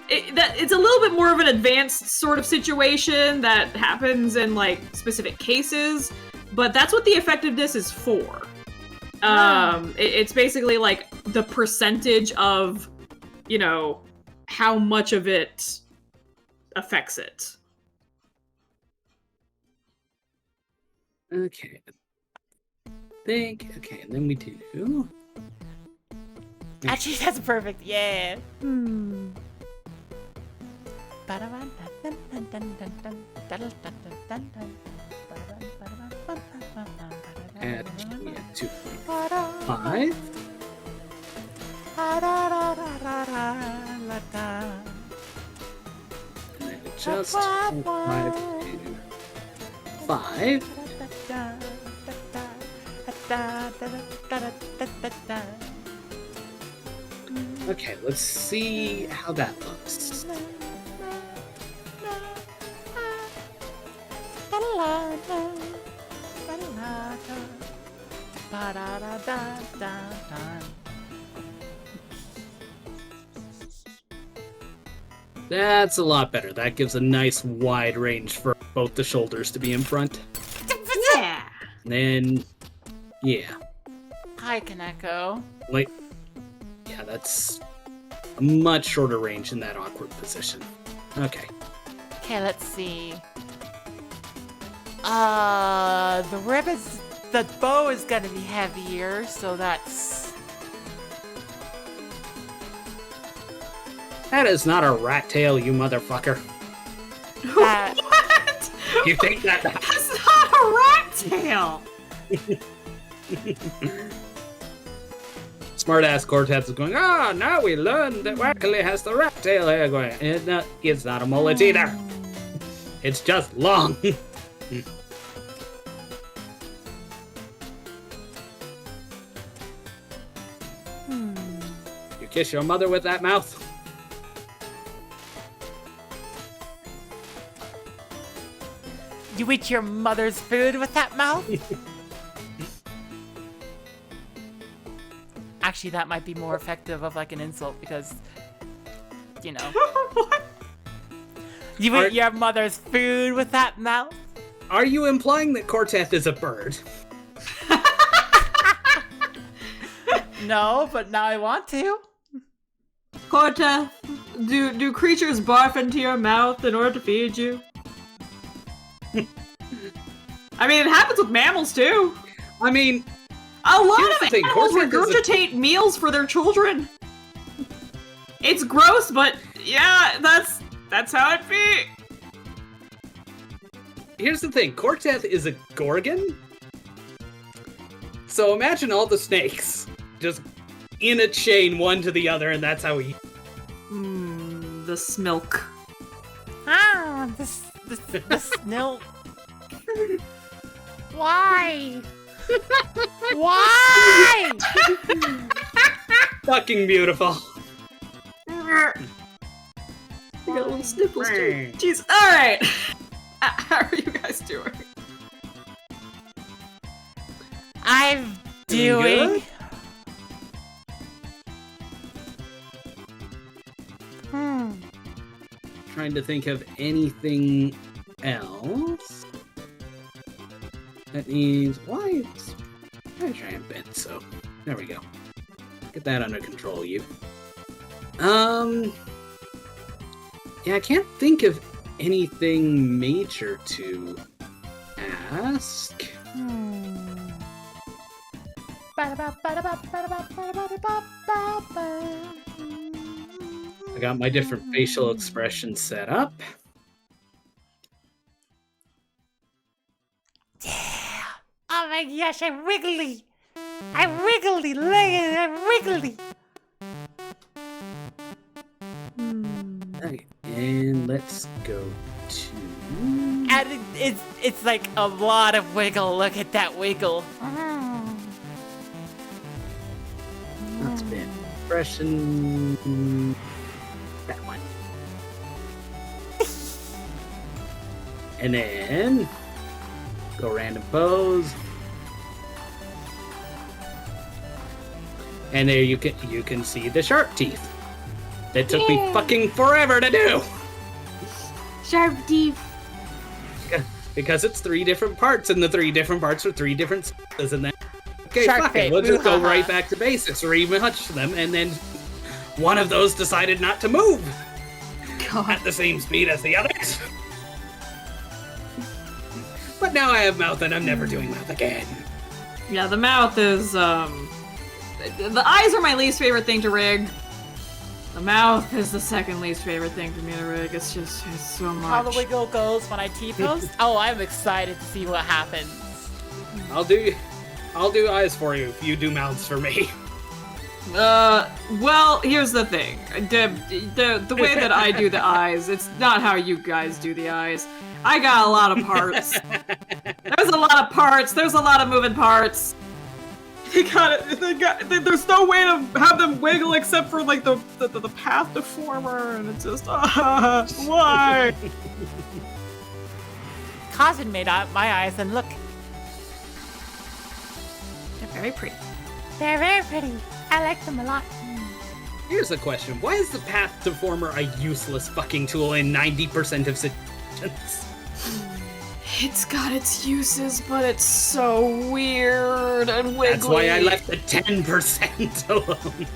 Speaker 5: It's a little bit more of an advanced sort of situation that happens in like specific cases, but that's what the effectiveness is for. It's basically like the percentage of, you know, how much of it affects it.
Speaker 2: Okay. think. Okay, and then we do.
Speaker 1: Actually, that's perfect. Yeah.
Speaker 2: Add 2.5. And then adjust 5 to 5. Okay, let's see how that looks. That's a lot better. That gives a nice wide range for both the shoulders to be in front.
Speaker 5: Yeah.
Speaker 2: And then, yeah.
Speaker 1: Hi, Kaneko.
Speaker 2: Like, yeah, that's a much shorter range in that awkward position. Okay.
Speaker 1: Okay, let's see. The bow is gonna be heavier, so that's...
Speaker 2: That is not a rat tail, you motherfucker.
Speaker 1: That...
Speaker 5: What?
Speaker 2: You think that...
Speaker 5: That's not a rat tail.
Speaker 2: Smartass Cortez is going, now we learned that Wackerly has the rat tail hair going. And it's not a mullet either. It's just long. You kiss your mother with that mouth?
Speaker 1: You eat your mother's food with that mouth? Actually, that might be more effective of like an insult because, you know.
Speaker 5: What?
Speaker 1: You eat your mother's food with that mouth?
Speaker 2: Are you implying that Cortez is a bird?
Speaker 1: No, but now I want to.
Speaker 5: Corta, do creatures barf into your mouth in order to feed you? I mean, it happens with mammals too.
Speaker 2: I mean,
Speaker 5: A lot
Speaker 2: here's
Speaker 5: of
Speaker 2: the thing,
Speaker 5: animals
Speaker 2: Cortez is a-
Speaker 5: regurgitate meals for their children. It's gross, but yeah, that's how it be.
Speaker 2: here's the thing. Cortez is a Gorgon. So imagine all the snakes just in a chain, one to the other, and that's how we...
Speaker 5: The smilk.
Speaker 1: Ah, this milk. Why? Why?
Speaker 2: Fucking beautiful.
Speaker 5: You got little snipples too. Jeez. All right. How are you guys doing?
Speaker 1: I'm
Speaker 2: Doing
Speaker 1: doing.
Speaker 2: good? Trying to think of anything else that needs... Why try and bend, so there we go. Get that under control, you. Yeah, I can't think of anything major to ask. I got my different facial expressions set up.
Speaker 1: Yeah. Oh my gosh, I'm wiggly. I'm wiggly. Look at it, I'm wiggly.
Speaker 2: Okay, and let's go to...
Speaker 1: And it's like a lot of wiggle. Look at that wiggle.
Speaker 2: Not spin. Expression... That one. And then... Go random pose. And there you can see the sharp teeth. That took me fucking forever to do!
Speaker 5: Sharp teeth.
Speaker 2: Because it's 3 different parts, and the 3 different parts are 3 different sizes, and then... Okay,
Speaker 1: Shark
Speaker 2: fuck it,
Speaker 1: bait,
Speaker 2: we'll just go
Speaker 1: boo-ha-ha.
Speaker 2: right back to basics, rematch them, and then one of those decided not to move
Speaker 5: God.
Speaker 2: at the same speed as the others. But now I have mouth, and I'm never doing mouth again.
Speaker 5: Yeah, the mouth is, the eyes are my least favorite thing to rig. The mouth is the second least favorite thing for me to rig. It's so
Speaker 1: How the
Speaker 5: much.
Speaker 1: wiggle goes when I T-post? Oh, I'm excited to see what happens.
Speaker 2: I'll do eyes for you if you do mouths for me.
Speaker 5: Well, here's the thing. The way that I do the eyes, it's not how you guys do the eyes. I got a lot of parts. There's a lot of parts. There's a lot of moving parts.
Speaker 6: There's no way to have them wiggle except for like the path deformer, and it's just why?
Speaker 1: Cosmine made out my eyes, and look,
Speaker 5: They're very pretty.
Speaker 1: they're very pretty. I like them a lot.
Speaker 2: Here's a question. Why is the path deformer a useless fucking tool in 90% of situations?
Speaker 5: It's got its uses, but it's so weird and wiggly.
Speaker 2: That's why I left the 10% alone.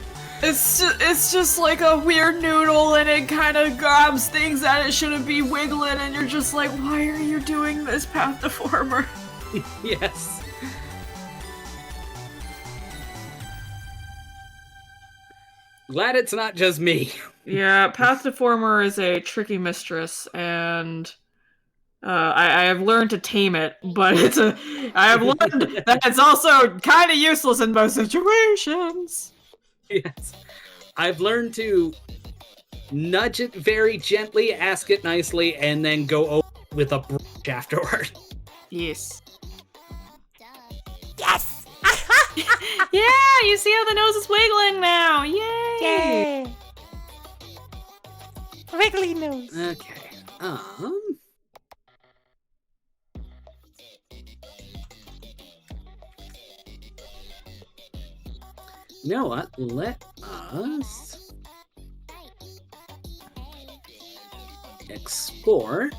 Speaker 5: It's just like a weird noodle, and it kind of grabs things that it shouldn't be wiggling, and you're just like, why are you doing this, path deformer?
Speaker 2: Yes. Glad it's not just me.
Speaker 5: Yeah, path deformer is a tricky mistress, and I have learned to tame it, but I have learned that it's also kind of useless in most situations.
Speaker 2: Yes. I've learned to nudge it very gently, ask it nicely, and then go over with a brush afterward.
Speaker 5: Yes.
Speaker 1: Yes!
Speaker 5: Yeah, you see how the nose is wiggling now. Yay!
Speaker 1: Yay! Wiggly nose.
Speaker 2: Okay. You know what? Let us export.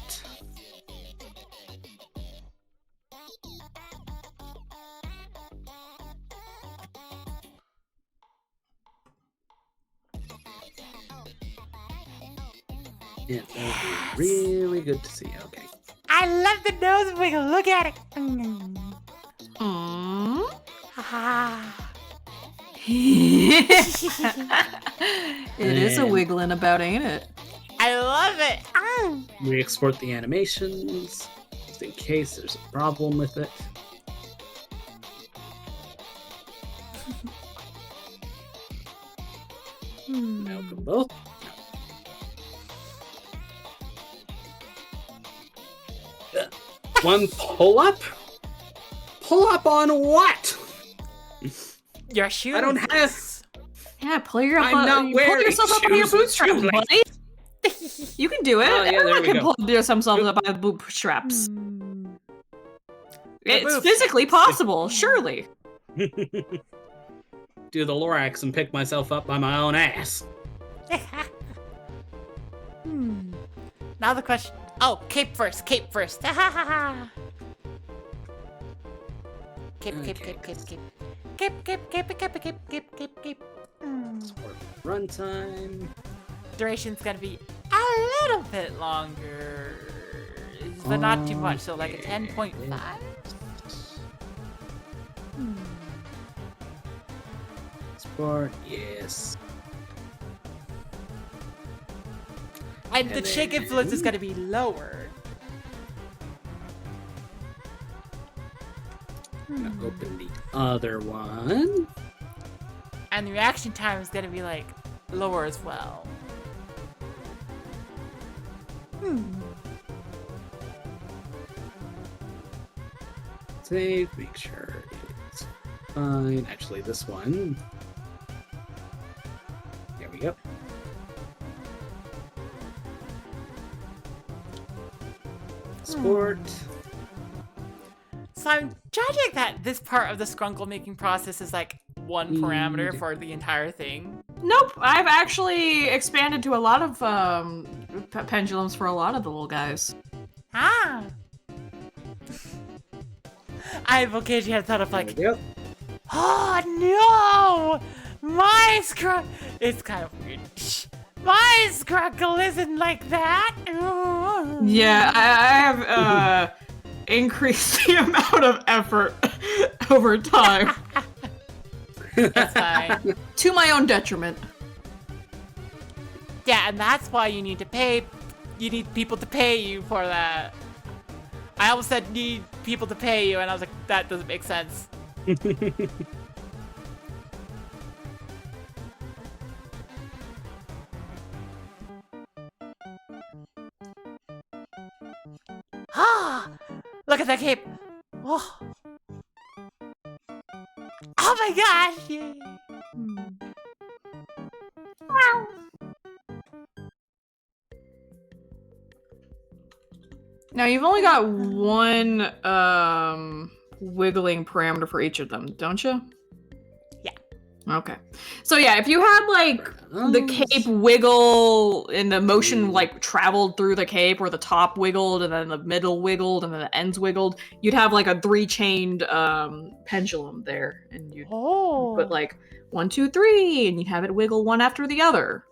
Speaker 2: Yeah, that would be really good to see. Okay.
Speaker 1: I love the nose wiggle. Look at it. Ah.
Speaker 5: It is a
Speaker 2: And-
Speaker 5: wiggling about, ain't it?
Speaker 1: I love it.
Speaker 2: Re-export the animations, just in case there's a problem with it. Open both. One pull-up? Pull-up on what?
Speaker 1: Your shoes.
Speaker 2: I don't have...
Speaker 5: Yeah, pull your
Speaker 2: I'm not
Speaker 5: pull
Speaker 2: wearing
Speaker 5: yourself up by your
Speaker 2: shoes with
Speaker 5: bootstraps,
Speaker 2: shoelaces.
Speaker 5: buddy. You can do it.
Speaker 2: Oh, yeah, there
Speaker 5: Everyone
Speaker 2: we
Speaker 5: can
Speaker 2: go.
Speaker 5: pull themselves up by the bootstraps.
Speaker 1: Mm.
Speaker 5: It's
Speaker 1: boobs.
Speaker 5: physically possible, surely.
Speaker 2: Do the Lorax and pick myself up by my own ass.
Speaker 1: Now the question. Oh, cape first. Cape first. Cape, cape, cape, cape, cape. Cape, cape, cape, cape, cape, cape, cape, cape.
Speaker 2: Support runtime.
Speaker 1: Duration's gonna be a little bit longer, but not too much. So like a 10.5.
Speaker 2: Support, yes.
Speaker 1: And the
Speaker 2: And
Speaker 1: shake
Speaker 2: then-
Speaker 1: influence is gonna be lower.
Speaker 2: Now open the other one.
Speaker 1: And the reaction time is gonna be like lower as well.
Speaker 2: Save, make sure it's fine. Actually, this one. There we go. Sport.
Speaker 1: So I'm judging that this part of the scrunkle making process is like one parameter for the entire thing.
Speaker 5: Nope, I've actually expanded to a lot of pendulums for a lot of the little guys.
Speaker 1: Ah. I've occasionally had thought of like,
Speaker 2: There we go.
Speaker 1: oh no! My scrunkle. It's kind of weird. My scrunkle isn't like that.
Speaker 5: Yeah, I have increase the amount of effort over time
Speaker 1: That's fine.
Speaker 5: to my own detriment.
Speaker 1: Yeah, and that's why you need to pay. You need people to pay you for that. I almost said need people to pay you, and I was like, that doesn't make sense. Ah! Look at that cape! Oh, oh my gosh! Yay. Wow.
Speaker 5: Now you've only got one wiggling parameter for each of them, don't you?
Speaker 1: Yeah.
Speaker 5: Okay. So yeah, if you had like the cape wiggle and the motion like traveled through the cape, where the top wiggled and then the middle wiggled and then the ends wiggled, you'd have like a 3-chained pendulum there, and you'd put like 1, 2, 3, and you'd have it wiggle one after the other.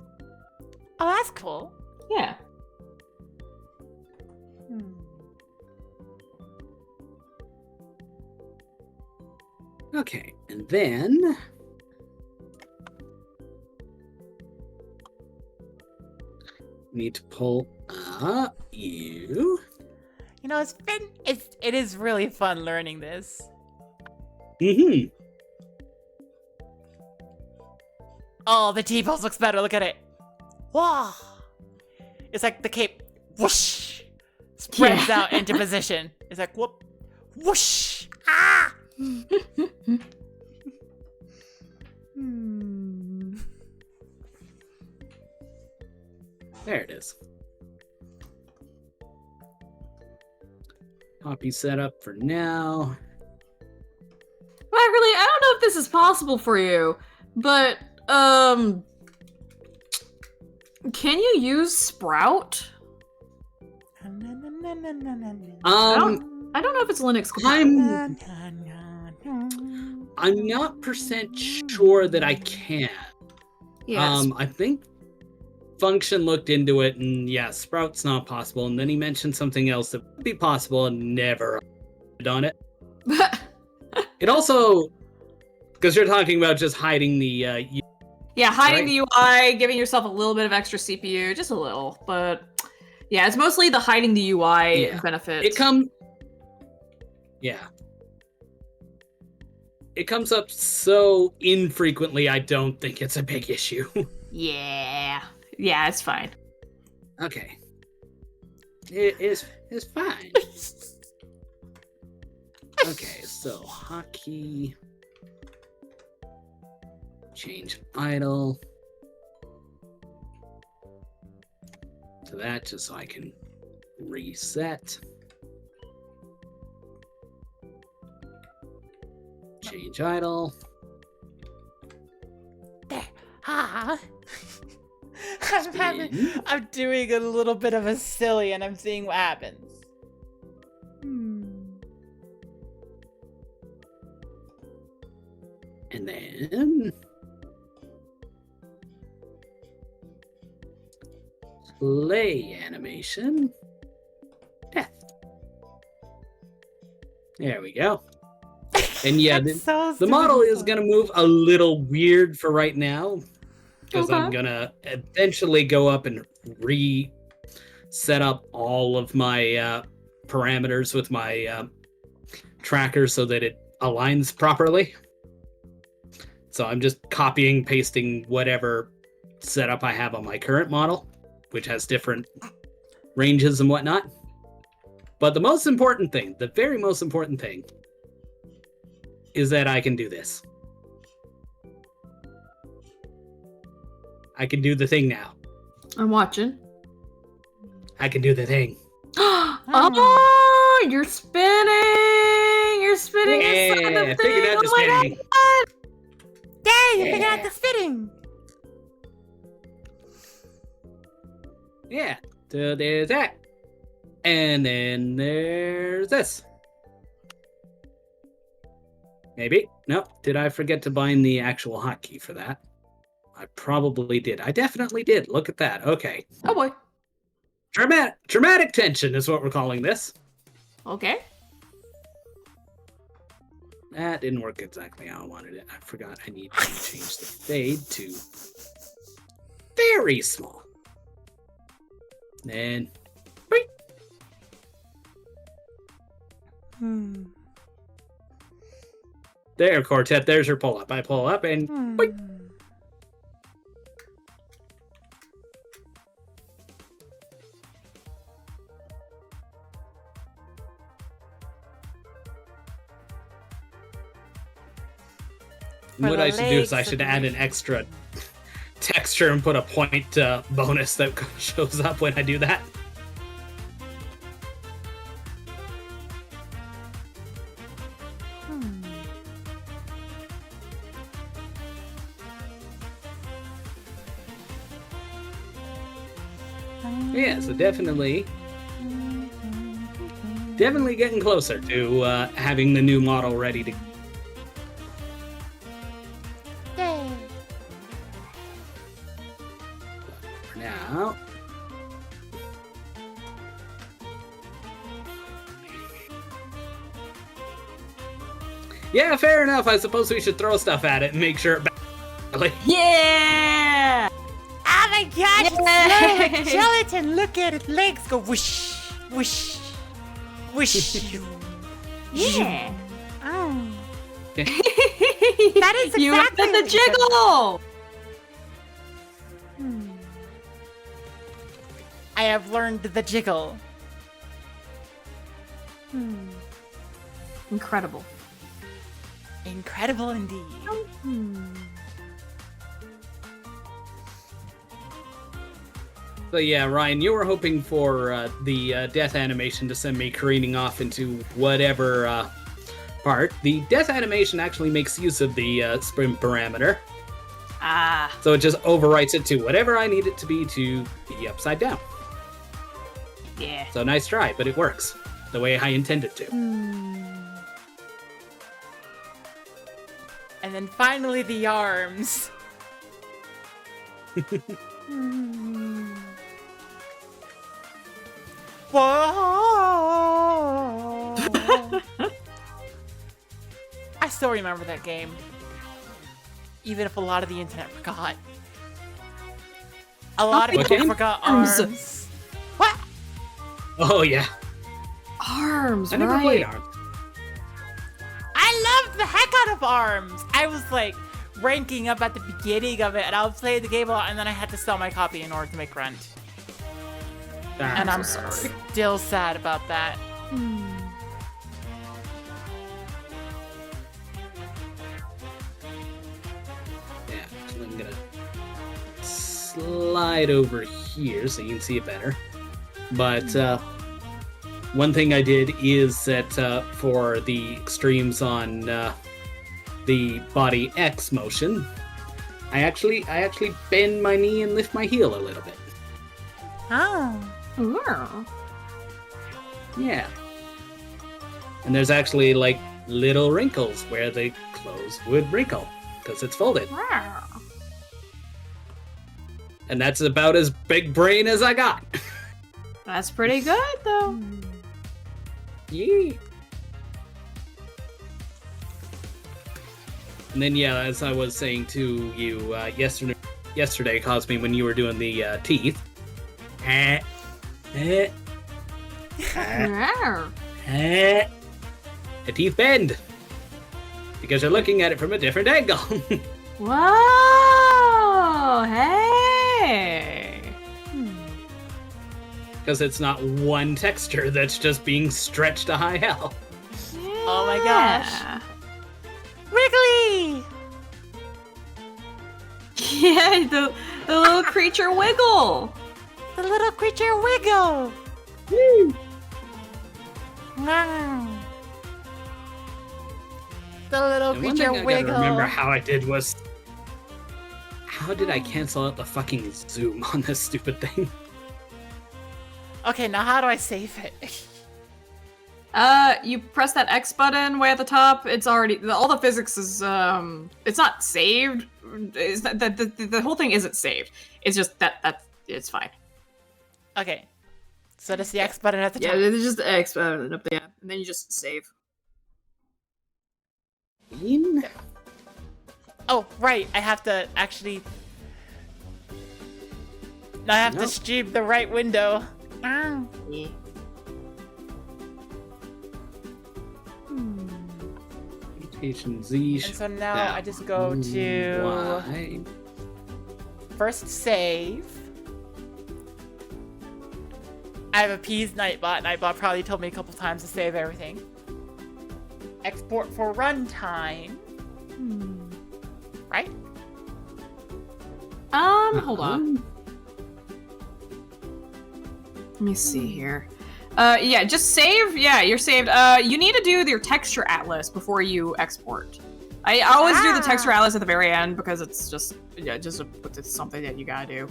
Speaker 1: Oh, that's cool.
Speaker 5: Yeah.
Speaker 2: Okay, and then need to pull up you.
Speaker 1: You know, it is really fun learning this.
Speaker 2: Mm-hmm.
Speaker 1: Oh, the T-pose looks better. Look at it. Wow. It's like the cape whoosh spreads out into position. It's like whoop whoosh. Ah.
Speaker 2: There it is. Copy setup for now.
Speaker 5: Well, I don't know if this is possible for you, but can you use Sprout?
Speaker 2: I'm
Speaker 5: I don't know if it's Linux compatible.
Speaker 2: I'm not percent sure that I can.
Speaker 5: Yes.
Speaker 2: I think Function looked into it, and yeah, Sprout's not possible. And then he mentioned something else that would be possible, and never done it. It also, because you're talking about just hiding the
Speaker 5: yeah, hiding the UI, giving yourself a little bit of extra CPU, just a little, but yeah, it's mostly the hiding the UI benefit.
Speaker 2: It comes up so infrequently, I don't think it's a big issue.
Speaker 5: Yeah, it's fine.
Speaker 2: Okay. It's fine. Okay, so hotkey. Change idle. To that, just so I can reset. Change idle.
Speaker 1: There. Ah. I'm doing a little bit of a silly, and I'm seeing what happens.
Speaker 2: And then play animation. Death. There we go. And yeah, the model is going to move a little weird for right now, because I'm going to eventually go up and set up all of my parameters with my tracker so that it aligns properly. So I'm just copying, pasting whatever setup I have on my current model, which has different ranges and whatnot. But the most important thing, the very most important thing, is that I can do this. I can do the thing now.
Speaker 5: I'm watching.
Speaker 2: I can do the thing.
Speaker 5: Oh, you're spinning! You're spinning inside the
Speaker 2: I
Speaker 5: thing!
Speaker 2: figured out the spinning.
Speaker 1: Yay, you figured out the fitting!
Speaker 2: Yeah, so there's that. And then there's this. Maybe. Nope. Did I forget to bind the actual hotkey for that? I probably did. I definitely did. Look at that. Okay.
Speaker 5: Oh boy.
Speaker 2: Dramatic tension is what we're calling this.
Speaker 5: Okay.
Speaker 2: That didn't work exactly how I wanted it. I forgot I need to change the fade to very small. Then, boing. There, Quartet, there's your pull up. I pull up and boing.
Speaker 1: For
Speaker 2: What
Speaker 1: the
Speaker 2: I should do is I
Speaker 1: legs
Speaker 2: should
Speaker 1: of
Speaker 2: add
Speaker 1: the-
Speaker 2: an extra texture and put a point bonus that shows up when I do that. Yeah, so definitely getting closer to having the new model ready to.
Speaker 1: Yay.
Speaker 2: For now. Yeah, fair enough. I suppose we should throw stuff at it and make sure it.
Speaker 5: Yeah!
Speaker 1: Oh my gosh,
Speaker 5: Yay!
Speaker 1: it's so like gelatin. Look at its legs go whoosh, whoosh, whoosh.
Speaker 5: Yeah!
Speaker 1: Oh.
Speaker 5: That
Speaker 1: is
Speaker 5: you
Speaker 1: exactly
Speaker 5: invented
Speaker 1: what you said.
Speaker 5: the jiggle!
Speaker 1: I have learned the jiggle.
Speaker 5: Incredible.
Speaker 1: Incredible indeed.
Speaker 2: So yeah, Ryan, you were hoping for the death animation to send me careening off into whatever part. The death animation actually makes use of the sprint parameter,
Speaker 5: Ah.
Speaker 2: so it just overwrites it to whatever I need it to be upside down.
Speaker 5: Yeah.
Speaker 2: So nice try, but it works the way I intended to.
Speaker 1: And then finally the arms. Whoa! I still remember that game. Even if a lot of the internet forgot. A lot of
Speaker 2: What
Speaker 1: people
Speaker 2: game?
Speaker 1: forgot
Speaker 5: Arms.
Speaker 1: arms. What?
Speaker 2: Oh yeah,
Speaker 5: Arms,
Speaker 2: I never
Speaker 5: right?
Speaker 2: played Arms.
Speaker 1: I loved the heck out of arms. I was like ranking up at the beginning of it, and I was playing the game a lot, and then I had to sell my copy in order to make rent. And I'm
Speaker 2: sorry.
Speaker 1: still sad about that.
Speaker 2: Yeah, so I'm gonna slide over here so you can see it better. But one thing I did is that for the extremes on the body X motion, I actually bend my knee and lift my heel a little bit.
Speaker 1: Oh.
Speaker 5: Ooh.
Speaker 2: Yeah. And there's actually like little wrinkles where the clothes would wrinkle because it's folded.
Speaker 5: Wow.
Speaker 2: And that's about as big brain as I got.
Speaker 5: That's pretty good, though.
Speaker 2: Yeah. And then yeah, as I was saying to you yesterday, Cosme, when you were doing the teeth. The
Speaker 5: Yeah.
Speaker 2: teeth bend because you're looking at it from a different angle.
Speaker 5: Whoa! Hey!
Speaker 2: Because it's not one texture that's just being stretched to high hell.
Speaker 1: Oh my gosh.
Speaker 5: Yeah.
Speaker 1: Wiggly!
Speaker 5: Yeah, the little creature wiggle.
Speaker 1: The little creature wiggle! Wow. The little
Speaker 2: And one
Speaker 1: creature
Speaker 2: thing I
Speaker 1: wiggle.
Speaker 2: gotta remember how I did was, how did I cancel out the fucking zoom on this stupid thing?
Speaker 1: Okay, now how do I save it?
Speaker 5: You press that X button way at the top. It's already all the physics is it's not saved. Is that the whole thing isn't saved? It's just that it's fine.
Speaker 1: Okay. So that's the X button at the
Speaker 5: Yeah,
Speaker 1: top.
Speaker 5: it's just the X button up there, and then you just save.
Speaker 2: Queen?
Speaker 1: Oh, right. I have to actually. I have to
Speaker 2: Nope.
Speaker 1: stream the right window.
Speaker 2: Mutation Z.
Speaker 1: And so now I just go to
Speaker 2: Y.
Speaker 1: first save. I have appeased Nightbot. Nightbot probably told me a couple times to save everything. Export for runtime. Right?
Speaker 5: Hold on. Let me see here. Yeah, just save. Yeah, you're saved. You need to do your texture atlas before you export. I always do the texture atlas at the very end because it's just it's something that you gotta do.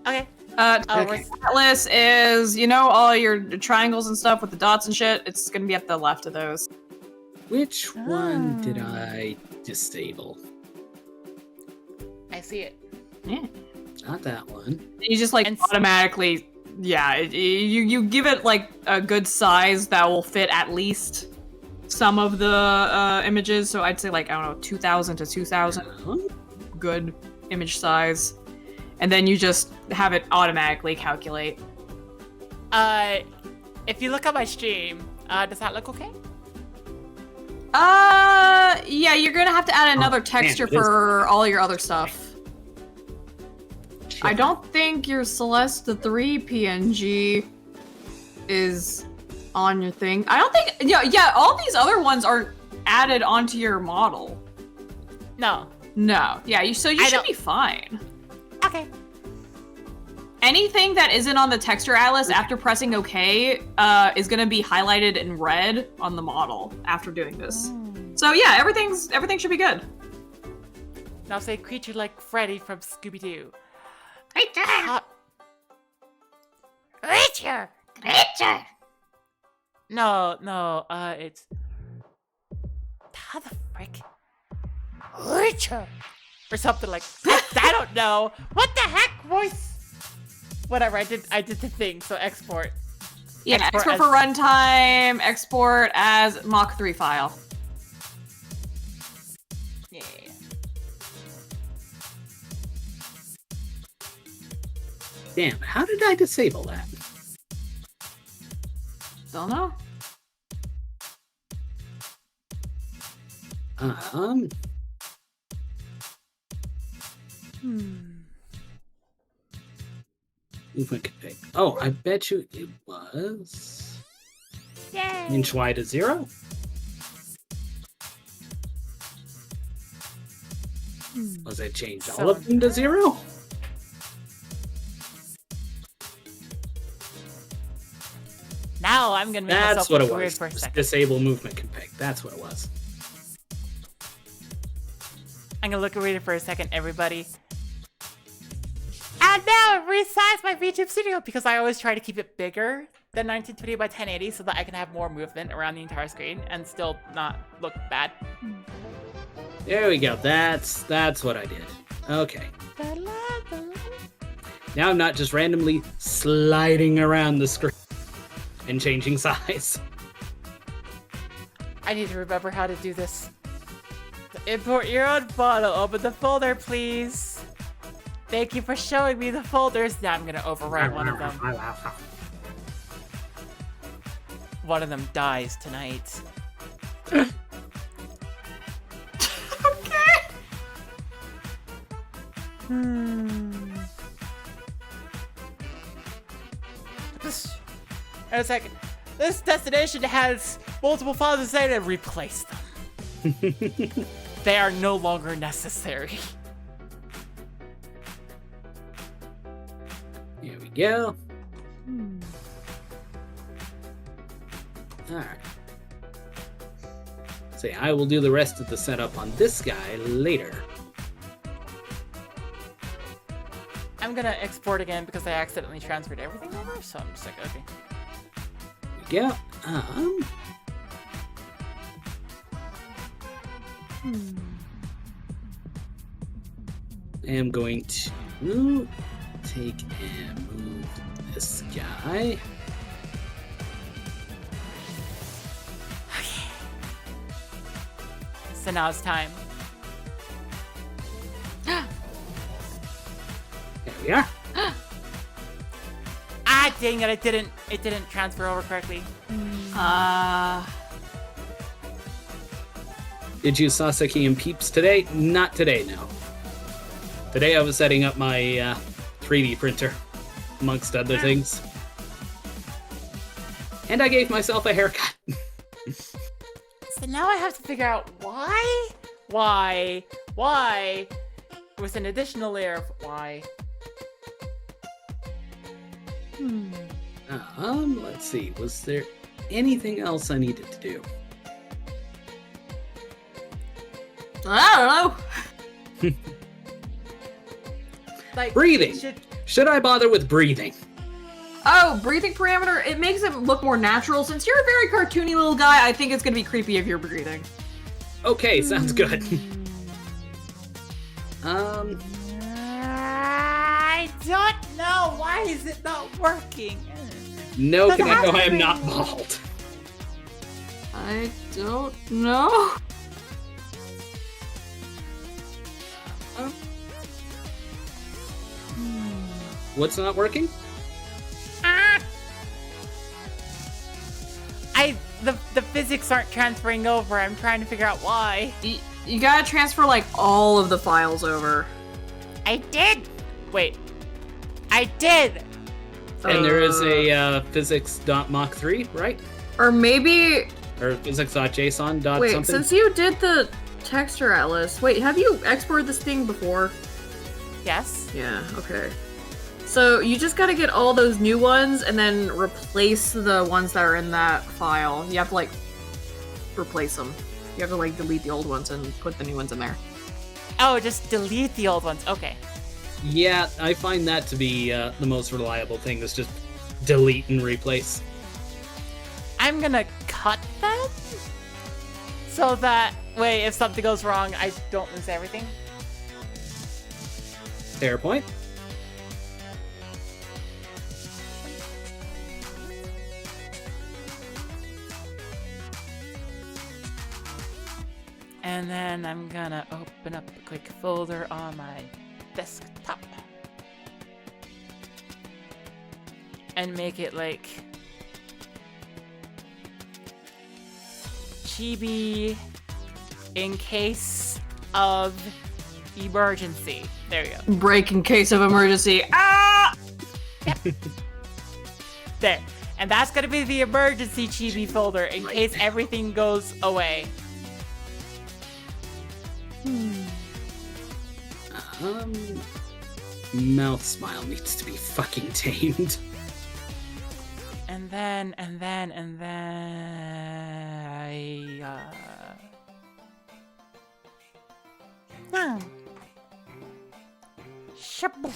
Speaker 1: Okay.
Speaker 2: Okay.
Speaker 5: Atlas is, you know, all your triangles and stuff with the dots and shit. It's gonna be at the left of those.
Speaker 2: Which one did I disable?
Speaker 1: I see it.
Speaker 5: Yeah.
Speaker 2: Not that one.
Speaker 5: You just like
Speaker 1: And
Speaker 5: automatically, yeah. You give it like a good size that will fit at least some of the images. So I'd say like, I don't know, 2000 to 2000. Good image size. And then you just have it automatically calculate.
Speaker 1: If you look at my stream, does that look okay?
Speaker 5: Yeah, you're gonna have to add another texture
Speaker 2: man, it is.
Speaker 5: for all your other stuff. I don't think your Celeste 3 PNG is on your thing. I don't think, yeah, all these other ones aren't added onto your model.
Speaker 1: No.
Speaker 5: No, yeah, so you
Speaker 1: I
Speaker 5: should
Speaker 1: don't-
Speaker 5: be fine.
Speaker 1: Okay.
Speaker 5: Anything that isn't on the texture atlas after pressing OK is gonna be highlighted in red on the model after doing this. So yeah, everything should be good.
Speaker 1: Now say creature like Freddy from Scooby-Doo.
Speaker 8: Creature!
Speaker 1: Creature!
Speaker 8: Creature!
Speaker 1: No, it's... How the frick? Creature! Or something like... I don't know. What the heck, voice? Whatever, I did the thing, so export.
Speaker 5: Yeah, export for runtime, export as Mach 3 file.
Speaker 1: Yeah.
Speaker 2: Damn, how did I disable that?
Speaker 5: Don't know.
Speaker 2: Movement config. Oh, I bet you it was
Speaker 8: Yay!
Speaker 2: inch Y to 0. Was it changed all of them to 0?
Speaker 1: Now I'm gonna make
Speaker 2: That's
Speaker 1: myself
Speaker 2: what it
Speaker 1: look weird
Speaker 2: was.
Speaker 1: for a
Speaker 2: Just
Speaker 1: second.
Speaker 2: disable movement config. That's what it was.
Speaker 1: I'm gonna look weird for a second, everybody. And now resize my VTube Studio because I always try to keep it bigger than 1920 by 1080 so that I can have more movement around the entire screen and still not look bad.
Speaker 2: There we go. That's what I did. Okay. Now I'm not just randomly sliding around the screen and changing size.
Speaker 1: I need to remember how to do this. Import your own photo. Open the folder, please. Thank you for showing me the folders. Now I'm gonna overwrite one of them. One of them dies tonight.
Speaker 5: Okay.
Speaker 1: And it's like, this destination has multiple files inside and replace them. They are no longer necessary.
Speaker 2: Here we go. Alright. See, I will do the rest of the setup on this guy later.
Speaker 1: I'm gonna export again because I accidentally transferred everything over, so I'm just like, okay.
Speaker 2: Here we go. I'm going to take and move this guy.
Speaker 1: So now it's time.
Speaker 2: There we are.
Speaker 1: Ah, dang it! It didn't transfer over correctly.
Speaker 2: Did you Sasaki and Peeps today? Not today, no. Today I was setting up my 3D printer, amongst other things. And I gave myself a haircut.
Speaker 1: So now I have to figure out why, with an additional layer of why.
Speaker 2: Let's see. Was there anything else I needed to do?
Speaker 5: I don't know.
Speaker 1: Like
Speaker 2: Breathing. Should I bother with breathing?
Speaker 5: Oh, breathing parameter, it makes it look more natural. Since you're a very cartoony little guy, I think it's gonna be creepy if you're breathing.
Speaker 2: Okay, sounds good.
Speaker 1: I don't know. Why is it not working?
Speaker 2: No,
Speaker 1: But
Speaker 2: Kaneko, I am
Speaker 1: that's
Speaker 2: not
Speaker 1: pretty-
Speaker 2: bald.
Speaker 5: I don't know.
Speaker 2: What's not working?
Speaker 1: The physics aren't transferring over. I'm trying to figure out why.
Speaker 5: You gotta transfer like all of the files over.
Speaker 1: I did. Wait. I did.
Speaker 2: And there is a physics.mach3, right?
Speaker 5: Or maybe.
Speaker 2: Or physics.json dot
Speaker 5: Wait,
Speaker 2: something?
Speaker 5: since you did the texture atlas, wait, have you exported this thing before?
Speaker 1: Yes.
Speaker 5: Yeah, okay. So you just gotta get all those new ones and then replace the ones that are in that file. You have to like replace them. You have to like delete the old ones and put the new ones in there.
Speaker 1: Oh, just delete the old ones. Okay.
Speaker 2: Yeah, I find that to be the most reliable thing, is just delete and replace.
Speaker 1: I'm gonna cut them so that way if something goes wrong, I don't lose everything.
Speaker 2: Fair point.
Speaker 1: And then I'm gonna open up a quick folder on my desktop and make it like chibi in case of emergency. There you go.
Speaker 5: Break in case of emergency. Ah!
Speaker 1: There. And that's gonna be the emergency chibi folder in case everything goes away.
Speaker 2: Mouth smile needs to be fucking tamed.
Speaker 1: And then Shaboof.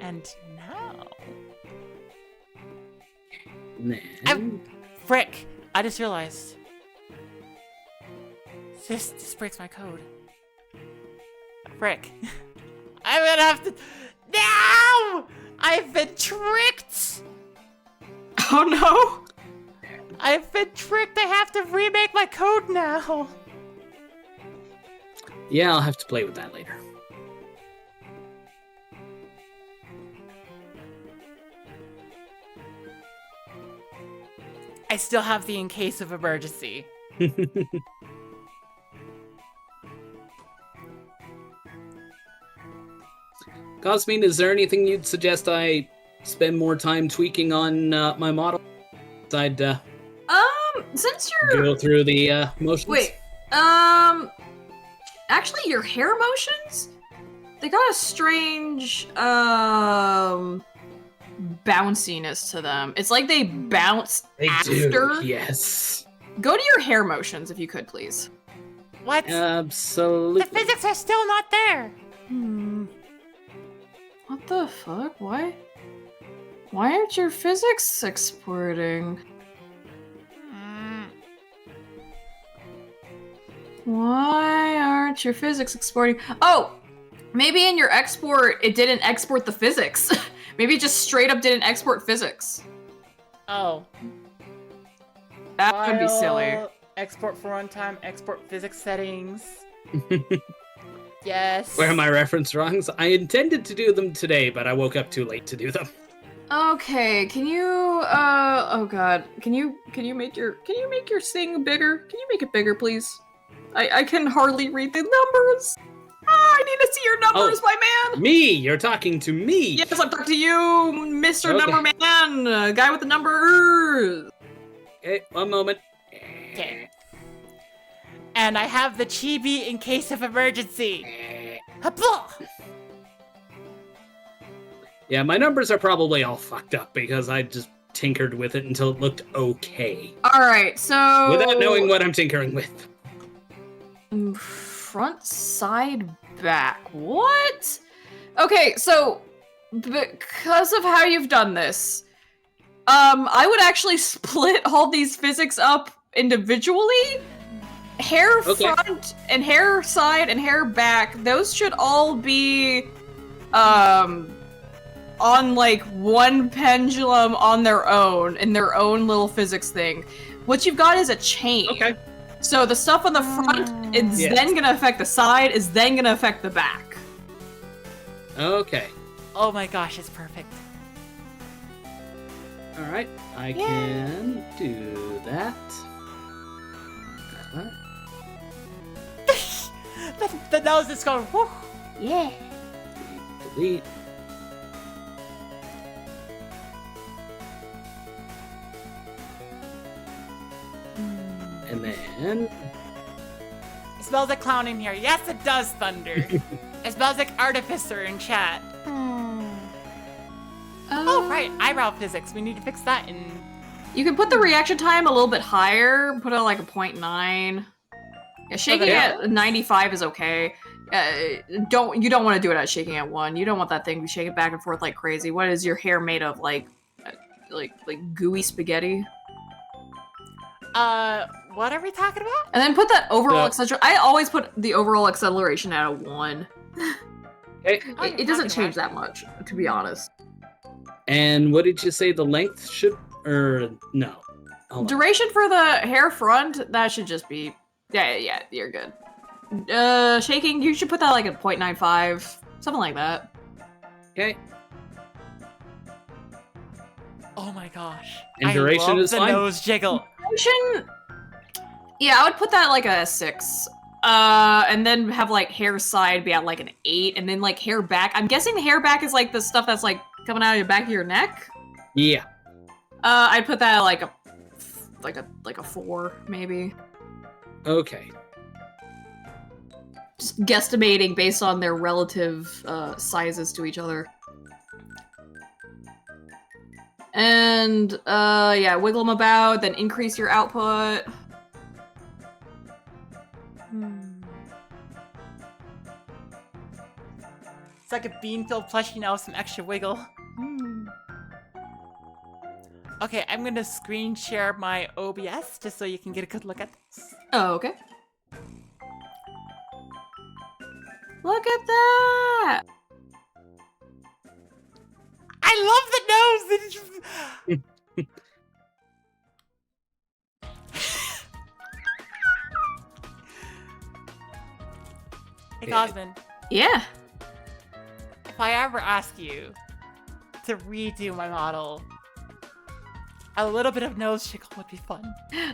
Speaker 1: And now
Speaker 2: Then...
Speaker 1: frick! I just realized this breaks my code. Frick! I'm gonna have to. No! I've been tricked.
Speaker 5: Oh no!
Speaker 1: I've been tricked. I have to remake my code now.
Speaker 2: Yeah, I'll have to play with that later.
Speaker 1: I still have the in case of emergency.
Speaker 2: Cosmine, is there anything you'd suggest I spend more time tweaking on my model? I'd
Speaker 5: Since you're
Speaker 2: go through the motions?
Speaker 5: wait, actually your hair motions, they got a strange bounciness to them. It's like they bounce
Speaker 2: They
Speaker 5: after.
Speaker 2: do, yes.
Speaker 5: Go to your hair motions if you could, please.
Speaker 1: What?
Speaker 2: Absolutely.
Speaker 1: The physics are still not there.
Speaker 5: What the fuck? Why aren't your physics exporting? Why aren't your physics exporting? Oh, maybe in your export it didn't export the physics. Maybe it just straight up didn't export physics.
Speaker 1: Oh.
Speaker 5: That would be silly.
Speaker 1: File Export for runtime, export physics settings. Yes.
Speaker 2: Where are my reference drawings? I intended to do them today, but I woke up too late to do them.
Speaker 5: Okay, can you oh god. Can you make your sing bigger? Can you make it bigger, please? I can hardly read the numbers. I need to see your numbers, my man.
Speaker 2: Me, you're talking to me.
Speaker 5: Yes, I'm talking to you, Mr.
Speaker 2: Okay.
Speaker 5: Number Man, guy with the numbers.
Speaker 2: Okay, one moment.
Speaker 1: Okay. And I have the chibi in case of emergency. Hapla!
Speaker 2: Yeah, my numbers are probably all fucked up because I just tinkered with it until it looked okay.
Speaker 5: Alright, so...
Speaker 2: Without knowing what I'm tinkering with.
Speaker 5: Front, side, back. What? Okay, so because of how you've done this, I would actually split all these physics up individually. Hair front and hair side and hair back, those should all be on like one pendulum on their own, in their own little physics thing. What you've got is a chain.
Speaker 2: Okay.
Speaker 5: So the stuff on the front is then gonna affect the side, is then gonna affect the back.
Speaker 2: Okay.
Speaker 1: Oh my gosh, it's perfect.
Speaker 2: Alright, I can do that.
Speaker 1: The nose is going, whoo.
Speaker 8: Yeah.
Speaker 2: Delete. And then...
Speaker 1: It smells like clown in here. Yes, it does, Thunder. It smells like artificer in chat. Oh, right. Eyebrow physics. We need to fix that in...
Speaker 5: You can put the reaction time a little bit higher. Put it like a 0.9. Yeah, shaking at 95 is okay. You don't want to do it at shaking at 1. You don't want that thing to be shaking back and forth like crazy. What is your hair made of? Like gooey spaghetti?
Speaker 1: What are we talking about?
Speaker 5: And then put that overall acceleration. I always put the overall acceleration at a 1. It doesn't change that much, to be honest.
Speaker 2: And what did you say the length should... Or... No. Hold on.
Speaker 5: Duration for the hair front, that should just be... Yeah, you're good. Shaking, you should put that like at 0.95. Something like that.
Speaker 2: Okay.
Speaker 1: Oh my gosh.
Speaker 2: And duration is
Speaker 1: the
Speaker 2: fine?
Speaker 1: nose jiggle.
Speaker 5: Duration... Yeah, I would put that like a 6. And then have like hair side be at like an 8, and then like hair back. I'm guessing the hair back is like the stuff that's like coming out of your back of your neck.
Speaker 2: Yeah.
Speaker 5: I'd put that at like a 4 maybe.
Speaker 2: Okay.
Speaker 5: Just guesstimating based on their relative sizes to each other. And yeah, wiggle them about, then increase your output.
Speaker 1: It's like a bean-filled plushie now with some extra wiggle. Okay, I'm gonna screen share my OBS just so you can get a good look at this.
Speaker 5: Oh, okay. Look at that!
Speaker 1: I love the nose! Hey, Cosmin.
Speaker 5: Yeah.
Speaker 1: If I ever ask you to redo my model, a little bit of nose jiggle would be fun.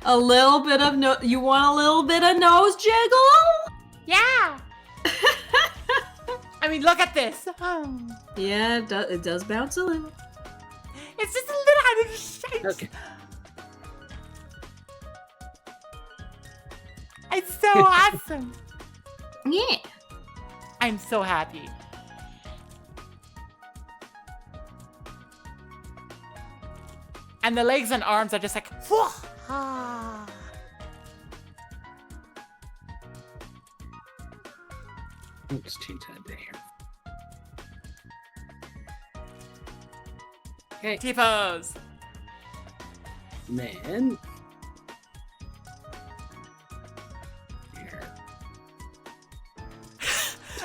Speaker 5: A little bit of you want a little bit of nose jiggle?
Speaker 1: Yeah! I mean, look at this.
Speaker 5: Yeah, it does bounce a little.
Speaker 1: It's just a little out of shape.
Speaker 2: Okay.
Speaker 1: It's so awesome.
Speaker 5: Yeah.
Speaker 1: I'm so happy. And the legs and arms are just like, ah.
Speaker 2: Let's change that there. Okay.
Speaker 1: T-pose.
Speaker 2: Then... Here.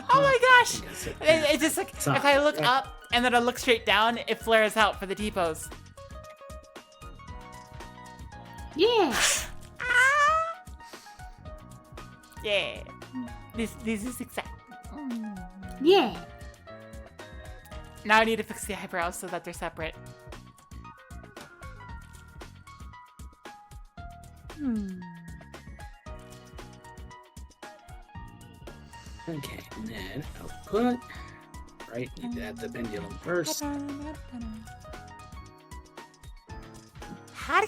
Speaker 1: Oh my gosh! It's just like,
Speaker 2: Sorry.
Speaker 1: if I look up and then I look straight down, it flares out for the T-pose.
Speaker 8: Yeah.
Speaker 1: Yeah. This is exact.
Speaker 5: Yeah.
Speaker 1: Now I need to fix the eyebrows so that they're separate.
Speaker 2: Okay, and then output. Right, need to add the pendulum first.
Speaker 1: How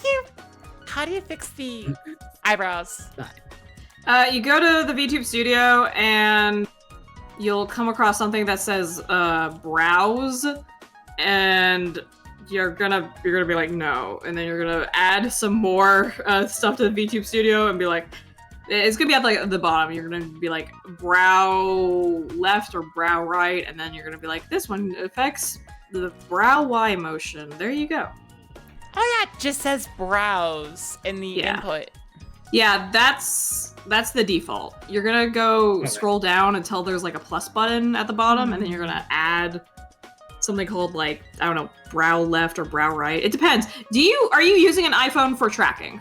Speaker 1: do you fix the eyebrows?
Speaker 5: You go to the VTube Studio and you'll come across something that says browse, and you're gonna be like no, and then you're gonna add some more stuff to the VTube Studio and be like, it's gonna be at like the bottom. You're gonna be like brow left or brow right, and then you're gonna be like, this one affects the brow Y motion. There you go.
Speaker 1: Oh yeah, it just says browse in the input.
Speaker 5: Yeah, that's the default. You're gonna go scroll down until there's like a plus button at the bottom, and then you're gonna add something called like, I don't know, brow left or brow right. It depends. Are you using an iPhone for tracking?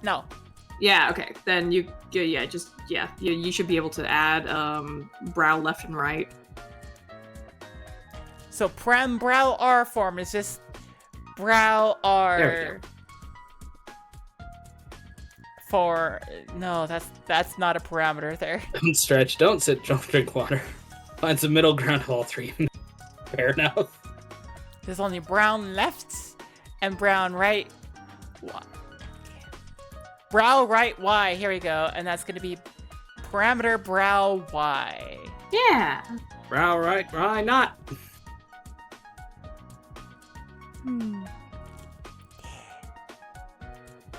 Speaker 1: No.
Speaker 5: Yeah, okay. Then you should be able to add brow left and right.
Speaker 1: So brow R form is just brow R.
Speaker 2: There
Speaker 1: For no, that's not a parameter there.
Speaker 2: Don't stretch, don't sit, don't drink water. Find some middle ground of all three. Fair enough.
Speaker 1: There's only brown left and brown right. Brow right Y. Here we go, and that's gonna be parameter brow Y.
Speaker 5: Yeah.
Speaker 2: Brow right, why not?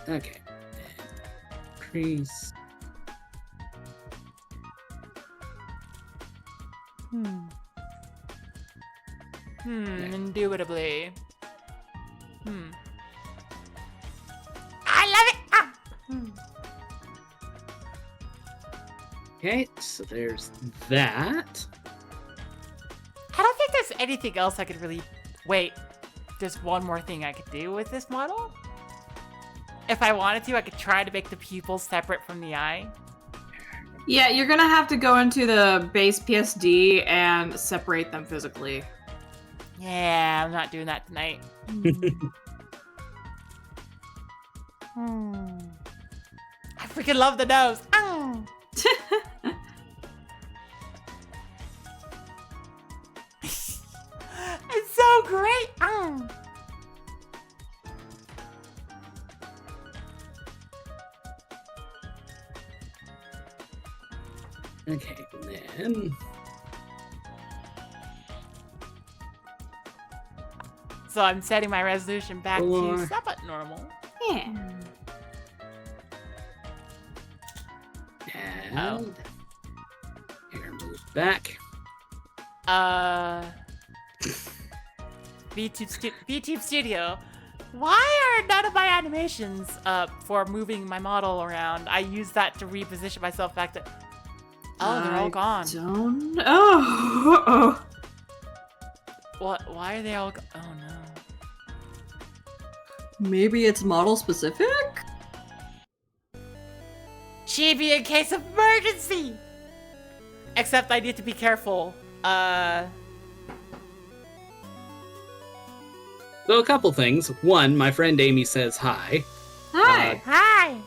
Speaker 2: Okay. Increase.
Speaker 1: Indubitably. I love it! Ah!
Speaker 2: Okay, so there's that.
Speaker 1: I don't think there's anything else I could really... Wait, there's one more thing I could do with this model? If I wanted to, I could try to make the pupils separate from the eye.
Speaker 5: Yeah, you're gonna have to go into the base PSD and separate them physically.
Speaker 1: Yeah, I'm not doing that tonight. I freaking love the nose. It's so great.
Speaker 2: Okay, then.
Speaker 1: So I'm setting my resolution back
Speaker 2: Or-
Speaker 1: to somewhat normal.
Speaker 5: Yeah.
Speaker 2: And here, move back.
Speaker 1: VTube Studio. Why are none of my animations for moving my model around? I use that to reposition myself back to... Oh, they're all gone.
Speaker 5: Don't know. Oh.
Speaker 1: What? Why are they all Oh no.
Speaker 5: Maybe it's model specific?
Speaker 1: Chibi in case of emergency! Except I need to be careful.
Speaker 2: So a couple things. One, my friend Amy says hi.
Speaker 5: Hi.
Speaker 1: Hi!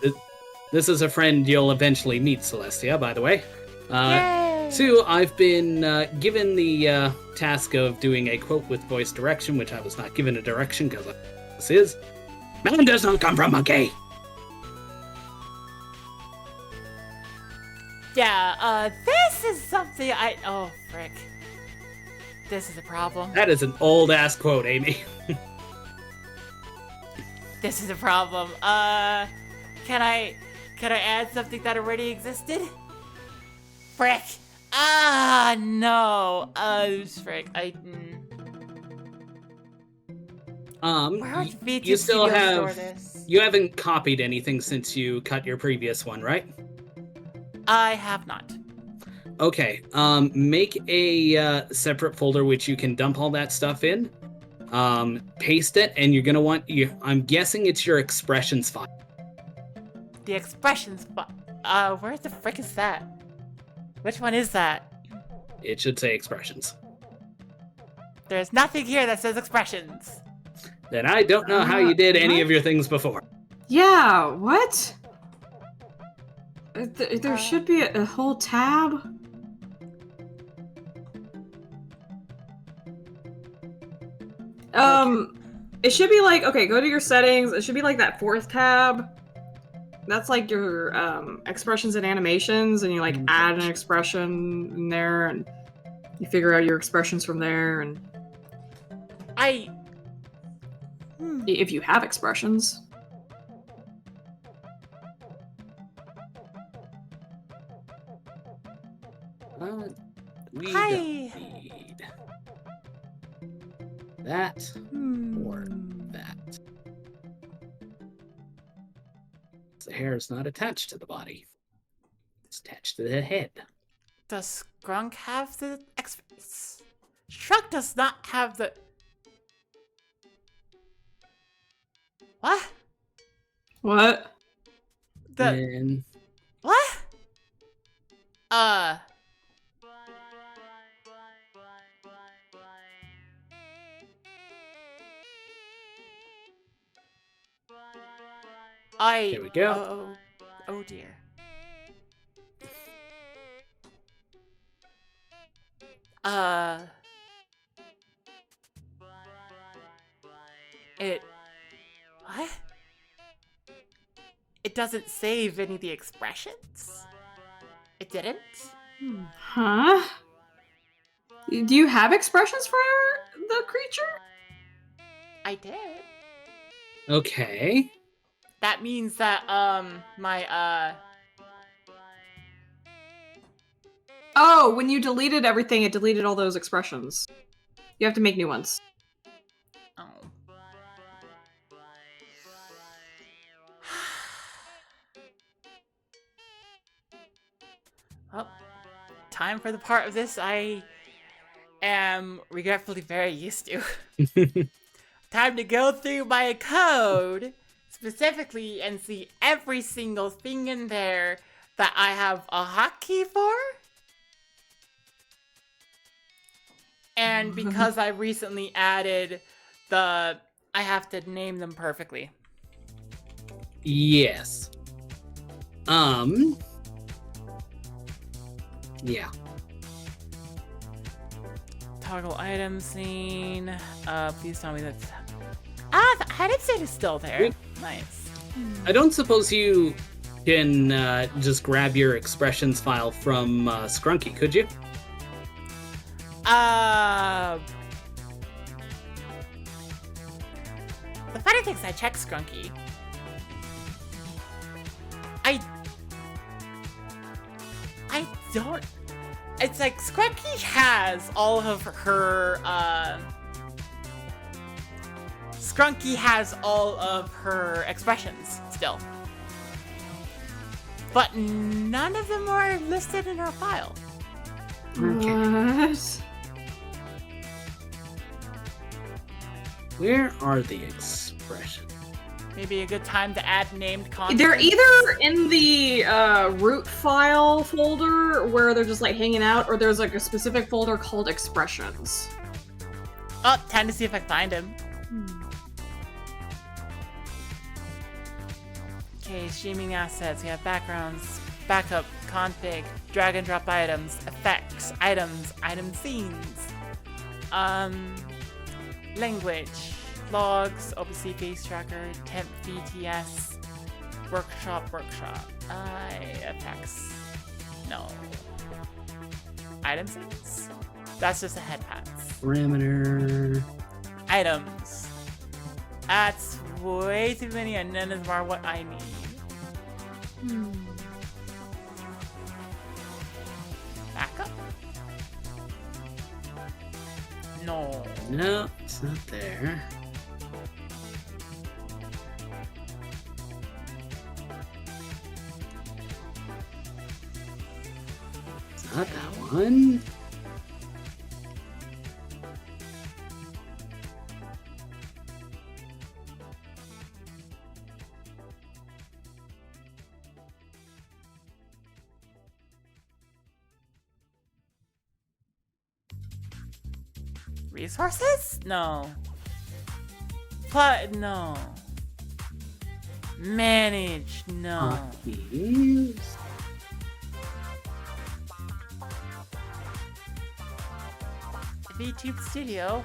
Speaker 2: This is a friend you'll eventually meet, Celestia, by the way.
Speaker 1: Yay!
Speaker 2: Two, I've been given the task of doing a quote with voice direction, which I was not given a direction because this is... Man does not come from monkey!
Speaker 1: Yeah, this is something Oh, frick. This is a problem.
Speaker 2: That is an old-ass quote, Amy.
Speaker 1: This is a problem. Can I add something that already existed? Frick. Ah, no. Frick. Where would VTube
Speaker 2: you still
Speaker 1: Studio store
Speaker 2: have...
Speaker 1: this?
Speaker 2: You haven't copied anything since you cut your previous one, right?
Speaker 1: I have not.
Speaker 2: Okay, make a separate folder which you can dump all that stuff in. Paste it, and you're gonna want I'm guessing it's your expressions file.
Speaker 1: The expressions Where the frick is that? Which one is that?
Speaker 2: It should say expressions.
Speaker 1: There's nothing here that says expressions.
Speaker 2: Then I don't know how you did any
Speaker 5: what?
Speaker 2: of your things before.
Speaker 5: Yeah, what? There should be a whole tab. It should be like, okay, go to your settings. It should be like that 4th tab. That's like your expressions and animations, and you like add an expression in there, and you figure out your expressions from there, and if you have expressions.
Speaker 2: We
Speaker 1: Hi.
Speaker 2: don't need that or that. The hair is not attached to the body. It's attached to the head.
Speaker 1: Does Skrunk have the Shrug does not have the... What?
Speaker 5: What?
Speaker 1: The...
Speaker 2: And
Speaker 1: What?
Speaker 2: There we go.
Speaker 1: Oh dear. What? It doesn't save any of the expressions? It didn't?
Speaker 5: Huh? Do you have expressions for the creature?
Speaker 1: I did.
Speaker 2: okay.
Speaker 1: That means that, my,
Speaker 5: Oh, when you deleted everything, it deleted all those expressions. You have to make new ones.
Speaker 1: oh. Well, time for the part of this I am regretfully very used to. Time to go through my code specifically and see every single thing in there that I have a hotkey for. And because I recently added I have to name them perfectly.
Speaker 2: Yes. Yeah.
Speaker 1: Toggle item scene. Please tell me that's... the item scene is still there.
Speaker 2: Wait.
Speaker 1: Nice.
Speaker 2: I don't suppose you can just grab your expressions file from Scrunky, could you?
Speaker 1: The funny thing is I checked Scrunky. I don't... It's like Scrunky has all of her, Scrunky has all of her expressions still. But none of them are listed in her file.
Speaker 5: What?
Speaker 2: Where are the expressions?
Speaker 1: Maybe a good time to add named content.
Speaker 5: They're either in the root file folder where they're just like hanging out, or there's like a specific folder called expressions.
Speaker 1: Oh, time to see if I find him. Okay, streaming assets. We have backgrounds, backup, config, drag and drop items, effects, items, item scenes, language, logs, OpenC face tracker, temp VTS, workshop, effects. No. Item scenes? That's just a head pads.
Speaker 2: Parameter.
Speaker 1: Items. That's way too many, and none of them are what I need. Backup? No.
Speaker 2: No, it's not there. It's not that one.
Speaker 1: Resources? No. No. Manage? No.
Speaker 2: Hotkeys.
Speaker 1: VTube Studio.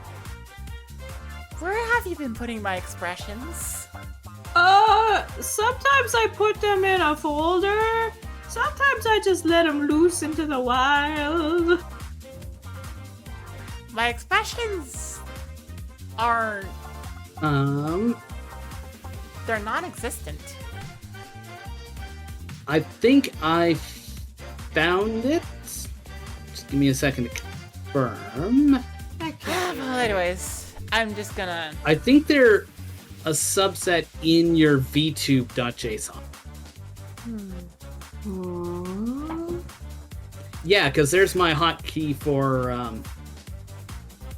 Speaker 1: Where have you been putting my expressions?
Speaker 5: Sometimes I put them in a folder. Sometimes I just let them loose into the wild.
Speaker 1: My expressions aren't. They're non-existent.
Speaker 2: I think I found it. Just give me a second to confirm.
Speaker 1: Well, anyways, I'm just gonna.
Speaker 2: I think they're a subset in your vtube.json. Yeah, because there's my hotkey for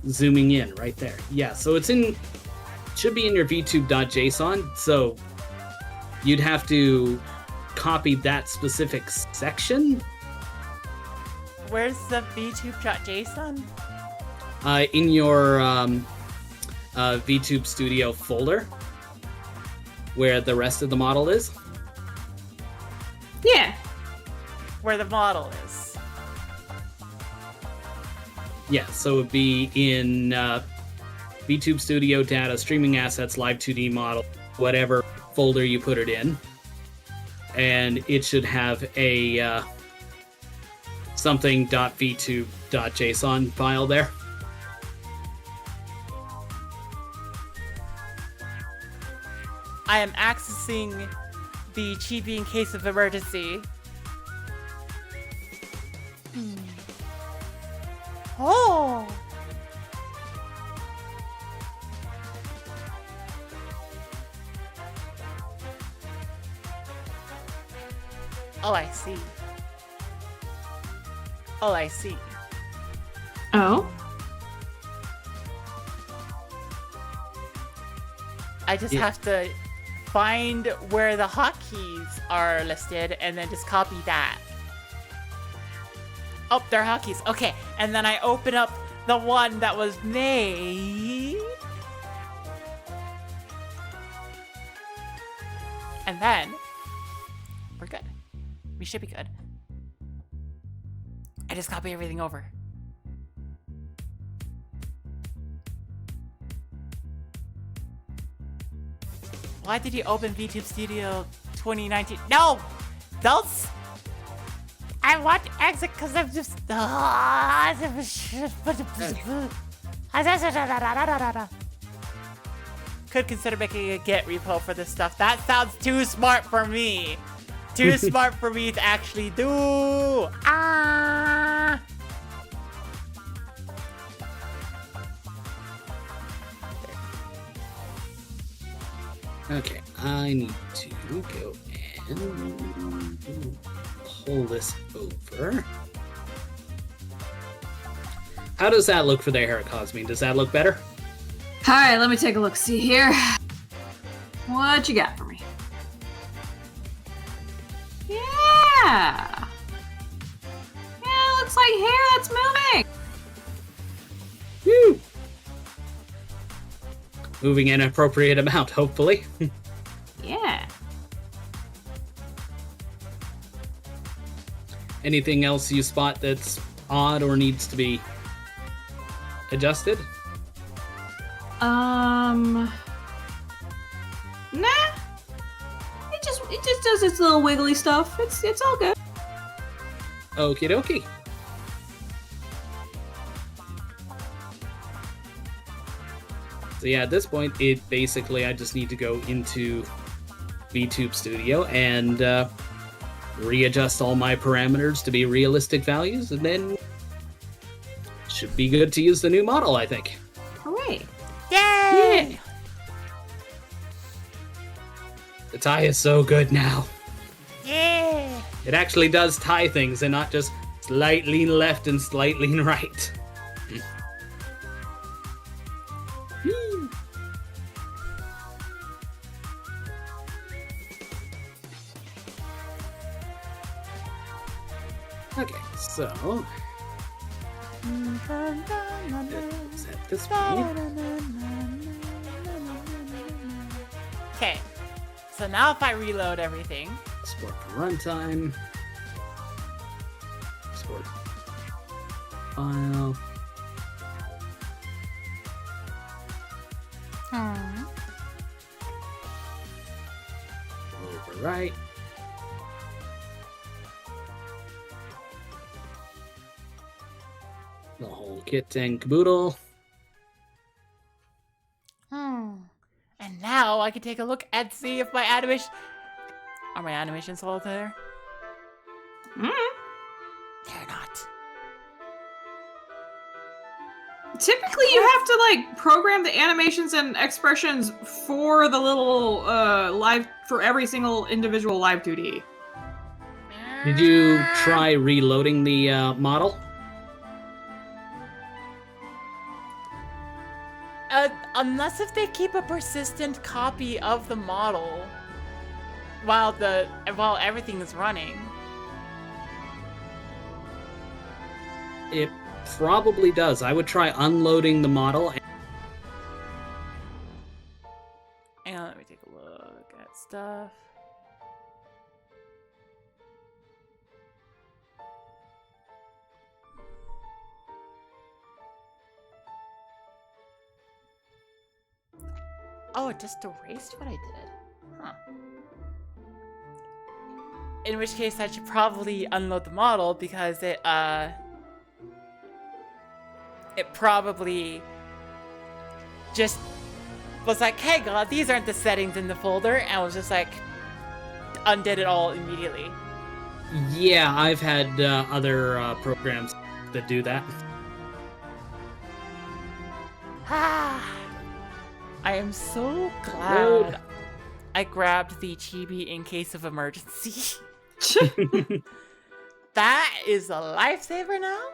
Speaker 2: zooming in right there. Yeah, so it's in. Should be in your vtube.json. So you'd have to copy that specific section.
Speaker 1: Where's the vtube.json?
Speaker 2: In your VTube Studio folder, where the rest of the model is.
Speaker 5: Yeah.
Speaker 1: Where the model is.
Speaker 2: Yeah, so it would be in VTube Studio data, streaming assets, Live2D model, whatever folder you put it in. And it should have a something.vtube.json file there.
Speaker 1: I am accessing the chibi in case of emergency. Oh! Oh, I see. Oh, I see.
Speaker 5: Oh?
Speaker 1: I just have to find where the hotkeys are listed and then just copy that. Oh, they're hotkeys. Okay, and then I open up the one that was made. And then we're good. We should be good. I just copy everything over. Why did you open VTube Studio 2019? No! Those... I want to exit because I'm just... Could consider making a Git repo for this stuff. That sounds too smart for me. Too smart for me to actually do. Ah!
Speaker 2: Okay, I need to go and pull this over. How does that look for the hair, Cosmine? Does that look better?
Speaker 5: Alright, let me take a look. See here. What you got for me? Yeah! Yeah, looks like hair that's moving!
Speaker 2: Woo! Moving an appropriate amount, hopefully.
Speaker 5: Yeah.
Speaker 2: Anything else you spot that's odd or needs to be adjusted?
Speaker 5: Nah. It just does its little wiggly stuff. It's all good.
Speaker 2: Okie dokie. So yeah, at this point, I just need to go into VTube Studio and readjust all my parameters to be realistic values, and then should be good to use the new model, I think.
Speaker 5: Hooray.
Speaker 1: Yay!
Speaker 2: The tie is so good now.
Speaker 1: Yeah!
Speaker 2: It actually does tie things and not just slightly left and slightly right. Okay, so set this way.
Speaker 1: Okay. So now if I reload everything.
Speaker 2: Export for runtime. Export file. Overwrite. The whole kit and caboodle.
Speaker 1: And now I can take a look and see if my animation... Are my animations all there? They're not.
Speaker 5: Typically, you have to like program the animations and expressions for the little live for every single individual Live2D.
Speaker 2: Did you try reloading the model?
Speaker 1: Unless if they keep a persistent copy of the model while everything is running.
Speaker 2: It probably does. I would try unloading the model.
Speaker 1: Hang on, let me take a look at stuff. Oh, it just erased what I did. Huh. In which case, I should probably unload the model because it probably just was like, hey God, these aren't the settings in the folder, and was just like, undid it all immediately.
Speaker 2: Yeah, I've had other programs that do that.
Speaker 1: I am so glad I grabbed the chibi in case of emergency. That is a lifesaver now?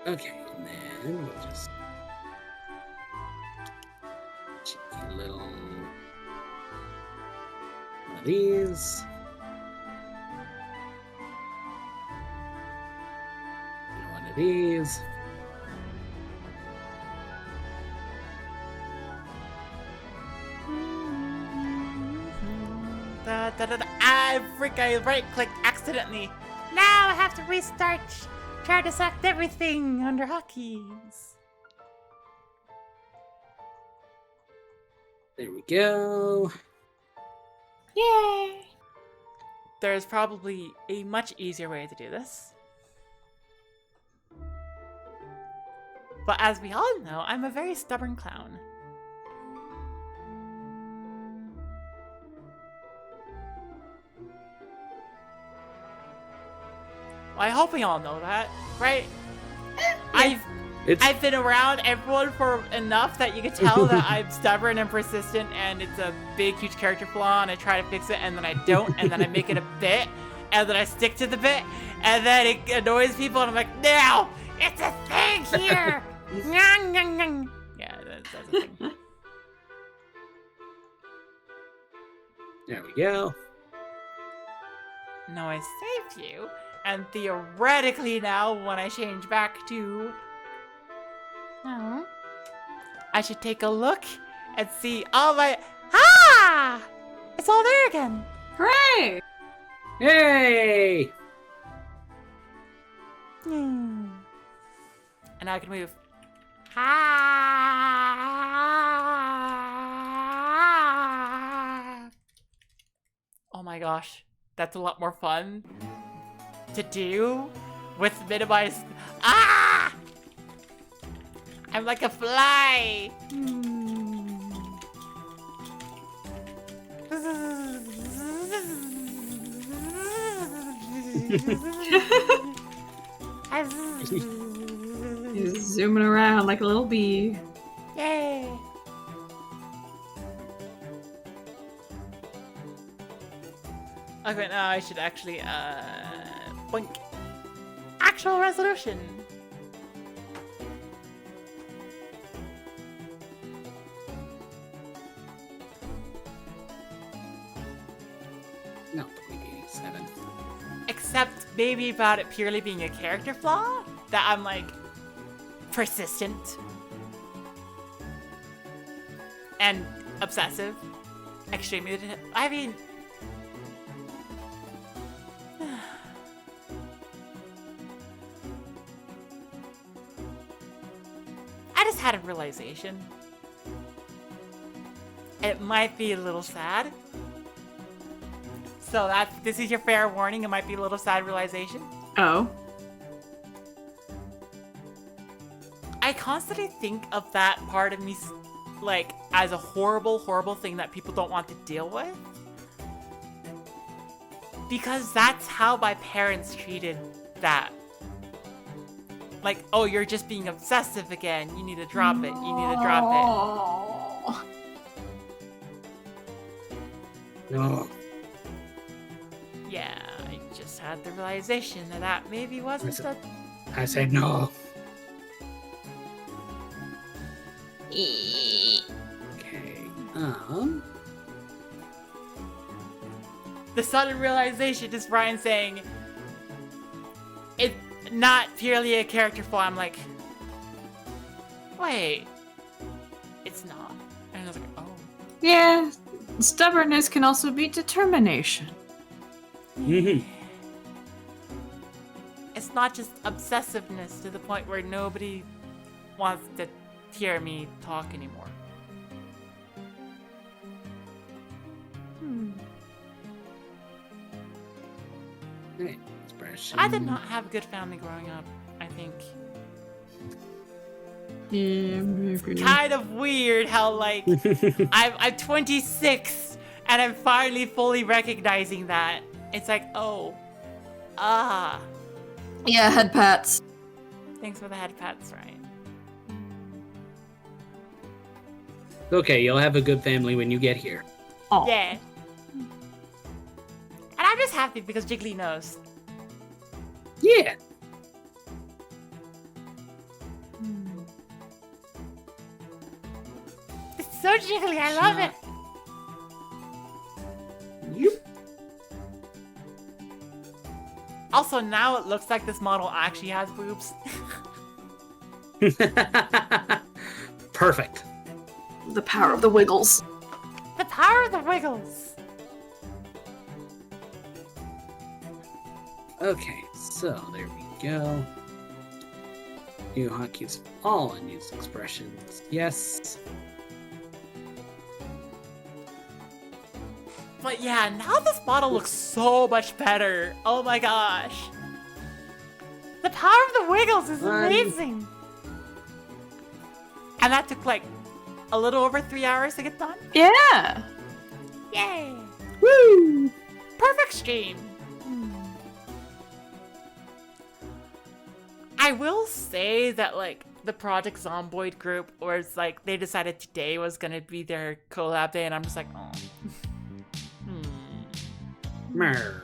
Speaker 2: Okay, and then we'll just cheeky little one of these. And one of these.
Speaker 1: I right-clicked accidentally. Now I have to restart. Try to select everything under hotkeys.
Speaker 2: There we go.
Speaker 1: Yay! There's probably a much easier way to do this. But as we all know, I'm a very stubborn clown. Well, I hope we all know that, right? I've been around everyone for enough that you can tell that I'm stubborn and persistent, and it's a big, huge character flaw, and I try to fix it, and then I don't, and then I make it a bit, and then I stick to the bit, and then it annoys people, and I'm like, no, it's a thing here. Yeah, that's a thing.
Speaker 2: There we go.
Speaker 1: Now I saved you, and theoretically now, when I change back to... I should take a look and see all my... Ah! It's all there again.
Speaker 5: Hooray!
Speaker 2: Yay!
Speaker 1: And now I can move. Ah! Oh my gosh. That's a lot more fun to do with minimized... Ah! I'm like a fly.
Speaker 5: He's zooming around like a little bee.
Speaker 1: Yay! Okay, now I should actually, boink. Actual resolution!
Speaker 2: No, 0.87.
Speaker 1: Except maybe about it purely being a character flaw that I'm like persistent and obsessive. Extremely. I mean, I just had a realization. It might be a little sad. So this is your fair warning. It might be a little sad realization.
Speaker 5: Oh.
Speaker 1: I constantly think of that part of me, like, as a horrible, horrible thing that people don't want to deal with. Because that's how my parents treated that. Like, oh, you're just being obsessive again. You need to drop it. You need to drop
Speaker 5: Oh.
Speaker 2: No.
Speaker 1: it. Yeah, I just had the realization that maybe wasn't the...
Speaker 2: I say no. Okay.
Speaker 1: The sudden realization is Brian saying, it's not purely a character flaw. I'm like, wait, it's not. And I was like, oh.
Speaker 5: Yeah, stubbornness can also be determination.
Speaker 2: Mhm.
Speaker 1: It's not just obsessiveness to the point where nobody wants to hear me talk anymore.
Speaker 2: Okay. Expression.
Speaker 1: I did not have a good family growing up, I think.
Speaker 5: Yeah,
Speaker 1: Kind of weird how, like, I'm 26 and I'm finally fully recognizing that. It's like, oh,
Speaker 5: yeah, head pats.
Speaker 1: thanks for the head pats, Ryan.
Speaker 2: Okay, you'll have a good family when you get here.
Speaker 5: Oh.
Speaker 1: Yeah. And I'm just happy because Jiggly knows.
Speaker 2: Yeah.
Speaker 1: It's so jiggly, I love it.
Speaker 2: Yep.
Speaker 1: Also, now it looks like this model actually has boobs.
Speaker 2: Perfect.
Speaker 5: The power of the wiggles.
Speaker 1: The power of the wiggles.
Speaker 2: Okay, so there we go. New hotkeys all unused expressions. Yes.
Speaker 1: But yeah, now this model looks so much better. Oh my gosh. The power of the wiggles is amazing. And that took like a little over 3 hours to get done.
Speaker 5: Yeah.
Speaker 1: Yay.
Speaker 5: Woo.
Speaker 1: Perfect stream. I will say that like the Project Zomboid group, or it's like they decided today was gonna be their collab day, and I'm just like, oh.
Speaker 2: Mer.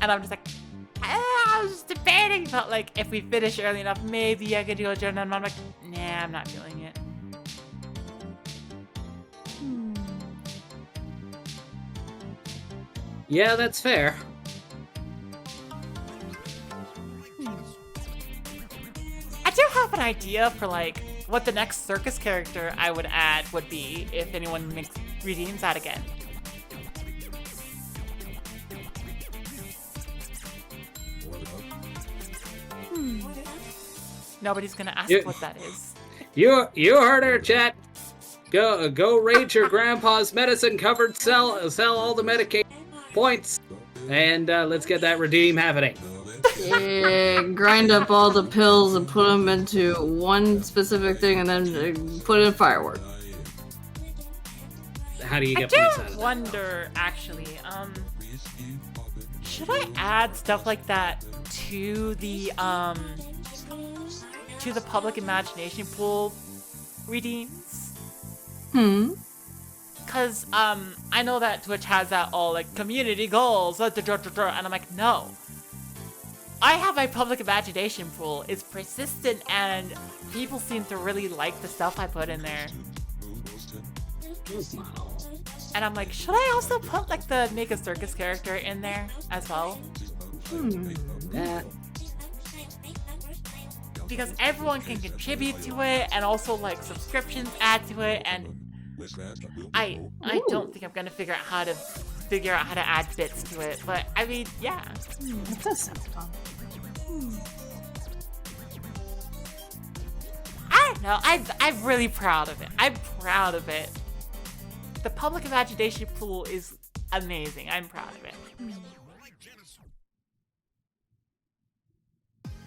Speaker 1: And I'm just like, I was just debating, but like if we finish early enough, maybe I could do a journal. And I'm like, nah, I'm not feeling it.
Speaker 2: Yeah, that's fair.
Speaker 1: I do have an idea for like what the next circus character I would add would be if anyone redeems that again. Nobody's gonna ask what that is.
Speaker 2: You heard her, chat. Go raid your grandpa's medicine covered sell all the Medicaid points, and let's get that redeem happening.
Speaker 5: Yeah, grind up all the pills and put them into one specific thing, and then put in firework.
Speaker 2: How do you
Speaker 1: I
Speaker 2: get points out
Speaker 1: do
Speaker 2: of that?
Speaker 1: wonder, actually, should I add stuff like that to the public imagination pool redeems? Cause I know that Twitch has that all like community goals, and I'm like, no. I have my public imagination pool. It's persistent, and people seem to really like the stuff I put in there. And I'm like, should I also put like the Make a Circus character in there as well?
Speaker 2: That.
Speaker 1: Because everyone can contribute to it, and also like subscriptions add to it, and I don't think I'm gonna figure out how to add bits to it. But I mean, yeah.
Speaker 5: That does sound fun.
Speaker 1: I don't know. I'm really proud of it. I'm proud of it. The public imagination pool is amazing. I'm proud of it.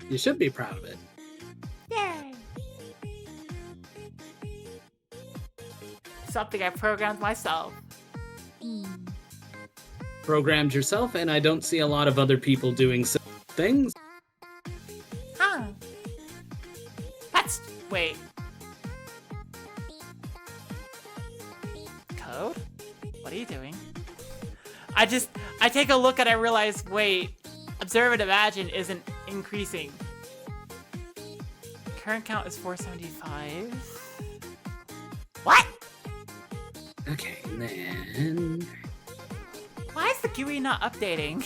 Speaker 2: You should be proud of it.
Speaker 1: Yay! Something I programmed myself.
Speaker 2: Programmed yourself, and I don't see a lot of other people doing similar things.
Speaker 1: Huh. Wait. Code? What are you doing? I take a look and I realize, wait, Observe and Imagine isn't increasing. Current count is 475. What?
Speaker 2: Okay, and then...
Speaker 1: Why is the GUI not updating?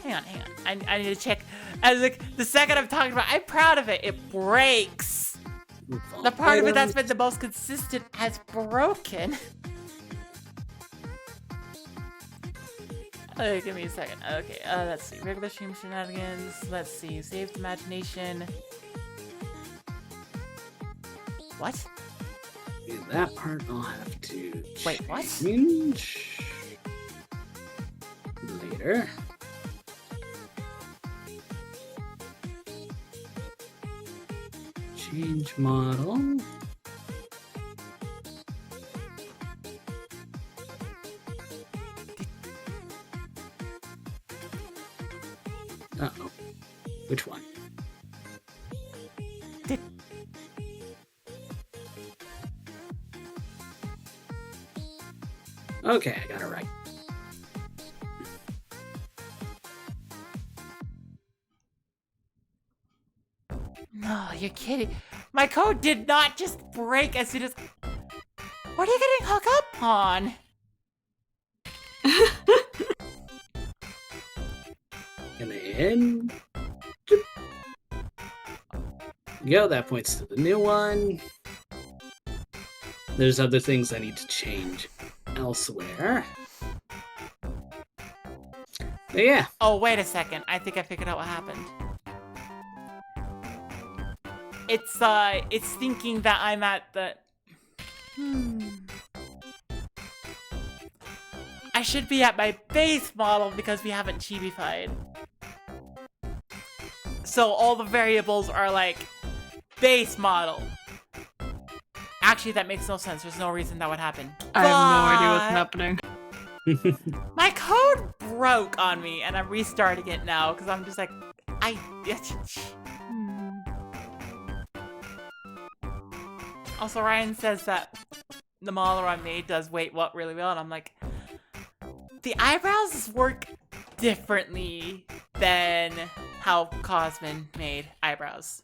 Speaker 1: Hang on. I need to check. As the second I'm talking about, I'm proud of it. It breaks. The part of it that's been the most consistent has broken. Okay, give me a second. Okay, let's see. Regular stream shenanigans. Let's see. Saved imagination. What?
Speaker 2: In that part, I'll have to
Speaker 1: Wait, what?
Speaker 2: change later. Change model. Uh-oh. Which one? Okay, I got it right.
Speaker 1: No, you're kidding. My code did not just break as soon as... What are you getting hung up on?
Speaker 2: And then... Go, that points to the new one. There's other things I need to change elsewhere. But yeah.
Speaker 1: Oh, wait a second. I think I figured out what happened. It's thinking that I'm at the... I should be at my base model because we haven't chibified. So all the variables are like, base model. Actually, that makes no sense. There's no reason that would happen.
Speaker 5: I have no idea what's happening.
Speaker 1: My code broke on me, and I'm restarting it now because I'm just like, Also, Ryan says that the model I made does wait what really well, and I'm like, the eyebrows work differently than how Cosmine made eyebrows.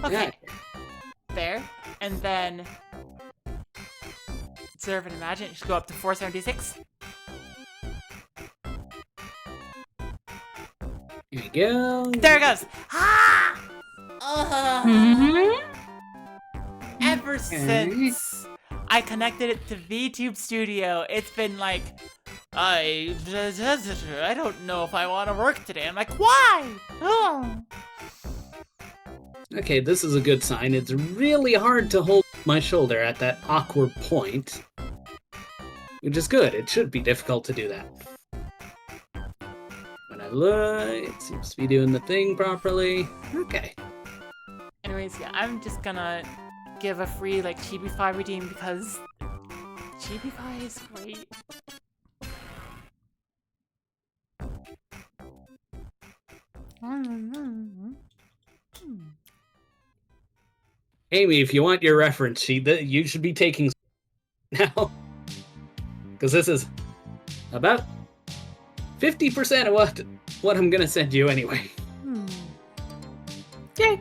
Speaker 1: Okay, there, and then Observe and Imagine. It should go up to 476.
Speaker 2: Here we go.
Speaker 1: There it goes. Ah! Ever since I connected it to VTube Studio, it's been like, I don't know if I want to work today. I'm like, why? Oh.
Speaker 2: Okay, this is a good sign. It's really hard to hold my shoulder at that awkward point. Which is good. It should be difficult to do that. When I look, it seems to be doing the thing properly. Okay.
Speaker 1: Anyways, yeah, I'm just gonna give a free, like, Chibify redeem because Chibify is great.
Speaker 2: Amy, if you want your reference sheet, you should be taking now. Because this is about 50% of what I'm going to send you anyway.
Speaker 1: Yay!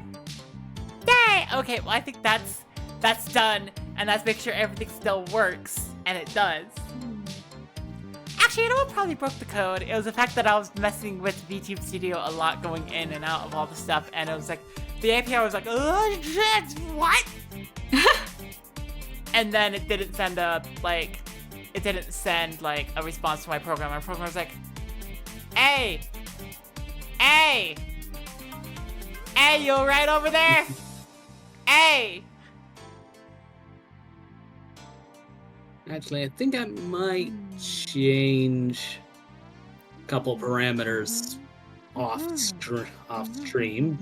Speaker 1: Yay! okay, well, I think that's done, and let's make sure everything still works, and it does. Actually, you know what probably broke the code? It was the fact that I was messing with VTube Studio a lot, going in and out of all the stuff, and it was like, the API was like, oh shit, what? And then it didn't send a response to my program. My program was like, hey, you alright over there? Hey.
Speaker 2: Actually, I think I might change a couple parameters off stream.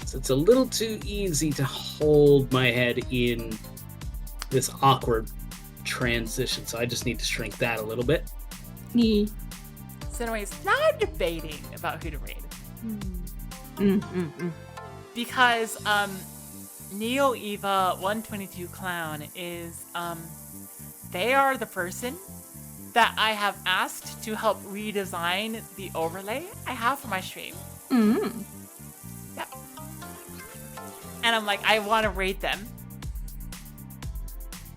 Speaker 2: So it's a little too easy to hold my head in this awkward transition, so I just need to shrink that a little bit.
Speaker 1: So anyways, now I'm debating about who to raid. Because Neo Eva 122 Clown is they are the person that I have asked to help redesign the overlay I have for my stream. Yep. And I'm like, I want to rate them.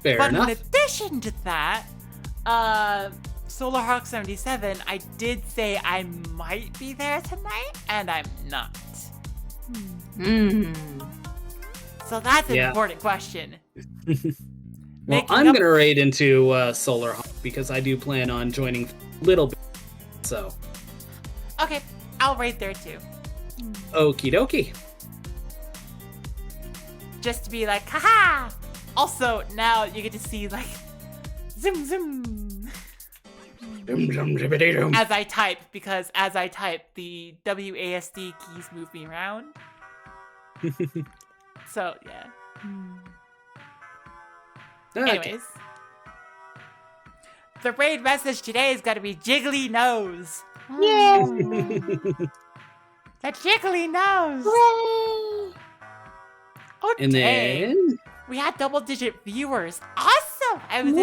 Speaker 2: Fair
Speaker 1: but
Speaker 2: enough.
Speaker 1: in addition to that, SolarHawk77, I did say I might be there tonight, and I'm not. So that's an important question.
Speaker 2: Well, I'm going to raid into Solar Hawk because I do plan on joining a little bit, so.
Speaker 1: Okay, I'll raid there too.
Speaker 2: Okie dokie.
Speaker 1: Just to be like, haha! Also, now you get to see, like, zoom, zoom. As I type, because as I type, the WASD keys move me around. So, yeah.
Speaker 2: Okay.
Speaker 1: Anyways. The raid message today is gonna be Jiggly Nose.
Speaker 8: Yeah.
Speaker 1: The Jiggly Nose! Oh,
Speaker 2: And
Speaker 1: dang.
Speaker 2: then...
Speaker 1: We had double-digit viewers. Awesome! I was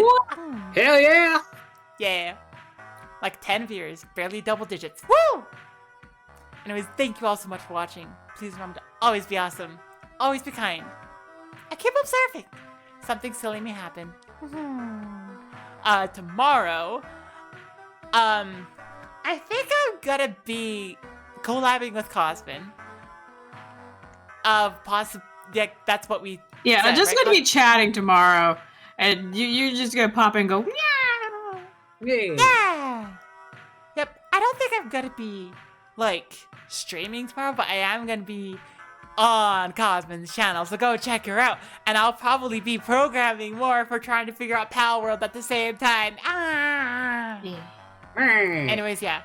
Speaker 2: Hell yeah!
Speaker 1: Yeah. Like 10 viewers, barely double digits. Woo! Anyways, thank you all so much for watching. Please remember to always be awesome. Always be kind. And keep observing. Something silly may happen. Tomorrow, I think I'm gonna be collabing with Cosmine. Yeah, that's what we
Speaker 5: Yeah,
Speaker 1: said,
Speaker 5: I'm just
Speaker 1: right?
Speaker 5: gonna be chatting tomorrow, and you're just gonna pop in and go,
Speaker 2: Yay.
Speaker 1: Yeah! Yep, I don't think I'm gonna be, like, streaming tomorrow, but I am gonna be on Cosmine's channel, so go check her out. And I'll probably be programming more for trying to figure out Pal World at the same time. Anyways, yeah.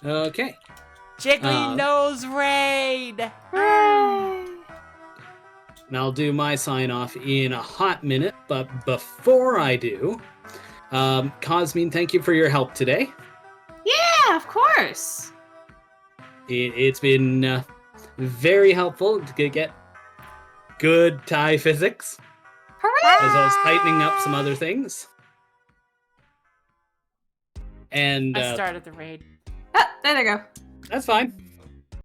Speaker 2: Okay.
Speaker 1: Jiggly Nose Raid!
Speaker 2: And I'll do my sign off in a hot minute, but before I do, Cosmine, thank you for your help today.
Speaker 5: yeah, of course.
Speaker 2: It's been very helpful to get good TIE physics,
Speaker 5: Hooray!
Speaker 2: as well as tightening up some other things. And
Speaker 1: I started the raid.
Speaker 5: Ah, there they go.
Speaker 2: that's fine.